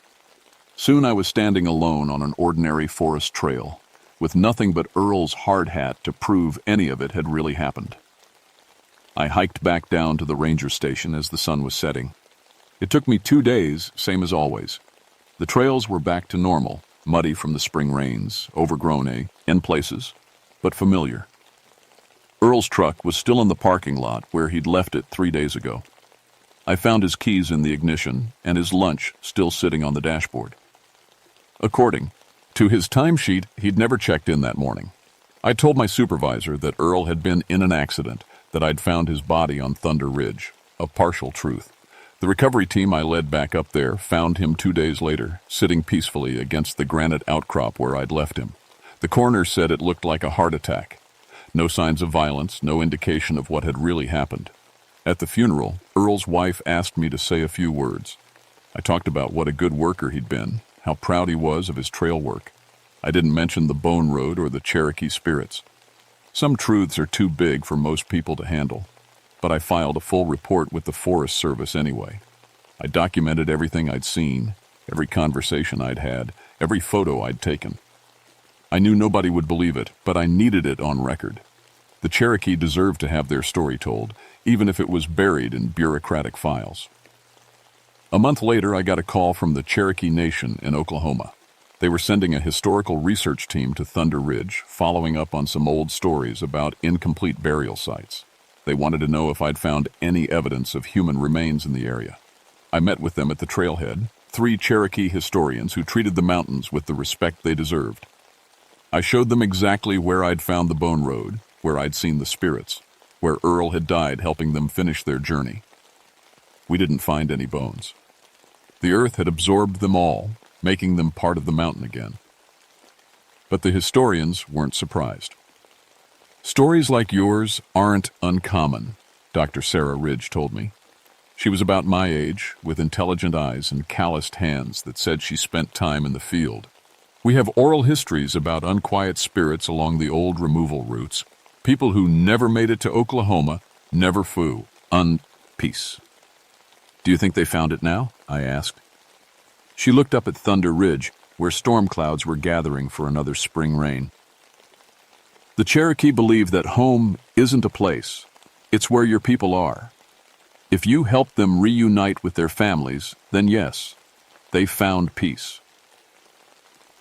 Soon I was standing alone on an ordinary forest trail, with nothing but Earl's hard hat to prove any of it had really happened. I hiked back down to the ranger station as the sun was setting. It took me 2 days, same as always. The trails were back to normal, muddy from the spring rains, overgrown, in places, but familiar. Earl's truck was still in the parking lot where he'd left it 3 days ago. I found his keys in the ignition and his lunch still sitting on the dashboard. According to his timesheet, he'd never checked in that morning. I told my supervisor that Earl had been in an accident, that I'd found his body on Thunder Ridge, a partial truth. The recovery team I led back up there found him 2 days later, sitting peacefully against the granite outcrop where I'd left him. The coroner said it looked like a heart attack. No signs of violence, no indication of what had really happened. At the funeral, Earl's wife asked me to say a few words. I talked about what a good worker he'd been, how proud he was of his trail work. I didn't mention the Bone Road or the Cherokee spirits. Some truths are too big for most people to handle, but I filed a full report with the Forest Service anyway. I documented everything I'd seen, every conversation I'd had, every photo I'd taken. I knew nobody would believe it, but I needed it on record. The Cherokee deserved to have their story told, even if it was buried in bureaucratic files. A month later, I got a call from the Cherokee Nation in Oklahoma. They were sending a historical research team to Thunder Ridge, following up on some old stories about incomplete burial sites. They wanted to know if I'd found any evidence of human remains in the area. I met with them at the trailhead, 3 Cherokee historians who treated the mountains with the respect they deserved. I showed them exactly where I'd found the Bone Road, where I'd seen the spirits, where Earl had died helping them finish their journey. We didn't find any bones. The earth had absorbed them all, making them part of the mountain again. But the historians weren't surprised. "Stories like yours aren't uncommon," Dr. Sarah Ridge told me. She was about my age, with intelligent eyes and calloused hands that said she spent time in the field. "We have oral histories about unquiet spirits along the old removal routes, people who never made it to Oklahoma, never flew, peace." "Do you think they found it now?" I asked. She looked up at Thunder Ridge, where storm clouds were gathering for another spring rain. "The Cherokee believe that home isn't a place, it's where your people are. If you help them reunite with their families, then yes, they found peace.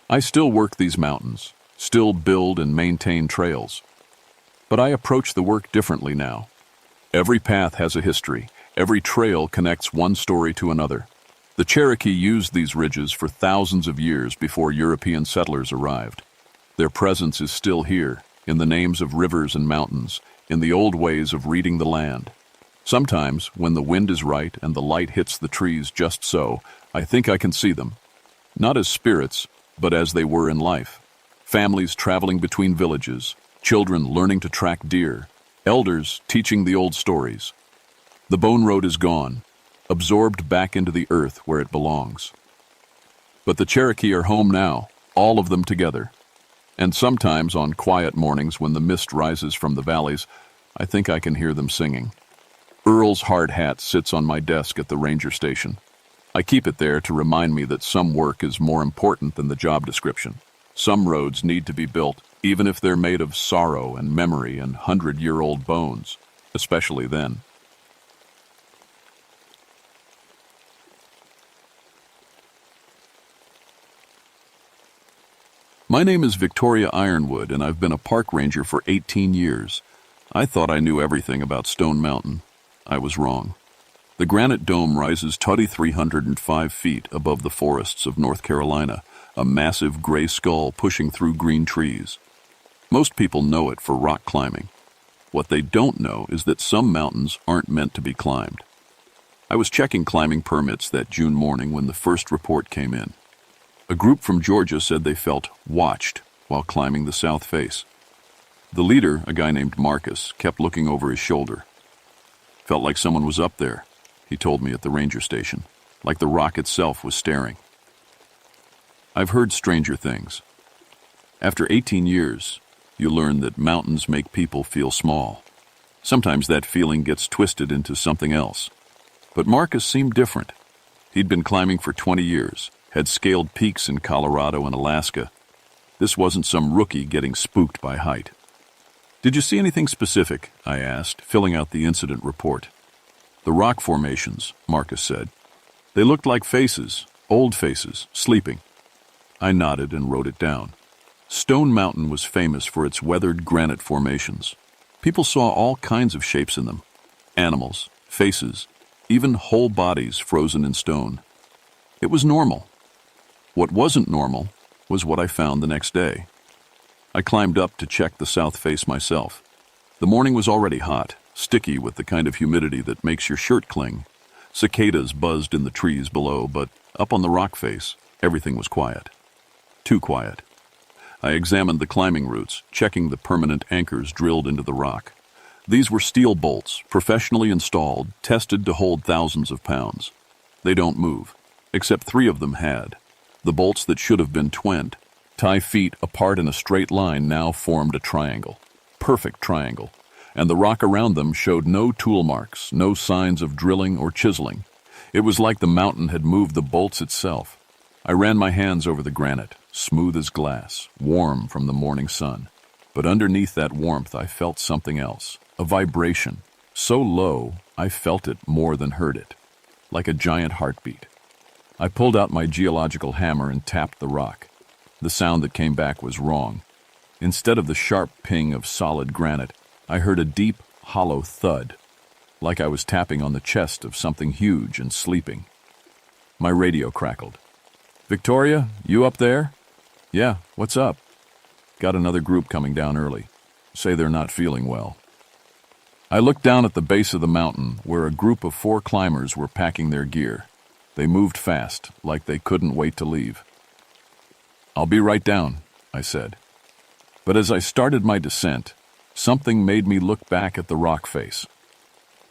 I still work these mountains, still build and maintain trails. But I approach the work differently now. Every path has a history. Every trail connects one story to another. The Cherokee used these ridges for thousands of years before European settlers arrived. Their presence is still here, in the names of rivers and mountains, in the old ways of reading the land. Sometimes, when the wind is right and the light hits the trees just so, I think I can see them. Not as spirits, but as they were in life. Families traveling between villages, children learning to track deer, elders teaching the old stories. The Bone Road is gone, absorbed back into the earth where it belongs. But the Cherokee are home now, all of them together. And sometimes on quiet mornings when the mist rises from the valleys, I think I can hear them singing. Earl's hard hat sits on my desk at the ranger station. I keep it there to remind me that some work is more important than the job description. Some roads need to be built, even if they're made of sorrow and memory and 100-year-old bones, especially then. My name is Victoria Ironwood, and I've been a park ranger for 18 years. I thought I knew everything about Stone Mountain. I was wrong. The granite dome rises 2,305 feet above the forests of North Carolina, a massive gray skull pushing through green trees. Most people know it for rock climbing. What they don't know is that some mountains aren't meant to be climbed. I was checking climbing permits that June morning when the first report came in. A group from Georgia said they felt watched while climbing the south face. The leader, a guy named Marcus, kept looking over his shoulder. Felt like someone was up there, he told me at the ranger station, like the rock itself was staring. I've heard stranger things. After 18 years, you learn that mountains make people feel small. Sometimes that feeling gets twisted into something else. But Marcus seemed different. He'd been climbing for 20 years, had scaled peaks in Colorado and Alaska. This wasn't some rookie getting spooked by height. Did you see anything specific? I asked, filling out the incident report. The rock formations, Marcus said. They looked like faces, old faces, sleeping. I nodded and wrote it down. Stone Mountain was famous for its weathered granite formations. People saw all kinds of shapes in them. Animals, faces, even whole bodies frozen in stone. It was normal. What wasn't normal was what I found the next day. I climbed up to check the south face myself. The morning was already hot, sticky with the kind of humidity that makes your shirt cling. Cicadas buzzed in the trees below, but up on the rock face, everything was quiet. Too quiet. I examined the climbing routes, checking the permanent anchors drilled into the rock. These were steel bolts, professionally installed, tested to hold thousands of pounds. They don't move, except 3 of them had. The bolts that should have been twinned, tie feet apart in a straight line, now formed a triangle. Perfect triangle. And the rock around them showed no tool marks, no signs of drilling or chiseling. It was like the mountain had moved the bolts itself. I ran my hands over the granite, smooth as glass, warm from the morning sun. But underneath that warmth I felt something else, a vibration, so low I felt it more than heard it, like a giant heartbeat. I pulled out my geological hammer and tapped the rock. The sound that came back was wrong. Instead of the sharp ping of solid granite, I heard a deep, hollow thud, like I was tapping on the chest of something huge and sleeping. My radio crackled. "Victoria, you up there?" "Yeah, what's up?" "Got another group coming down early. Say they're not feeling well." I looked down at the base of the mountain where a group of 4 climbers were packing their gear. They moved fast, like they couldn't wait to leave. "I'll be right down," I said. But as I started my descent, something made me look back at the rock face.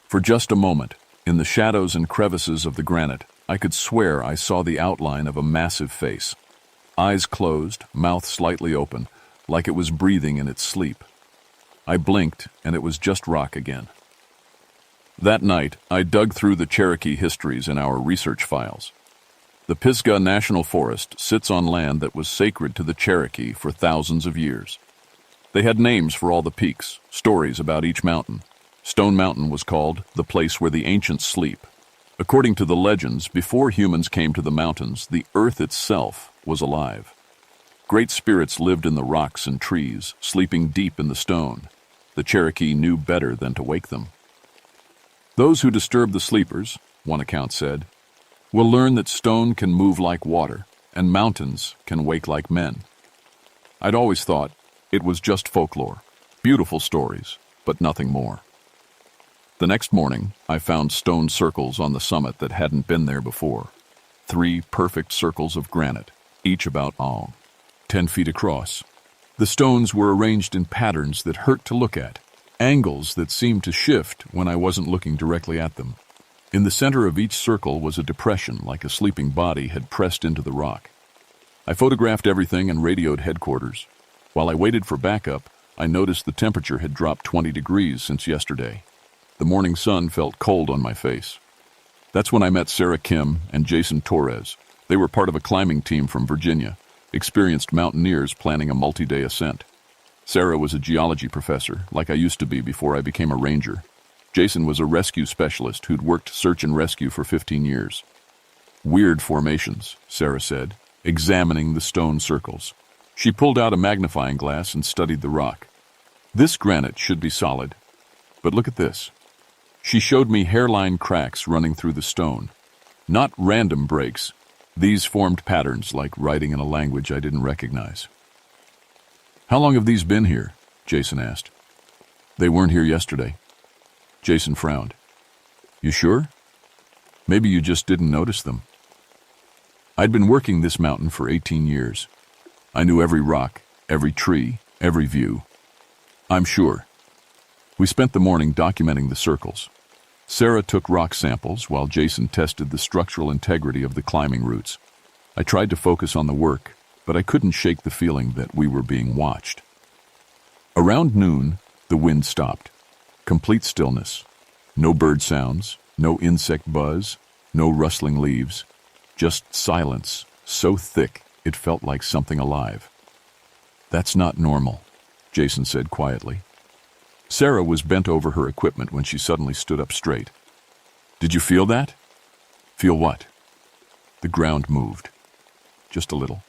For just a moment, in the shadows and crevices of the granite, I could swear I saw the outline of a massive face. Eyes closed, mouth slightly open, like it was breathing in its sleep. I blinked, and it was just rock again. That night, I dug through the Cherokee histories in our research files. The Pisgah National Forest sits on land that was sacred to the Cherokee for thousands of years. They had names for all the peaks, stories about each mountain. Stone Mountain was called the place where the ancients sleep. According to the legends, before humans came to the mountains, the earth itself was alive. Great spirits lived in the rocks and trees, sleeping deep in the stone. The Cherokee knew better than to wake them. "Those who disturb the sleepers," one account said, "will learn that stone can move like water, and mountains can wake like men." I'd always thought it was just folklore, beautiful stories, but nothing more. The next morning, I found stone circles on the summit that hadn't been there before. 3 perfect circles of granite, each about 10 feet across. The stones were arranged in patterns that hurt to look at, angles that seemed to shift when I wasn't looking directly at them. In the center of each circle was a depression like a sleeping body had pressed into the rock. I photographed everything and radioed headquarters. While I waited for backup, I noticed the temperature had dropped 20 degrees since yesterday. The morning sun felt cold on my face. That's when I met Sarah Kim and Jason Torres. They were part of a climbing team from Virginia, experienced mountaineers planning a multi-day ascent. Sarah was a geology professor, like I used to be before I became a ranger. Jason was a rescue specialist who'd worked search and rescue for 15 years. "Weird formations," Sarah said, examining the stone circles. She pulled out a magnifying glass and studied the rock. "This granite should be solid, but look at this." She showed me hairline cracks running through the stone. Not random breaks. These formed patterns like writing in a language I didn't recognize. "How long have these been here?" Jason asked. They weren't here yesterday. Jason frowned. You sure? Maybe you just didn't notice them. I'd been working this mountain for 18 years. I knew every rock, every tree, every view. I'm sure. We spent the morning documenting the circles. Sarah took rock samples while Jason tested the structural integrity of the climbing routes. I tried to focus on the work, but I couldn't shake the feeling that we were being watched. Around noon, the wind stopped. Complete stillness. No bird sounds, no insect buzz, no rustling leaves. Just silence, so thick it felt like something alive. That's not normal, Jason said quietly. Sarah was bent over her equipment when she suddenly stood up straight. Did you feel that? Feel what? The ground moved. Just a little.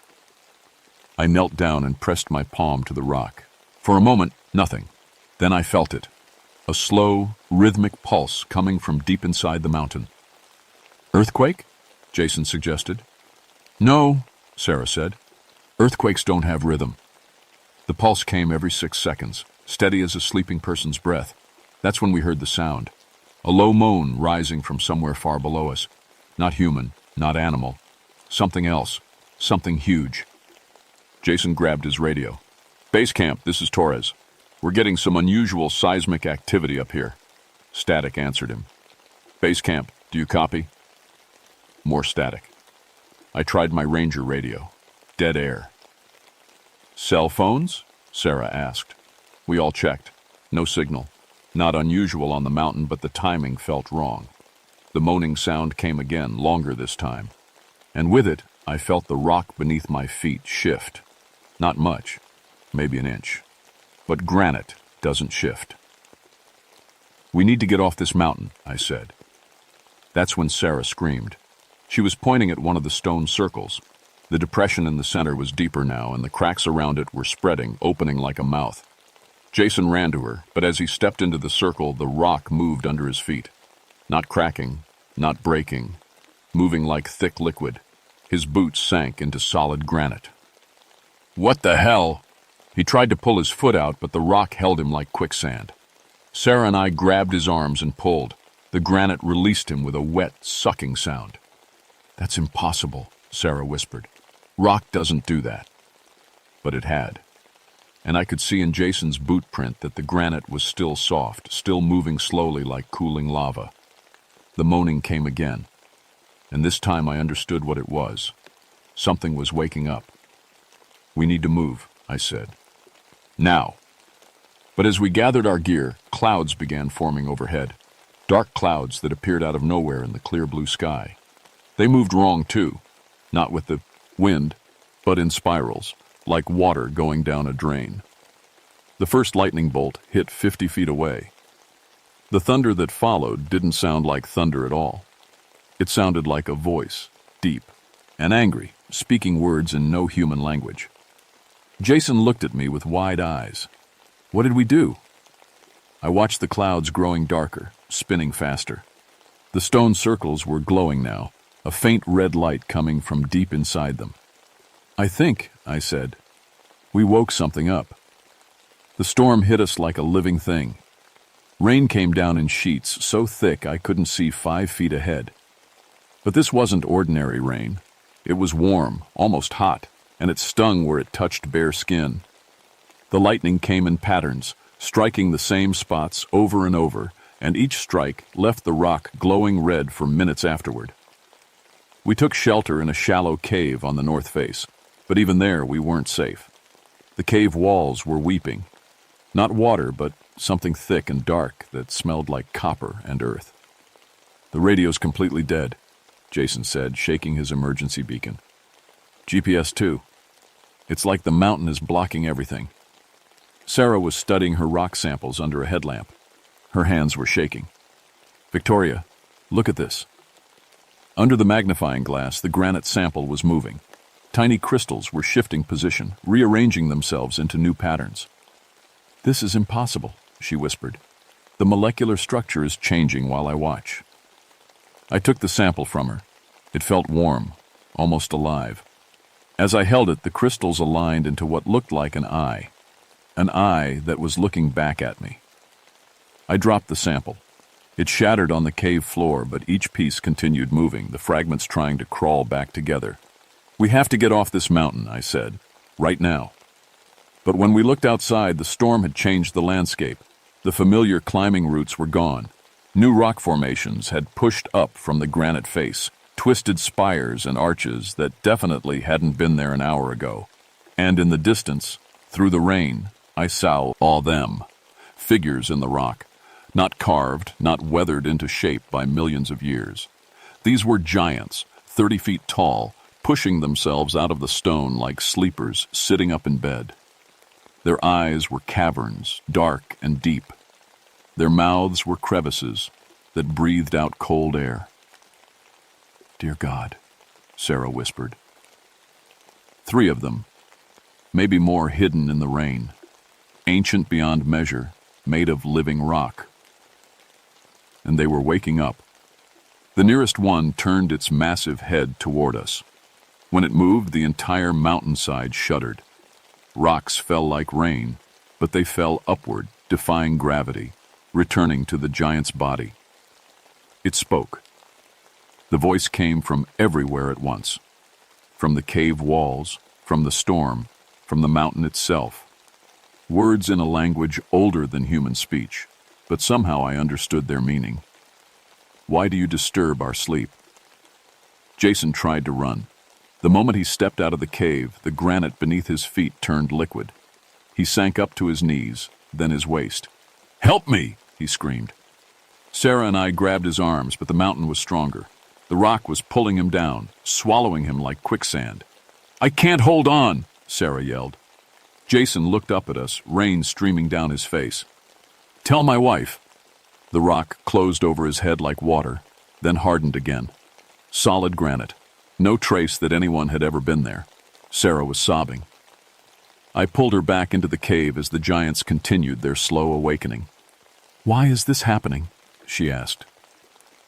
I knelt down and pressed my palm to the rock. For a moment, nothing. Then I felt it. A slow, rhythmic pulse coming from deep inside the mountain. Earthquake? Jason suggested. No, Sarah said. Earthquakes don't have rhythm. The pulse came every 6 seconds, steady as a sleeping person's breath. That's when we heard the sound. A low moan rising from somewhere far below us. Not human, not animal. Something else. Something huge. Jason grabbed his radio. Base camp, this is Torres. We're getting some unusual seismic activity up here. Static answered him. Base camp, do you copy? More static. I tried my Ranger radio. Dead air. Cell phones? Sarah asked. We all checked. No signal. Not unusual on the mountain, but the timing felt wrong. The moaning sound came again, longer this time. And with it, I felt the rock beneath my feet shift. Not much, maybe an inch. But granite doesn't shift. We need to get off this mountain, I said. That's when Sarah screamed. She was pointing at one of the stone circles. The depression in the center was deeper now, and the cracks around it were spreading, opening like a mouth. Jason ran to her, but as he stepped into the circle, the rock moved under his feet. Not cracking, not breaking, moving like thick liquid. His boots sank into solid granite. What the hell? He tried to pull his foot out, but the rock held him like quicksand. Sarah and I grabbed his arms and pulled. The granite released him with a wet, sucking sound. That's impossible, Sarah whispered. Rock doesn't do that. But it had. And I could see in Jason's boot print that the granite was still soft, still moving slowly like cooling lava. The moaning came again. And this time I understood what it was. Something was waking up. We need to move, I said. Now. But as we gathered our gear, clouds began forming overhead. Dark clouds that appeared out of nowhere in the clear blue sky. They moved wrong too. Not with the wind, but in spirals, like water going down a drain. The first lightning bolt hit 50 feet away. The thunder that followed didn't sound like thunder at all. It sounded like a voice, deep and angry, speaking words in no human language. Jason looked at me with wide eyes. What did we do? I watched the clouds growing darker, spinning faster. The stone circles were glowing now, a faint red light coming from deep inside them. I think, I said, we woke something up. The storm hit us like a living thing. Rain came down in sheets so thick I couldn't see 5 feet ahead. But this wasn't ordinary rain. It was warm, almost hot, and it stung where it touched bare skin. The lightning came in patterns, striking the same spots over and over, and each strike left the rock glowing red for minutes afterward. We took shelter in a shallow cave on the north face, but even there we weren't safe. The cave walls were weeping. Not water, but something thick and dark that smelled like copper and earth. The radio's completely dead, Jason said, shaking his emergency beacon. GPS too. It's like the mountain is blocking everything. Sarah was studying her rock samples under a headlamp. Her hands were shaking. Victoria, look at this. Under the magnifying glass, the granite sample was moving. Tiny crystals were shifting position, rearranging themselves into new patterns. This is impossible, she whispered. The molecular structure is changing while I watch. I took the sample from her. It felt warm, almost alive. As I held it, the crystals aligned into what looked like an eye that was looking back at me. I dropped the sample. It shattered on the cave floor, but each piece continued moving, the fragments trying to crawl back together. "We have to get off this mountain," I said. "Right now." But when we looked outside, the storm had changed the landscape. The familiar climbing routes were gone. New rock formations had pushed up from the granite face, twisted spires and arches that definitely hadn't been there an hour ago. And in the distance, through the rain, I saw all them. Figures in the rock, not carved, not weathered into shape by millions of years. These were giants, 30 feet tall, pushing themselves out of the stone like sleepers sitting up in bed. Their eyes were caverns, dark and deep. Their mouths were crevices that breathed out cold air. "Dear God," Sarah whispered. 3 of them, maybe more hidden in the rain, ancient beyond measure, made of living rock. And they were waking up. The nearest one turned its massive head toward us. When it moved, the entire mountainside shuddered. Rocks fell like rain, but they fell upward, defying gravity, returning to the giant's body. It spoke. The voice came from everywhere at once. From the cave walls, from the storm, from the mountain itself. Words in a language older than human speech, but somehow I understood their meaning. "Why do you disturb our sleep?" Jason tried to run. The moment he stepped out of the cave, the granite beneath his feet turned liquid. He sank up to his knees, then his waist. "Help me!" he screamed. Sarah and I grabbed his arms, but the mountain was stronger. The rock was pulling him down, swallowing him like quicksand. "I can't hold on!" Sarah yelled. Jason looked up at us, rain streaming down his face. "Tell my wife." The rock closed over his head like water, then hardened again. Solid granite. No trace that anyone had ever been there. Sarah was sobbing. I pulled her back into the cave as the giants continued their slow awakening. "Why is this happening?" she asked.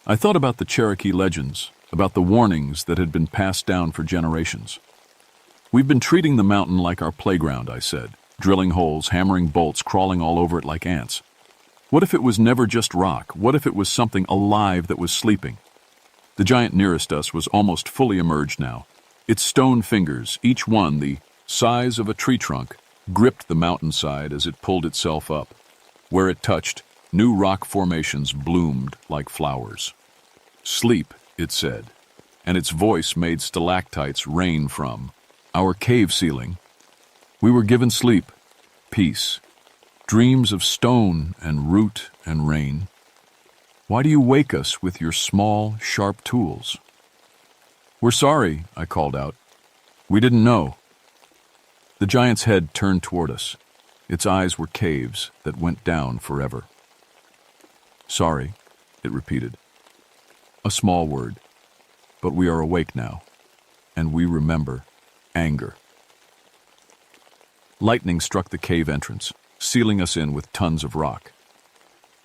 I thought about the Cherokee legends, about the warnings that had been passed down for generations. "We've been treating the mountain like our playground," I said, drilling holes, hammering bolts, crawling all over it like ants. What if it was never just rock? What if it was something alive that was sleeping? The giant nearest us was almost fully emerged now. Its stone fingers, each one the size of a tree trunk, gripped the mountainside as it pulled itself up. Where it touched, new rock formations bloomed like flowers. "Sleep," it said, and its voice made stalactites rain from our cave ceiling. We were given sleep, peace, dreams of stone and root and rain. Why do you wake us with your small, sharp tools? "We're sorry," I called out. "We didn't know." The giant's head turned toward us. Its eyes were caves that went down forever. "Sorry," it repeated. A small word, but we are awake now, and we remember anger. Lightning struck the cave entrance, sealing us in with tons of rock.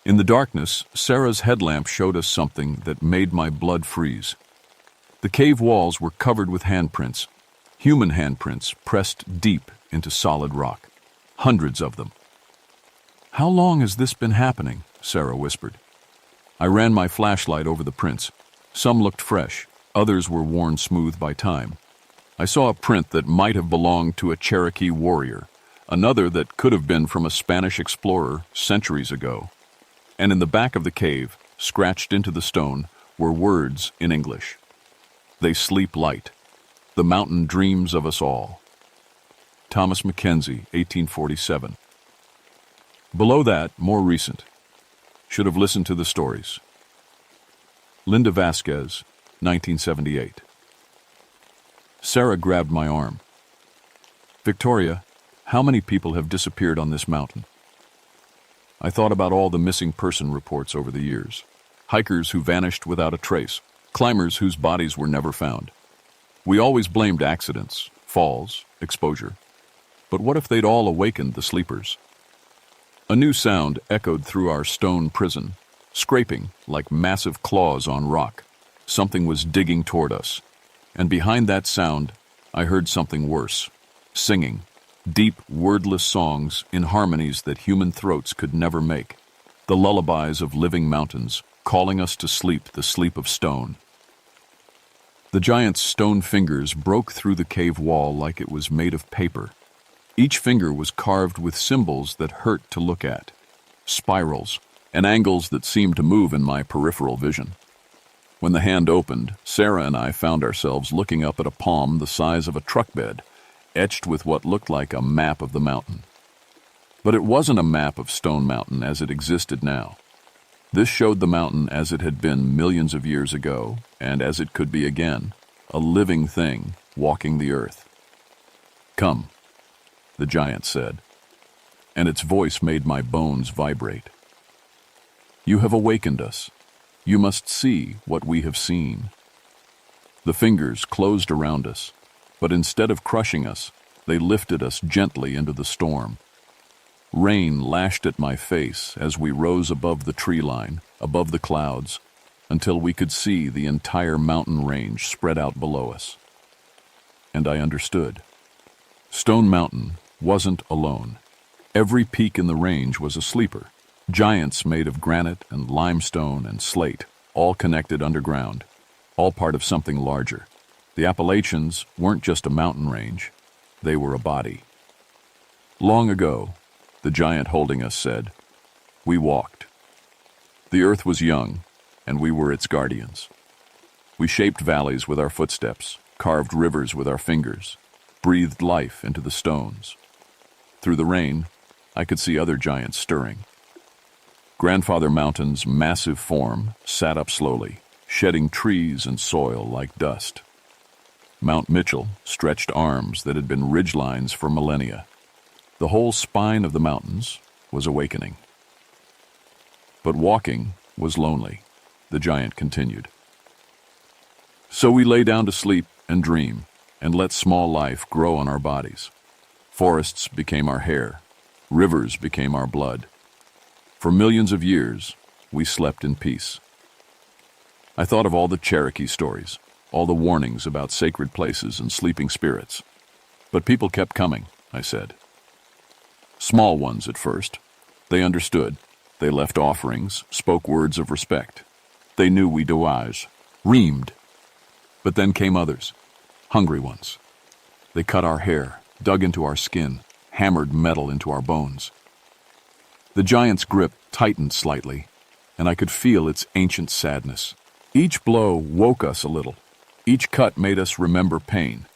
In the darkness, Sarah's headlamp showed us something that made my blood freeze. The cave walls were covered with handprints, human handprints pressed deep into solid rock, hundreds of them. "How long has this been happening?" Sarah whispered. I ran my flashlight over the prints. Some looked fresh, others were worn smooth by time. I saw a print that might have belonged to a Cherokee warrior, another that could have been from a Spanish explorer centuries ago. And in the back of the cave, scratched into the stone, were words in English. "They sleep light. The mountain dreams of us all." Thomas Mackenzie, 1847. Below that, more recent. Should have listened to the stories. Linda Vasquez, 1978. Sarah grabbed my arm. "Victoria, how many people have disappeared on this mountain?" I thought about all the missing person reports over the years. Hikers who vanished without a trace, climbers whose bodies were never found. We always blamed accidents, falls, exposure. But what if they'd all awakened the sleepers? A new sound echoed through our stone prison, scraping like massive claws on rock. Something was digging toward us. And behind that sound, I heard something worse. Singing. Deep, wordless songs in harmonies that human throats could never make. the lullabies of living mountains, calling us to sleep the sleep of stone. The giant's stone fingers broke through the cave wall like it was made of paper. Each finger was carved with symbols that hurt to look at, spirals, and angles that seemed to move in my peripheral vision. When the hand opened, Sarah and I found ourselves looking up at a palm the size of a truck bed, etched with what looked like a map of the mountain. But it wasn't a map of Stone Mountain as it existed now. This showed the mountain as it had been millions of years ago, and as it could be again, a living thing walking the earth. "Come," the giant said, and its voice made my bones vibrate. "You have awakened us. You must see what we have seen." The fingers closed around us, but instead of crushing us, they lifted us gently into the storm. Rain lashed at my face as we rose above the tree line, above the clouds, until we could see the entire mountain range spread out below us. And I understood. Stone Mountain wasn't alone. Every peak in the range was a sleeper, giants made of granite and limestone and slate, all connected underground, all part of something larger. The Appalachians weren't just a mountain range, they were a body. Long ago, the giant holding us said, we walked. The earth was young, and we were its guardians. We shaped valleys with our footsteps, carved rivers with our fingers, breathed life into the stones. Through the rain, I could see other giants stirring. Grandfather Mountain's massive form sat up slowly, shedding trees and soil like dust. Mount Mitchell stretched arms that had been ridgelines for millennia. The whole spine of the mountains was awakening. But walking was lonely, the giant continued. So we lay down to sleep and dream, and let small life grow on our bodies. Forests became our hair, rivers became our blood. For millions of years, we slept in peace. I thought of all the Cherokee stories, all the warnings about sacred places and sleeping spirits. But people kept coming, I said. Small ones at first. They understood. They left offerings, spoke words of respect. They knew we douage, reamed. But then came others, hungry ones. They cut our hair, dug into our skin, hammered metal into our bones. The giant's grip tightened slightly, and I could feel its ancient sadness. Each blow woke us a little. Each cut made us remember pain.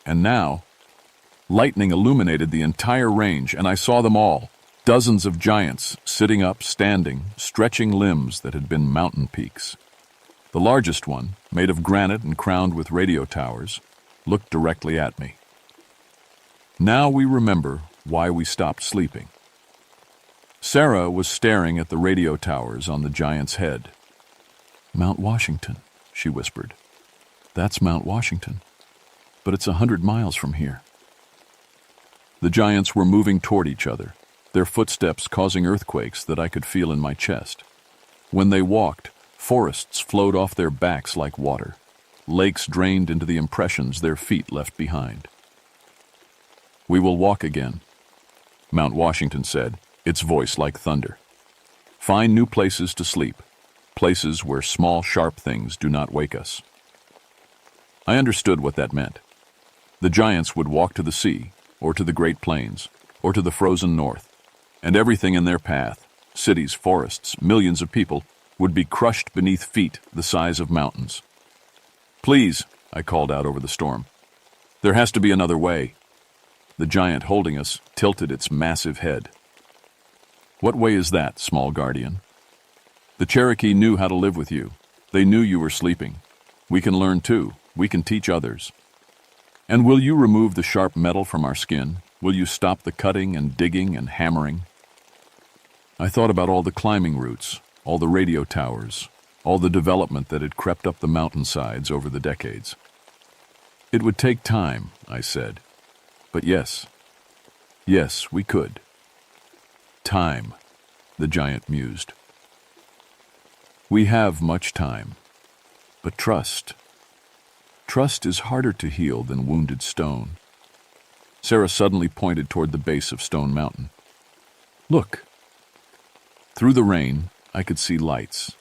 And now, lightning illuminated the entire range, and I saw them all. Dozens of giants, sitting up, standing, stretching limbs that had been mountain peaks. The largest one, made of granite and crowned with radio towers, looked directly at me. Now we remember why we stopped sleeping. Sarah was staring at the radio towers on the giant's head. "Mount Washington," she whispered. "That's Mount Washington, but it's 100 miles from here." The giants were moving toward each other, their footsteps causing earthquakes that I could feel in my chest. When they walked, forests flowed off their backs like water. Lakes drained into the impressions their feet left behind. "We will walk again," Mount Washington said, its voice like thunder. "Find new places to sleep, places where small, sharp things do not wake us." I understood what that meant. The giants would walk to the sea, or to the Great Plains, or to the frozen north, and everything in their path, cities, forests, millions of people, would be crushed beneath feet the size of mountains. "Please," I called out over the storm. "There has to be another way." The giant holding us tilted its massive head. "What way is that, small guardian?" "The Cherokee knew how to live with you. They knew you were sleeping. We can learn too. We can teach others. And will you remove the sharp metal from our skin? Will you stop the cutting and digging and hammering?" I thought about all the climbing routes, all the radio towers, all the development that had crept up the mountainsides over the decades. "It would take time," I said. "But yes, we could." "Time," the giant mused. "We have much time. But trust is harder to heal than wounded stone." Sarah suddenly pointed toward the base of Stone Mountain. "Look." Through the rain, I could see lights.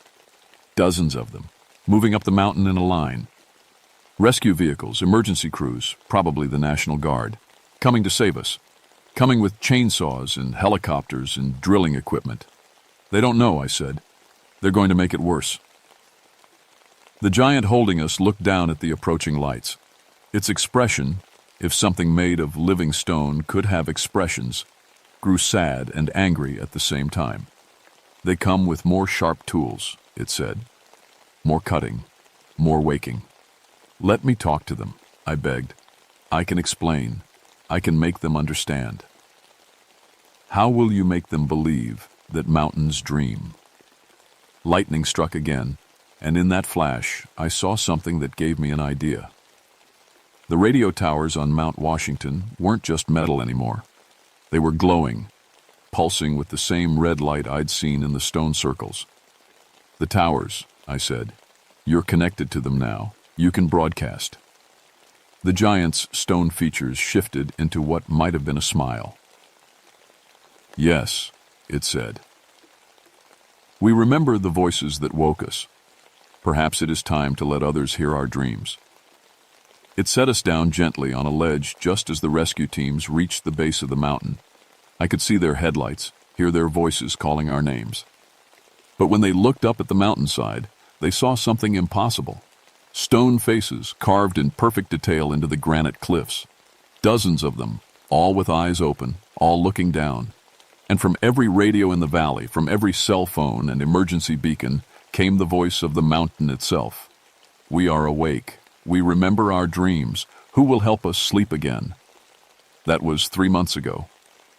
Dozens of them, moving up the mountain in a line. Rescue vehicles, emergency crews, probably the National Guard, coming to save us. Coming with chainsaws and helicopters and drilling equipment. They don't know, I said. They're going to make it worse. The giant holding us looked down at the approaching lights. Its expression, if something made of living stone could have expressions, grew sad and angry at the same time. They come with more sharp tools, it said. More cutting, more waking. Let me talk to them, I begged. I can explain. I can make them understand. How will you make them believe that mountains dream? Lightning struck again, and in that flash, I saw something that gave me an idea. The radio towers on Mount Washington weren't just metal anymore. They were glowing, pulsing with the same red light I'd seen in the stone circles. The towers, I said. You're connected to them now. You can broadcast. The giant's stone features shifted into what might have been a smile. Yes, it said. We remember the voices that woke us. Perhaps it is time to let others hear our dreams. It set us down gently on a ledge just as the rescue teams reached the base of the mountain. I could see their headlights, hear their voices calling our names. But when they looked up at the mountainside, they saw something impossible. Stone faces carved in perfect detail into the granite cliffs. Dozens of them, all with eyes open, all looking down. And from every radio in the valley, from every cell phone and emergency beacon, came the voice of the mountain itself. We are awake. We remember our dreams. Who will help us sleep again? That was 3 months ago.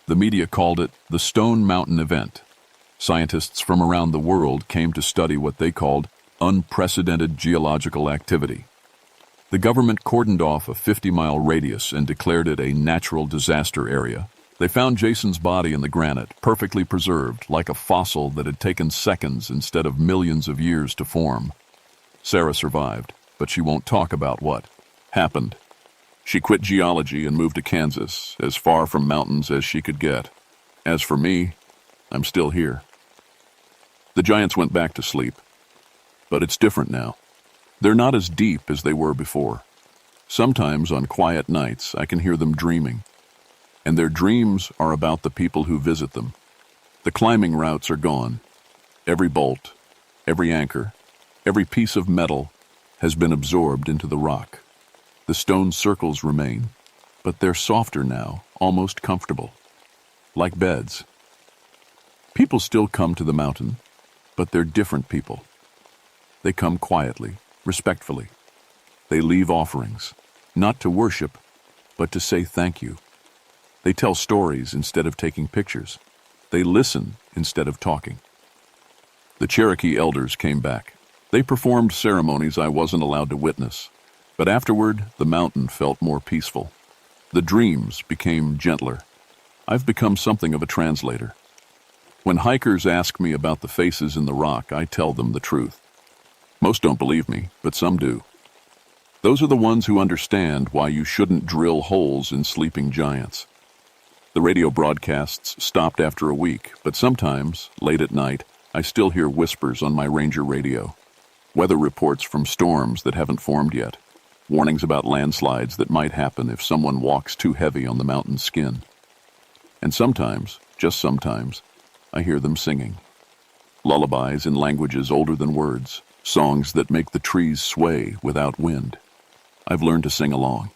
The media called it the Stone Mountain Event. Scientists from around the world came to study what they called unprecedented geological activity. The government cordoned off a 50-mile radius and declared it a natural disaster area. They found Jason's body in the granite, perfectly preserved, like a fossil that had taken seconds instead of millions of years to form. Sarah survived, but she won't talk about what happened. She quit geology and moved to Kansas, as far from mountains as she could get. As for me, I'm still here. The giants went back to sleep. But it's different now. They're not as deep as they were before. Sometimes on quiet nights, I can hear them dreaming. And their dreams are about the people who visit them. The climbing routes are gone. Every bolt, every anchor, every piece of metal has been absorbed into the rock. The stone circles remain, but they're softer now, almost comfortable. Like beds. People still come to the mountain, but they're different people. They come quietly, respectfully. They leave offerings, not to worship, but to say thank you. They tell stories instead of taking pictures. They listen instead of talking. The Cherokee elders came back. They performed ceremonies I wasn't allowed to witness, but afterward, the mountain felt more peaceful. The dreams became gentler. I've become something of a translator. When hikers ask me about the faces in the rock, I tell them the truth. Most don't believe me, but some do. Those are the ones who understand why you shouldn't drill holes in sleeping giants. The radio broadcasts stopped after a week, but sometimes, late at night, I still hear whispers on my Ranger radio. Weather reports from storms that haven't formed yet. Warnings about landslides that might happen if someone walks too heavy on the mountain's skin. And sometimes, just sometimes, I hear them singing. Lullabies in languages older than words. Songs that make the trees sway without wind. I've learned to sing along.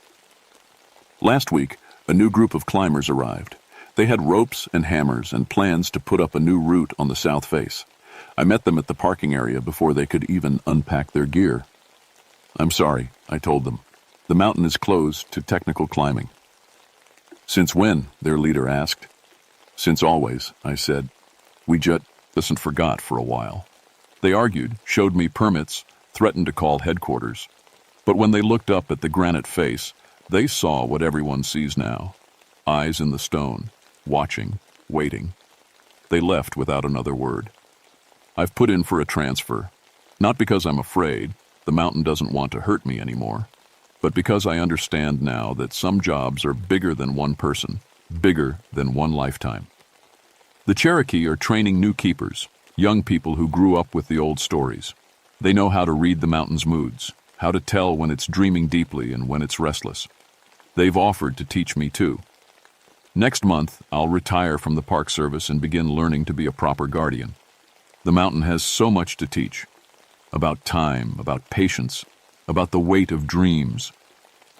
Last week, a new group of climbers arrived. They had ropes and hammers and plans to put up a new route on the south face. I met them at the parking area before they could even unpack their gear. I'm sorry, I told them. The mountain is closed to technical climbing. Since when? Their leader asked. Since always, I said. We just forgot for a while. They argued, showed me permits, threatened to call headquarters. But when they looked up at the granite face, they saw what everyone sees now. Eyes in the stone, watching, waiting. They left without another word. I've put in for a transfer, not because I'm afraid, the mountain doesn't want to hurt me anymore, but because I understand now that some jobs are bigger than one person, bigger than one lifetime. The Cherokee are training new keepers, young people who grew up with the old stories. They know how to read the mountain's moods, how to tell when it's dreaming deeply and when it's restless. They've offered to teach me too. Next month, I'll retire from the Park Service and begin learning to be a proper guardian. The mountain has so much to teach. About time, about patience, about the weight of dreams,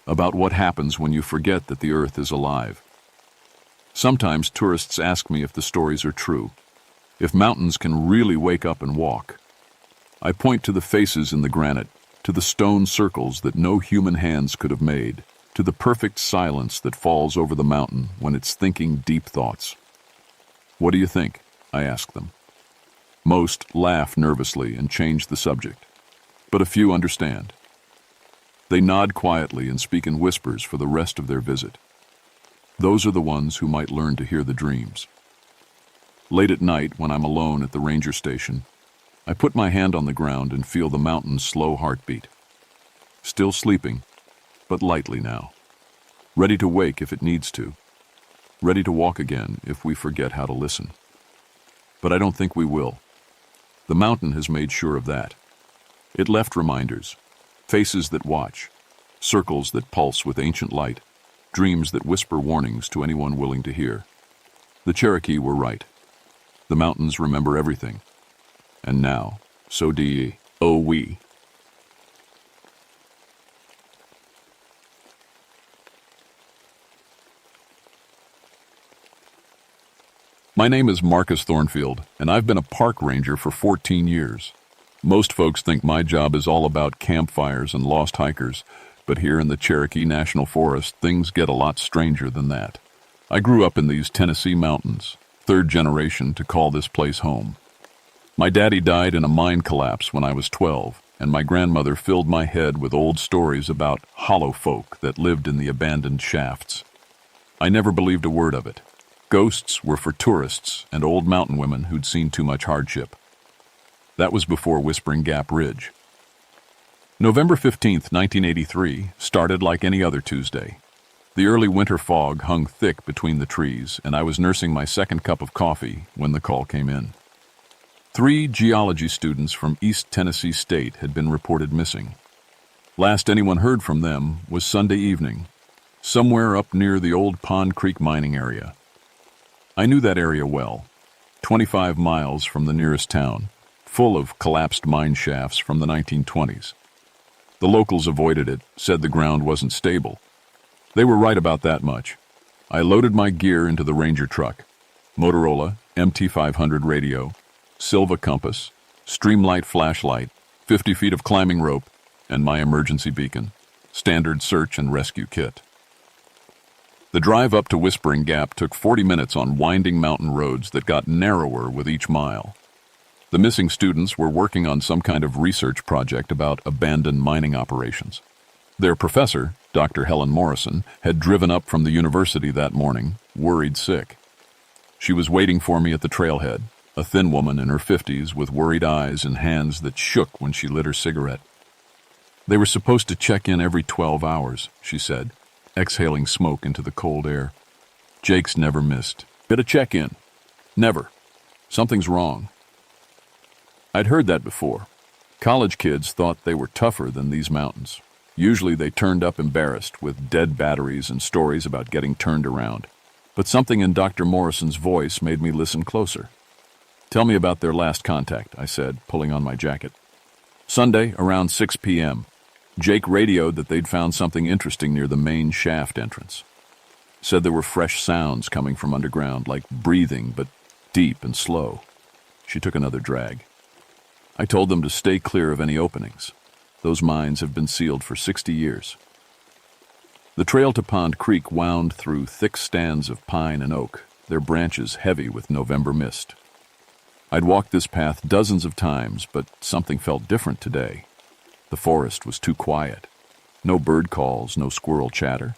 about what happens when you forget that the earth is alive. Sometimes tourists ask me if the stories are true, if mountains can really wake up and walk. I point to the faces in the granite, to the stone circles that no human hands could have made, to the perfect silence that falls over the mountain when it's thinking deep thoughts. What do you think? I ask them. Most laugh nervously and change the subject, but a few understand. They nod quietly and speak in whispers for the rest of their visit. Those are the ones who might learn to hear the dreams. Late at night, when I'm alone at the ranger station, I put my hand on the ground and feel the mountain's slow heartbeat. Still sleeping, but lightly now. Ready to wake if it needs to. Ready to walk again if we forget how to listen. But I don't think we will. The mountain has made sure of that. It left reminders, faces that watch, circles that pulse with ancient light, dreams that whisper warnings to anyone willing to hear. The Cherokee were right. The mountains remember everything. And now, so do ye, oh we. My name is Marcus Thornfield, and I've been a park ranger for 14 years. Most folks think my job is all about campfires and lost hikers, but here in the Cherokee National Forest, things get a lot stranger than that. I grew up in these Tennessee mountains, third generation to call this place home. My daddy died in a mine collapse when I was 12, and my grandmother filled my head with old stories about hollow folk that lived in the abandoned shafts. I never believed a word of it. Ghosts were for tourists and old mountain women who'd seen too much hardship. That was before Whispering Gap Ridge. November 15th, 1983, started like any other Tuesday. The early winter fog hung thick between the trees, and I was nursing my second cup of coffee when the call came in. 3 geology students from East Tennessee State had been reported missing. Last anyone heard from them was Sunday evening, somewhere up near the old Pond Creek mining area. I knew that area well, 25 miles from the nearest town, full of collapsed mine shafts from the 1920s. The locals avoided it, said the ground wasn't stable. They were right about that much. I loaded my gear into the Ranger truck, Motorola MT500 radio, Silva compass, Streamlight flashlight, 50 feet of climbing rope, and my emergency beacon, standard search and rescue kit. The drive up to Whispering Gap took 40 minutes on winding mountain roads that got narrower with each mile. The missing students were working on some kind of research project about abandoned mining operations. Their professor, Dr. Helen Morrison, had driven up from the university that morning, worried sick. She was waiting for me at the trailhead, a thin woman in her 50s with worried eyes and hands that shook when she lit her cigarette. They were supposed to check in every 12 hours, she said, exhaling smoke into the cold air. Jake's never missed. Get a check-in. Never. Something's wrong. I'd heard that before. College kids thought they were tougher than these mountains. Usually they turned up embarrassed with dead batteries and stories about getting turned around. But something in Dr. Morrison's voice made me listen closer. Tell me about their last contact, I said, pulling on my jacket. Sunday, around 6 p.m., Jake radioed that they'd found something interesting near the main shaft entrance. Said there were fresh sounds coming from underground, like breathing, but deep and slow. She took another drag. I told them to stay clear of any openings. Those mines have been sealed for 60 years. The trail to Pond Creek wound through thick stands of pine and oak, their branches heavy with November mist. I'd walked this path dozens of times, but something felt different today. The forest was too quiet. No bird calls, no squirrel chatter.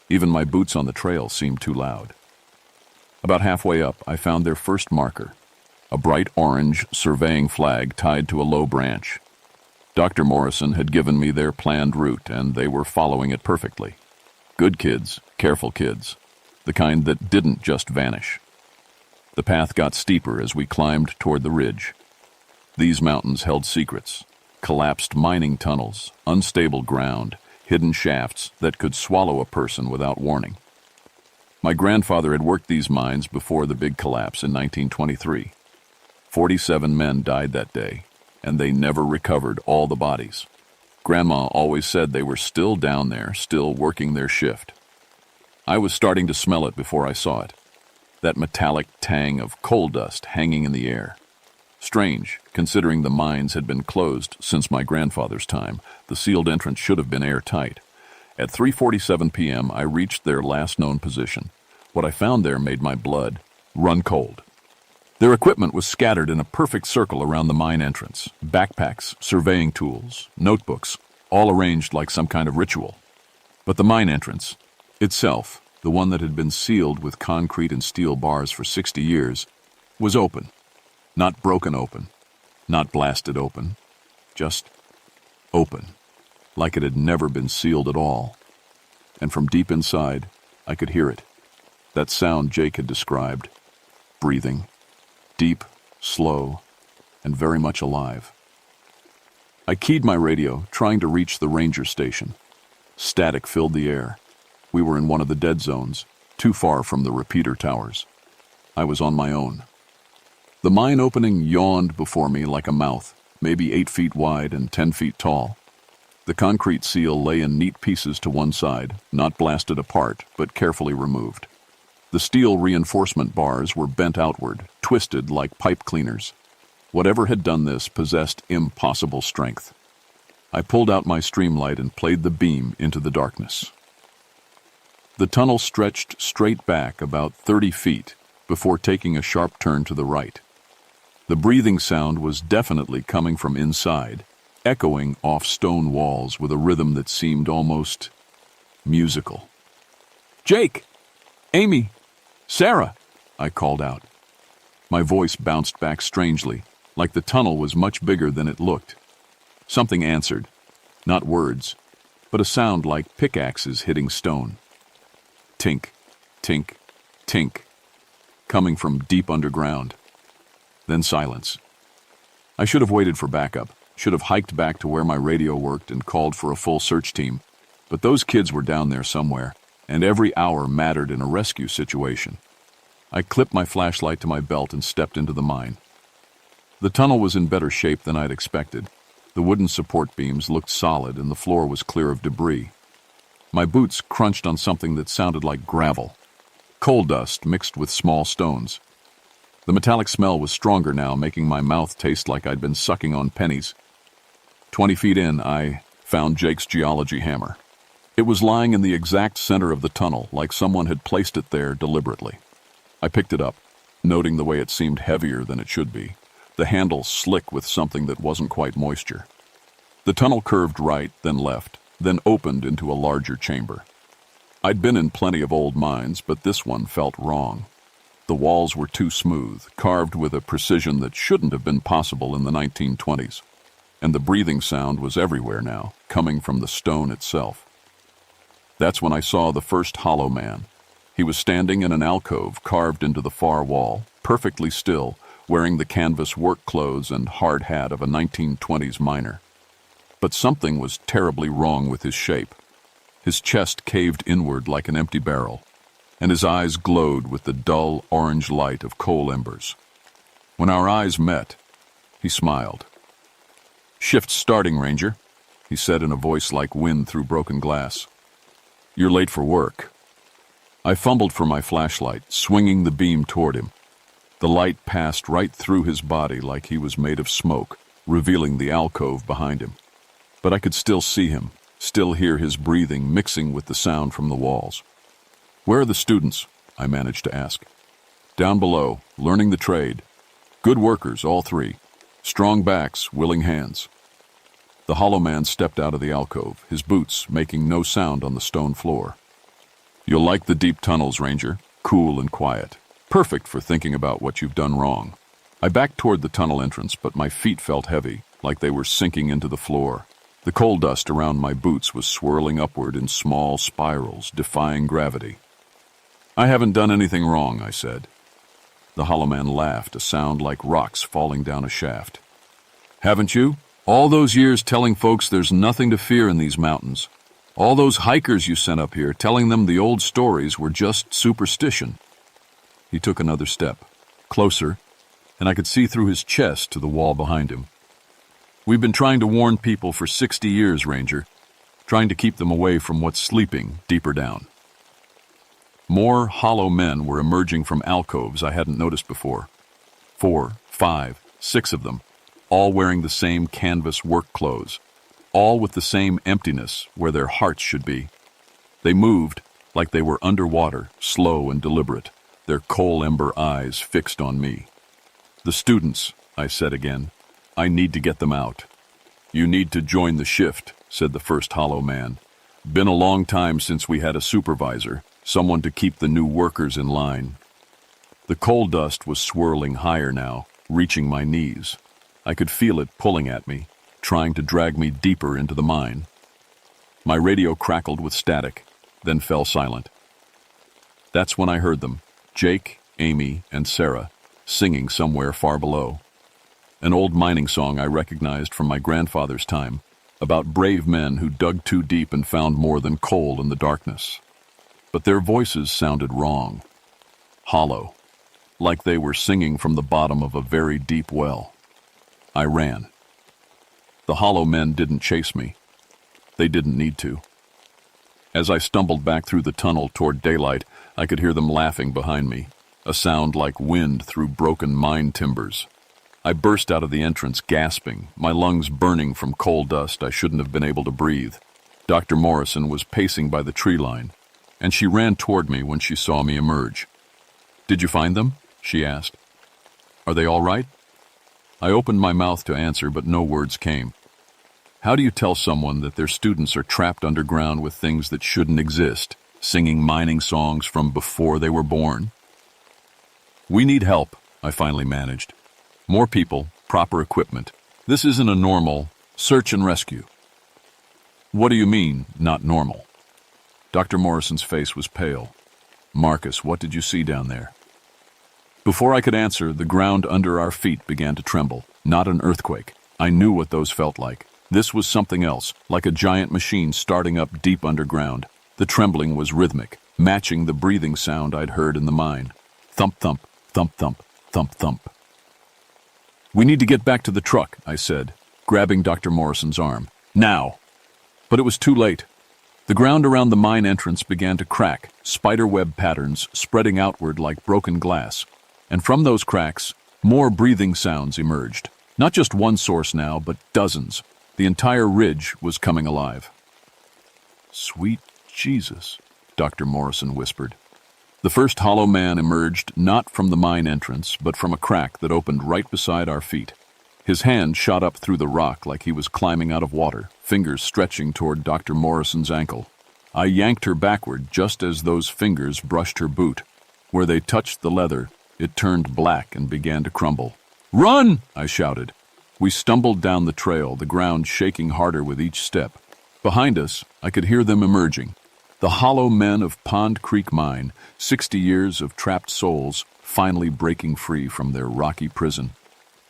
Even my boots on the trail seemed too loud. About halfway up, I found their first marker, a bright orange surveying flag tied to a low branch. Dr. Morrison had given me their planned route, and they were following it perfectly. Good kids, careful kids, the kind that didn't just vanish. The path got steeper as we climbed toward the ridge. These mountains held secrets, collapsed mining tunnels, unstable ground, hidden shafts that could swallow a person without warning. My grandfather had worked these mines before the big collapse in 1923. 47 men died that day, and they never recovered all the bodies. Grandma always said they were still down there, still working their shift. I was starting to smell it before I saw it. That metallic tang of coal dust hanging in the air. Strange, considering the mines had been closed since my grandfather's time. The sealed entrance should have been airtight. At 3:47 p.m., I reached their last known position. What I found there made my blood run cold. Their equipment was scattered in a perfect circle around the mine entrance. Backpacks, surveying tools, notebooks, all arranged like some kind of ritual. But the mine entrance itself, the one that had been sealed with concrete and steel bars for 60 years, was open. Not broken open, not blasted open, just open, like it had never been sealed at all. And from deep inside, I could hear it. That sound Jake had described. Breathing. Deep, slow, and very much alive. I keyed my radio, trying to reach the ranger station. Static filled the air. We were in one of the dead zones, too far from the repeater towers. I was on my own. The mine opening yawned before me like a mouth, maybe 8 feet wide and 10 feet tall. The concrete seal lay in neat pieces to one side, not blasted apart, but carefully removed. The steel reinforcement bars were bent outward, twisted like pipe cleaners. Whatever had done this possessed impossible strength. I pulled out my streamlight and played the beam into the darkness. The tunnel stretched straight back about 30 feet before taking a sharp turn to the right. The breathing sound was definitely coming from inside, echoing off stone walls with a rhythm that seemed almost musical. "Jake! Amy! Sarah!" I called out. My voice bounced back strangely, like the tunnel was much bigger than it looked. Something answered, not words, but a sound like pickaxes hitting stone. Tink, tink, tink, coming from deep underground. Then silence. I should have waited for backup, should have hiked back to where my radio worked and called for a full search team, but those kids were down there somewhere, and every hour mattered in a rescue situation. I clipped my flashlight to my belt and stepped into the mine. The tunnel was in better shape than I'd expected. The wooden support beams looked solid and the floor was clear of debris. My boots crunched on something that sounded like gravel, coal dust mixed with small stones. The metallic smell was stronger now, making my mouth taste like I'd been sucking on pennies. 20 feet in, I found Jake's geology hammer. It was lying in the exact center of the tunnel, like someone had placed it there deliberately. I picked it up, noting the way it seemed heavier than it should be, the handle slick with something that wasn't quite moisture. The tunnel curved right, then left, then opened into a larger chamber. I'd been in plenty of old mines, but this one felt wrong. The walls were too smooth, carved with a precision that shouldn't have been possible in the 1920s. And the breathing sound was everywhere now, coming from the stone itself. That's when I saw the first hollow man. He was standing in an alcove carved into the far wall, perfectly still, wearing the canvas work clothes and hard hat of a 1920s miner. But something was terribly wrong with his shape. His chest caved inward like an empty barrel, and his eyes glowed with the dull orange light of coal embers. When our eyes met, he smiled. "Shift's starting, Ranger," he said in a voice like wind through broken glass. "You're late for work." I fumbled for my flashlight, swinging the beam toward him. The light passed right through his body like he was made of smoke, revealing the alcove behind him. But I could still see him, still hear his breathing mixing with the sound from the walls. "Where are the students?" I managed to ask. "Down below, learning the trade. Good workers, all three. Strong backs, willing hands." The hollow man stepped out of the alcove, his boots making no sound on the stone floor. "You'll like the deep tunnels, Ranger. Cool and quiet. Perfect for thinking about what you've done wrong." I backed toward the tunnel entrance, but my feet felt heavy, like they were sinking into the floor. The coal dust around my boots was swirling upward in small spirals, defying gravity. "I haven't done anything wrong," I said. The hollow man laughed, a sound like rocks falling down a shaft. Haven't you? All those years telling folks there's nothing to fear in these mountains. All those hikers you sent up here, telling them the old stories were just superstition. He took another step, closer, and I could see through his chest to the wall behind him. We've been trying to warn people for 60 years, Ranger, trying to keep them away from what's sleeping deeper down. More hollow men were emerging from alcoves I hadn't noticed before. 4, 5, 6 of them, all wearing the same canvas work clothes, all with the same emptiness where their hearts should be. They moved like they were underwater, slow and deliberate, their coal ember eyes fixed on me. The students, I said again. I need to get them out. You need to join the shift, said the first hollow man. Been a long time since we had a supervisor, someone to keep the new workers in line. The coal dust was swirling higher now, reaching my knees. I could feel it pulling at me, trying to drag me deeper into the mine. My radio crackled with static, then fell silent. That's when I heard them, Jake, Amy, and Sarah, singing somewhere far below. An old mining song I recognized from my grandfather's time, about brave men who dug too deep and found more than coal in the darkness. But their voices sounded wrong, hollow, like they were singing from the bottom of a very deep well. I ran. The hollow men didn't chase me. They didn't need to. As I stumbled back through the tunnel toward daylight, I could hear them laughing behind me, a sound like wind through broken mine timbers. I burst out of the entrance, gasping, my lungs burning from coal dust I shouldn't have been able to breathe. Dr. Morrison was pacing by the tree line, and she ran toward me when she saw me emerge. "Did you find them?" she asked. "Are they all right?" I opened my mouth to answer, but no words came. How do you tell someone that their students are trapped underground with things that shouldn't exist, singing mining songs from before they were born? "We need help," I finally managed. "More people, proper equipment. This isn't a normal search and rescue." "What do you mean, not normal?" Dr. Morrison's face was pale. "Marcus, what did you see down there?" Before I could answer, the ground under our feet began to tremble. Not an earthquake. I knew what those felt like. This was something else, like a giant machine starting up deep underground. The trembling was rhythmic, matching the breathing sound I'd heard in the mine. Thump, thump, thump, thump, thump, thump. "We need to get back to the truck," I said, grabbing Dr. Morrison's arm. "Now!" But it was too late. The ground around the mine entrance began to crack, spiderweb patterns spreading outward like broken glass. And from those cracks, more breathing sounds emerged. Not just one source now, but dozens. The entire ridge was coming alive. "Sweet Jesus," Dr. Morrison whispered. The first hollow man emerged not from the mine entrance, but from a crack that opened right beside our feet. His hand shot up through the rock like he was climbing out of water, fingers stretching toward Dr. Morrison's ankle. I yanked her backward just as those fingers brushed her boot. Where they touched the leather, it turned black and began to crumble. "Run!" I shouted. We stumbled down the trail, the ground shaking harder with each step. Behind us, I could hear them emerging. The hollow men of Pond Creek Mine, 60 years of trapped souls, finally breaking free from their rocky prison.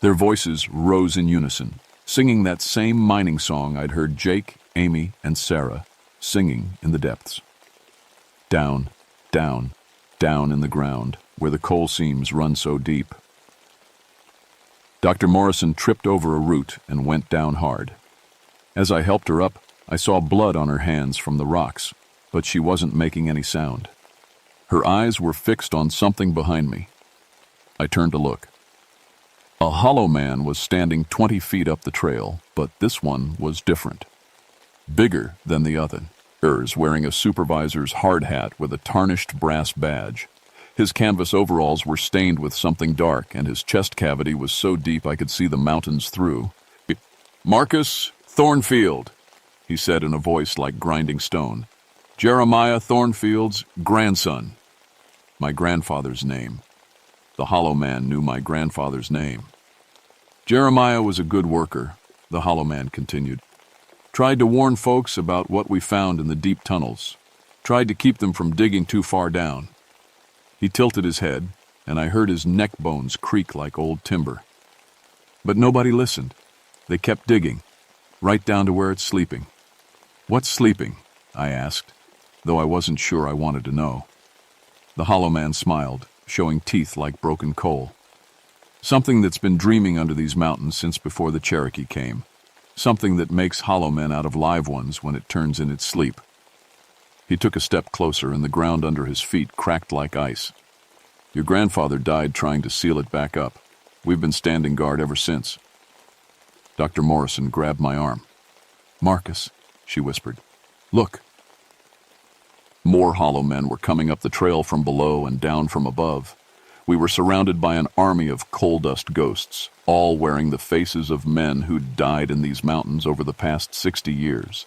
Their voices rose in unison, singing that same mining song I'd heard Jake, Amy, and Sarah singing in the depths. Down, down, down in the ground, where the coal seams run so deep. Dr. Morrison tripped over a root and went down hard. As I helped her up, I saw blood on her hands from the rocks, but she wasn't making any sound. Her eyes were fixed on something behind me. I turned to look. A hollow man was standing 20 feet up the trail, but this one was different. Bigger than the others, wearing a supervisor's hard hat with a tarnished brass badge. His canvas overalls were stained with something dark, and his chest cavity was so deep I could see the mountains through. "Marcus Thornfield," he said in a voice like grinding stone. "Jeremiah Thornfield's grandson." My grandfather's name. The hollow man knew my grandfather's name. "Jeremiah was a good worker," the hollow man continued. "Tried to warn folks about what we found in the deep tunnels. Tried to keep them from digging too far down." He tilted his head, and I heard his neck bones creak like old timber. But nobody listened. They kept digging, right down to where it's sleeping. "What's sleeping?" I asked, though I wasn't sure I wanted to know. The hollow man smiled, showing teeth like broken coal. "Something that's been dreaming under these mountains since before the Cherokee came. Something that makes hollow men out of live ones when it turns in its sleep." He took a step closer, and the ground under his feet cracked like ice. "Your grandfather died trying to seal it back up. We've been standing guard ever since." Dr. Morrison grabbed my arm. "Marcus," she whispered, "look." More hollow men were coming up the trail from below and down from above. We were surrounded by an army of coal dust ghosts, all wearing the faces of men who'd died in these mountains over the past 60 years.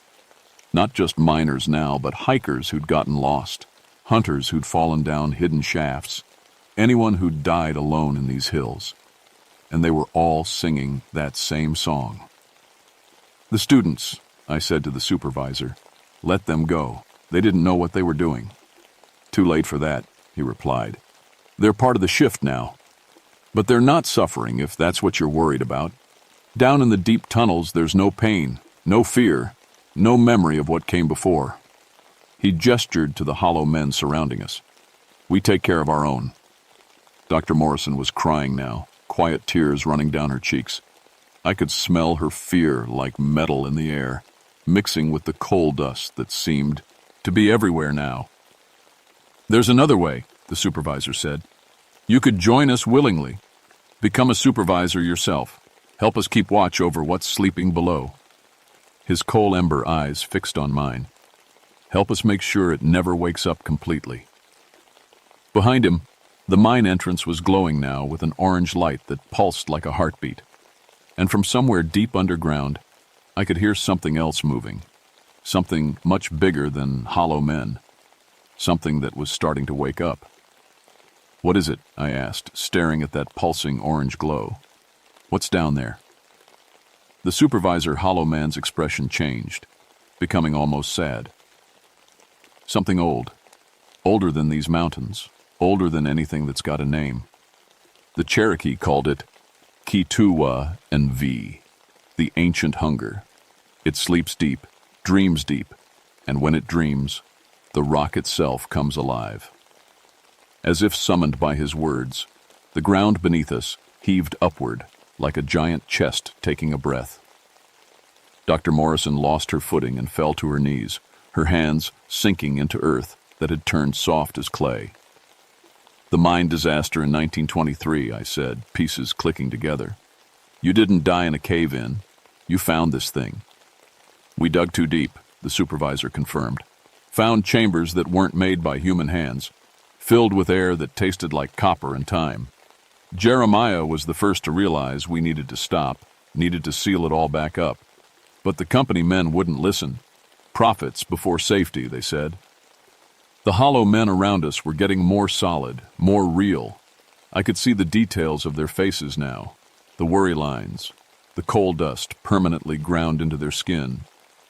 Not just miners now, but hikers who'd gotten lost, hunters who'd fallen down hidden shafts, anyone who'd died alone in these hills. And they were all singing that same song. "The students," I said to the supervisor, "let them go. They didn't know what they were doing." "Too late for that," he replied. "They're part of the shift now. But they're not suffering, if that's what you're worried about. Down in the deep tunnels, there's no pain, no fear, no memory of what came before." He gestured to the hollow men surrounding us. "We take care of our own." Dr. Morrison was crying now, quiet tears running down her cheeks. I could smell her fear like metal in the air, mixing with the coal dust that seemed to be everywhere now. "There's another way," the supervisor said. "You could join us willingly. Become a supervisor yourself. Help us keep watch over what's sleeping below." His coal ember eyes fixed on mine. "Help us make sure it never wakes up completely." Behind him, the mine entrance was glowing now with an orange light that pulsed like a heartbeat. And from somewhere deep underground, I could hear something else moving. Something much bigger than hollow men. Something that was starting to wake up. "What is it?" I asked, staring at that pulsing orange glow. "What's down there?" The supervisor hollow man's expression changed, becoming almost sad. "Something old. Older than these mountains. Older than anything that's got a name. The Cherokee called it Kituwa and V, the ancient hunger. It sleeps deep, dreams deep, and when it dreams, the rock itself comes alive." As if summoned by his words, the ground beneath us heaved upward like a giant chest taking a breath. Dr. Morrison lost her footing and fell to her knees, her hands sinking into earth that had turned soft as clay. "The mine disaster in 1923, I said, pieces clicking together. "You didn't die in a cave-in. You found this thing." "We dug too deep," the supervisor confirmed. "Found chambers that weren't made by human hands, filled with air that tasted like copper and time. Jeremiah was the first to realize we needed to stop, needed to seal it all back up. But the company men wouldn't listen. Profits before safety, they said." The hollow men around us were getting more solid, more real. I could see the details of their faces now, the worry lines, the coal dust permanently ground into their skin,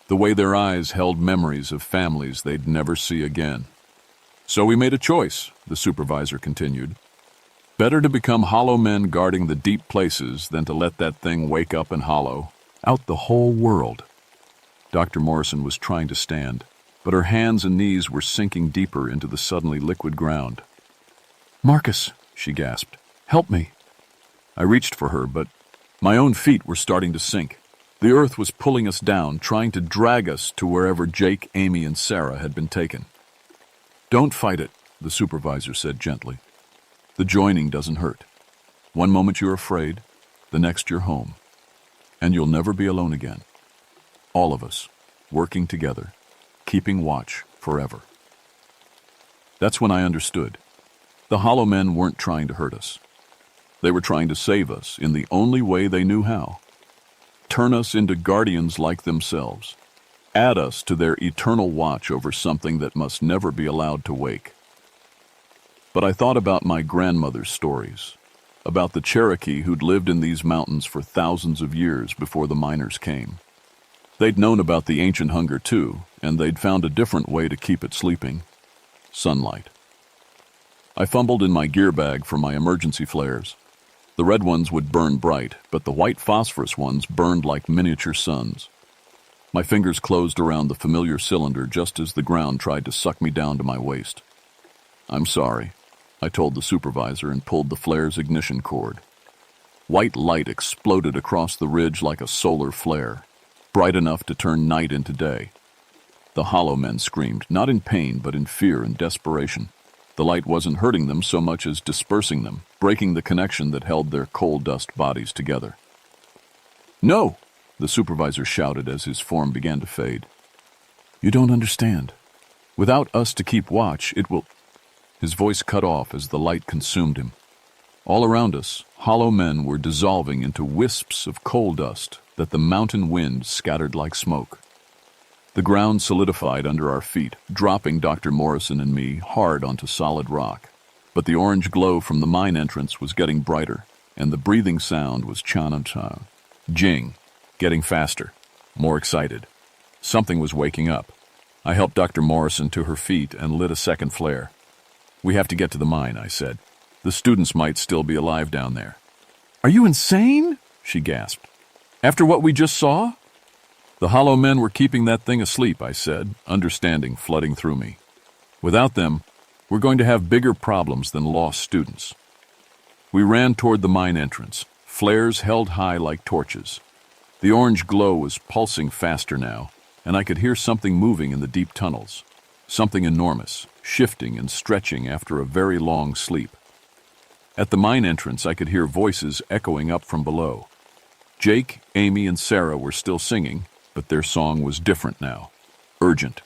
the way their eyes held memories of families they'd never see again. "So we made a choice," the supervisor continued. "Better to become hollow men guarding the deep places than to let that thing wake up and hollow out the whole world." Dr. Morrison was trying to stand, but her hands and knees were sinking deeper into the suddenly liquid ground. "Marcus," she gasped, "help me." I reached for her, but my own feet were starting to sink. The earth was pulling us down, trying to drag us to wherever Jake, Amy, and Sarah had been taken. "Don't fight it," the supervisor said gently. "The joining doesn't hurt. One moment you're afraid, the next you're home. And you'll never be alone again. All of us, working together, keeping watch forever." That's when I understood. The hollow men weren't trying to hurt us. They were trying to save us in the only way they knew how. Turn us into guardians like themselves. Add us to their eternal watch over something that must never be allowed to wake. But I thought about my grandmother's stories, about the Cherokee who'd lived in these mountains for thousands of years before the miners came. They'd known about the ancient hunger too, and they'd found a different way to keep it sleeping: sunlight. I fumbled in my gear bag for my emergency flares. The red ones would burn bright, but the white phosphorus ones burned like miniature suns. My fingers closed around the familiar cylinder just as the ground tried to suck me down to my waist. "I'm sorry," I told the supervisor and pulled the flare's ignition cord. White light exploded across the ridge like a solar flare, bright enough to turn night into day. The hollow men screamed, not in pain but in fear and desperation. The light wasn't hurting them so much as dispersing them, breaking the connection that held their coal dust bodies together. "No!" the supervisor shouted as his form began to fade. "You don't understand. Without us to keep watch, it will—" His voice cut off as the light consumed him. All around us, hollow men were dissolving into wisps of coal dust that the mountain wind scattered like smoke. The ground solidified under our feet, dropping Dr. Morrison and me hard onto solid rock. But the orange glow from the mine entrance was getting brighter, and the breathing sound was cha-na-cha. Jing, getting faster, more excited. Something was waking up. I helped Dr. Morrison to her feet and lit a second flare. "We have to get to the mine," I said. "The students might still be alive down there." "Are you insane?" she gasped. "After what we just saw?" "The hollow men were keeping that thing asleep," I said, understanding flooding through me. "Without them, we're going to have bigger problems than lost students." We ran toward the mine entrance, flares held high like torches. The orange glow was pulsing faster now, and I could hear something moving in the deep tunnels. Something enormous, shifting and stretching after a very long sleep. At the mine entrance, I could hear voices echoing up from below. Jake, Amy, and Sarah were still singing, but their song was different now. Urgent.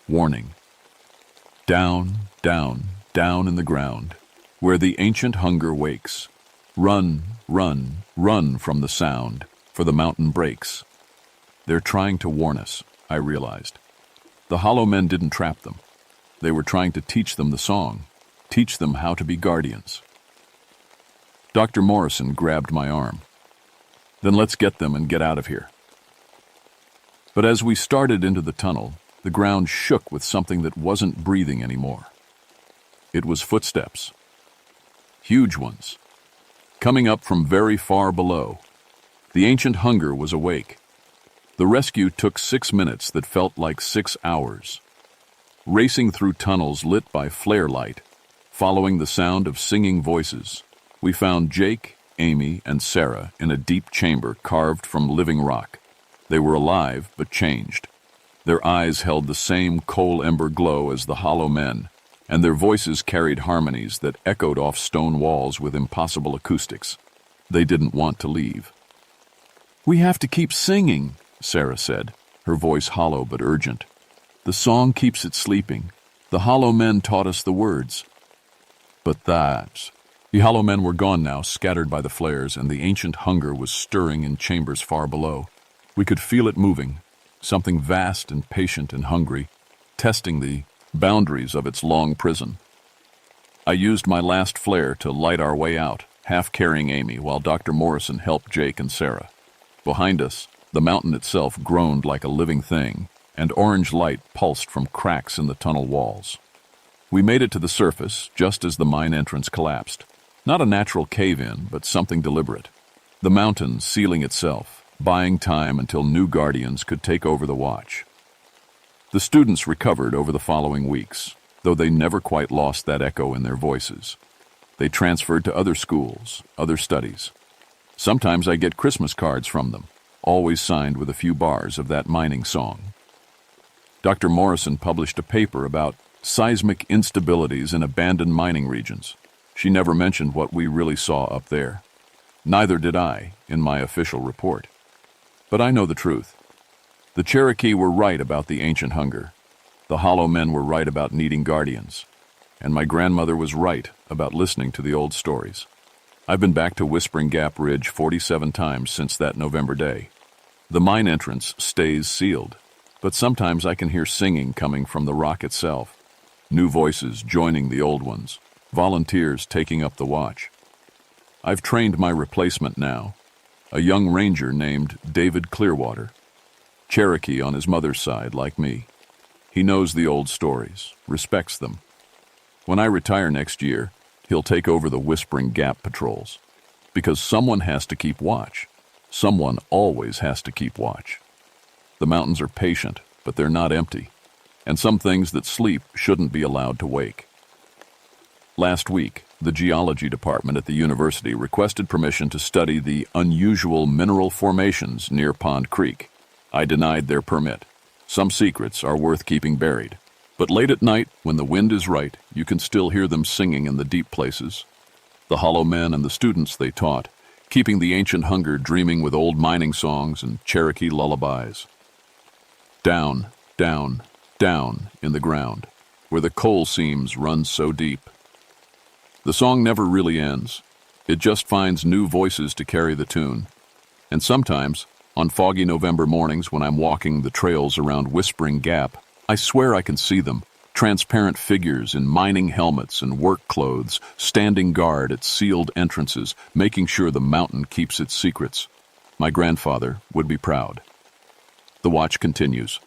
Warning. Down, down, down in the ground, where the ancient hunger wakes. Run, run, run from the sound, for the mountain breaks. They're trying to warn us, I realized. The hollow men didn't trap them. They were trying to teach them the song, teach them how to be guardians. Dr. Morrison grabbed my arm. "Then let's get them and get out of here." But as we started into the tunnel, the ground shook with something that wasn't breathing anymore. It was footsteps. Huge ones. Coming up from very far below. The ancient hunger was awake. The rescue took 6 minutes that felt like 6 hours. Racing through tunnels lit by flare light, following the sound of singing voices, we found Jake, Amy, and Sarah in a deep chamber carved from living rock. They were alive, but changed. Their eyes held the same coal ember glow as the hollow men, and their voices carried harmonies that echoed off stone walls with impossible acoustics. They didn't want to leave. "We have to keep singing," Sarah said, her voice hollow but urgent. "The song keeps it sleeping. The hollow men taught us the words." But the hollow men were gone now, scattered by the flares, and the ancient hunger was stirring in chambers far below. We could feel it moving, something vast and patient and hungry, testing the boundaries of its long prison. I used my last flare to light our way out, half carrying Amy, while Dr. Morrison helped Jake and Sarah. Behind us, the mountain itself groaned like a living thing, and orange light pulsed from cracks in the tunnel walls. We made it to the surface just as the mine entrance collapsed. Not a natural cave-in, but something deliberate. The mountain sealing itself, buying time until new guardians could take over the watch. The students recovered over the following weeks, though they never quite lost that echo in their voices. They transferred to other schools, other studies. Sometimes I get Christmas cards from them, always signed with a few bars of that mining song. Dr. Morrison published a paper about seismic instabilities in abandoned mining regions. She never mentioned what we really saw up there. Neither did I in my official report. But I know the truth. The Cherokee were right about the ancient hunger. The hollow men were right about needing guardians. And my grandmother was right about listening to the old stories. I've been back to Whispering Gap Ridge 47 times since that November day. The mine entrance stays sealed, but sometimes I can hear singing coming from the rock itself. New voices joining the old ones. Volunteers taking up the watch. I've trained my replacement now, a young ranger named David Clearwater. Cherokee on his mother's side, like me. He knows the old stories, respects them. When I retire next year, he'll take over the Whispering Gap patrols. Because someone has to keep watch. Someone always has to keep watch. The mountains are patient, but they're not empty. And some things that sleep shouldn't be allowed to wake. Last week, the geology department at the university requested permission to study the unusual mineral formations near Pond Creek. I denied their permit. Some secrets are worth keeping buried. But late at night, when the wind is right, you can still hear them singing in the deep places. The hollow men and the students they taught, keeping the ancient hunger dreaming with old mining songs and Cherokee lullabies. Down, down, down in the ground, where the coal seams run so deep. The song never really ends. It just finds new voices to carry the tune. And sometimes, on foggy November mornings when I'm walking the trails around Whispering Gap, I swear I can see them, transparent figures in mining helmets and work clothes, standing guard at sealed entrances, making sure the mountain keeps its secrets. My grandfather would be proud. The watch continues.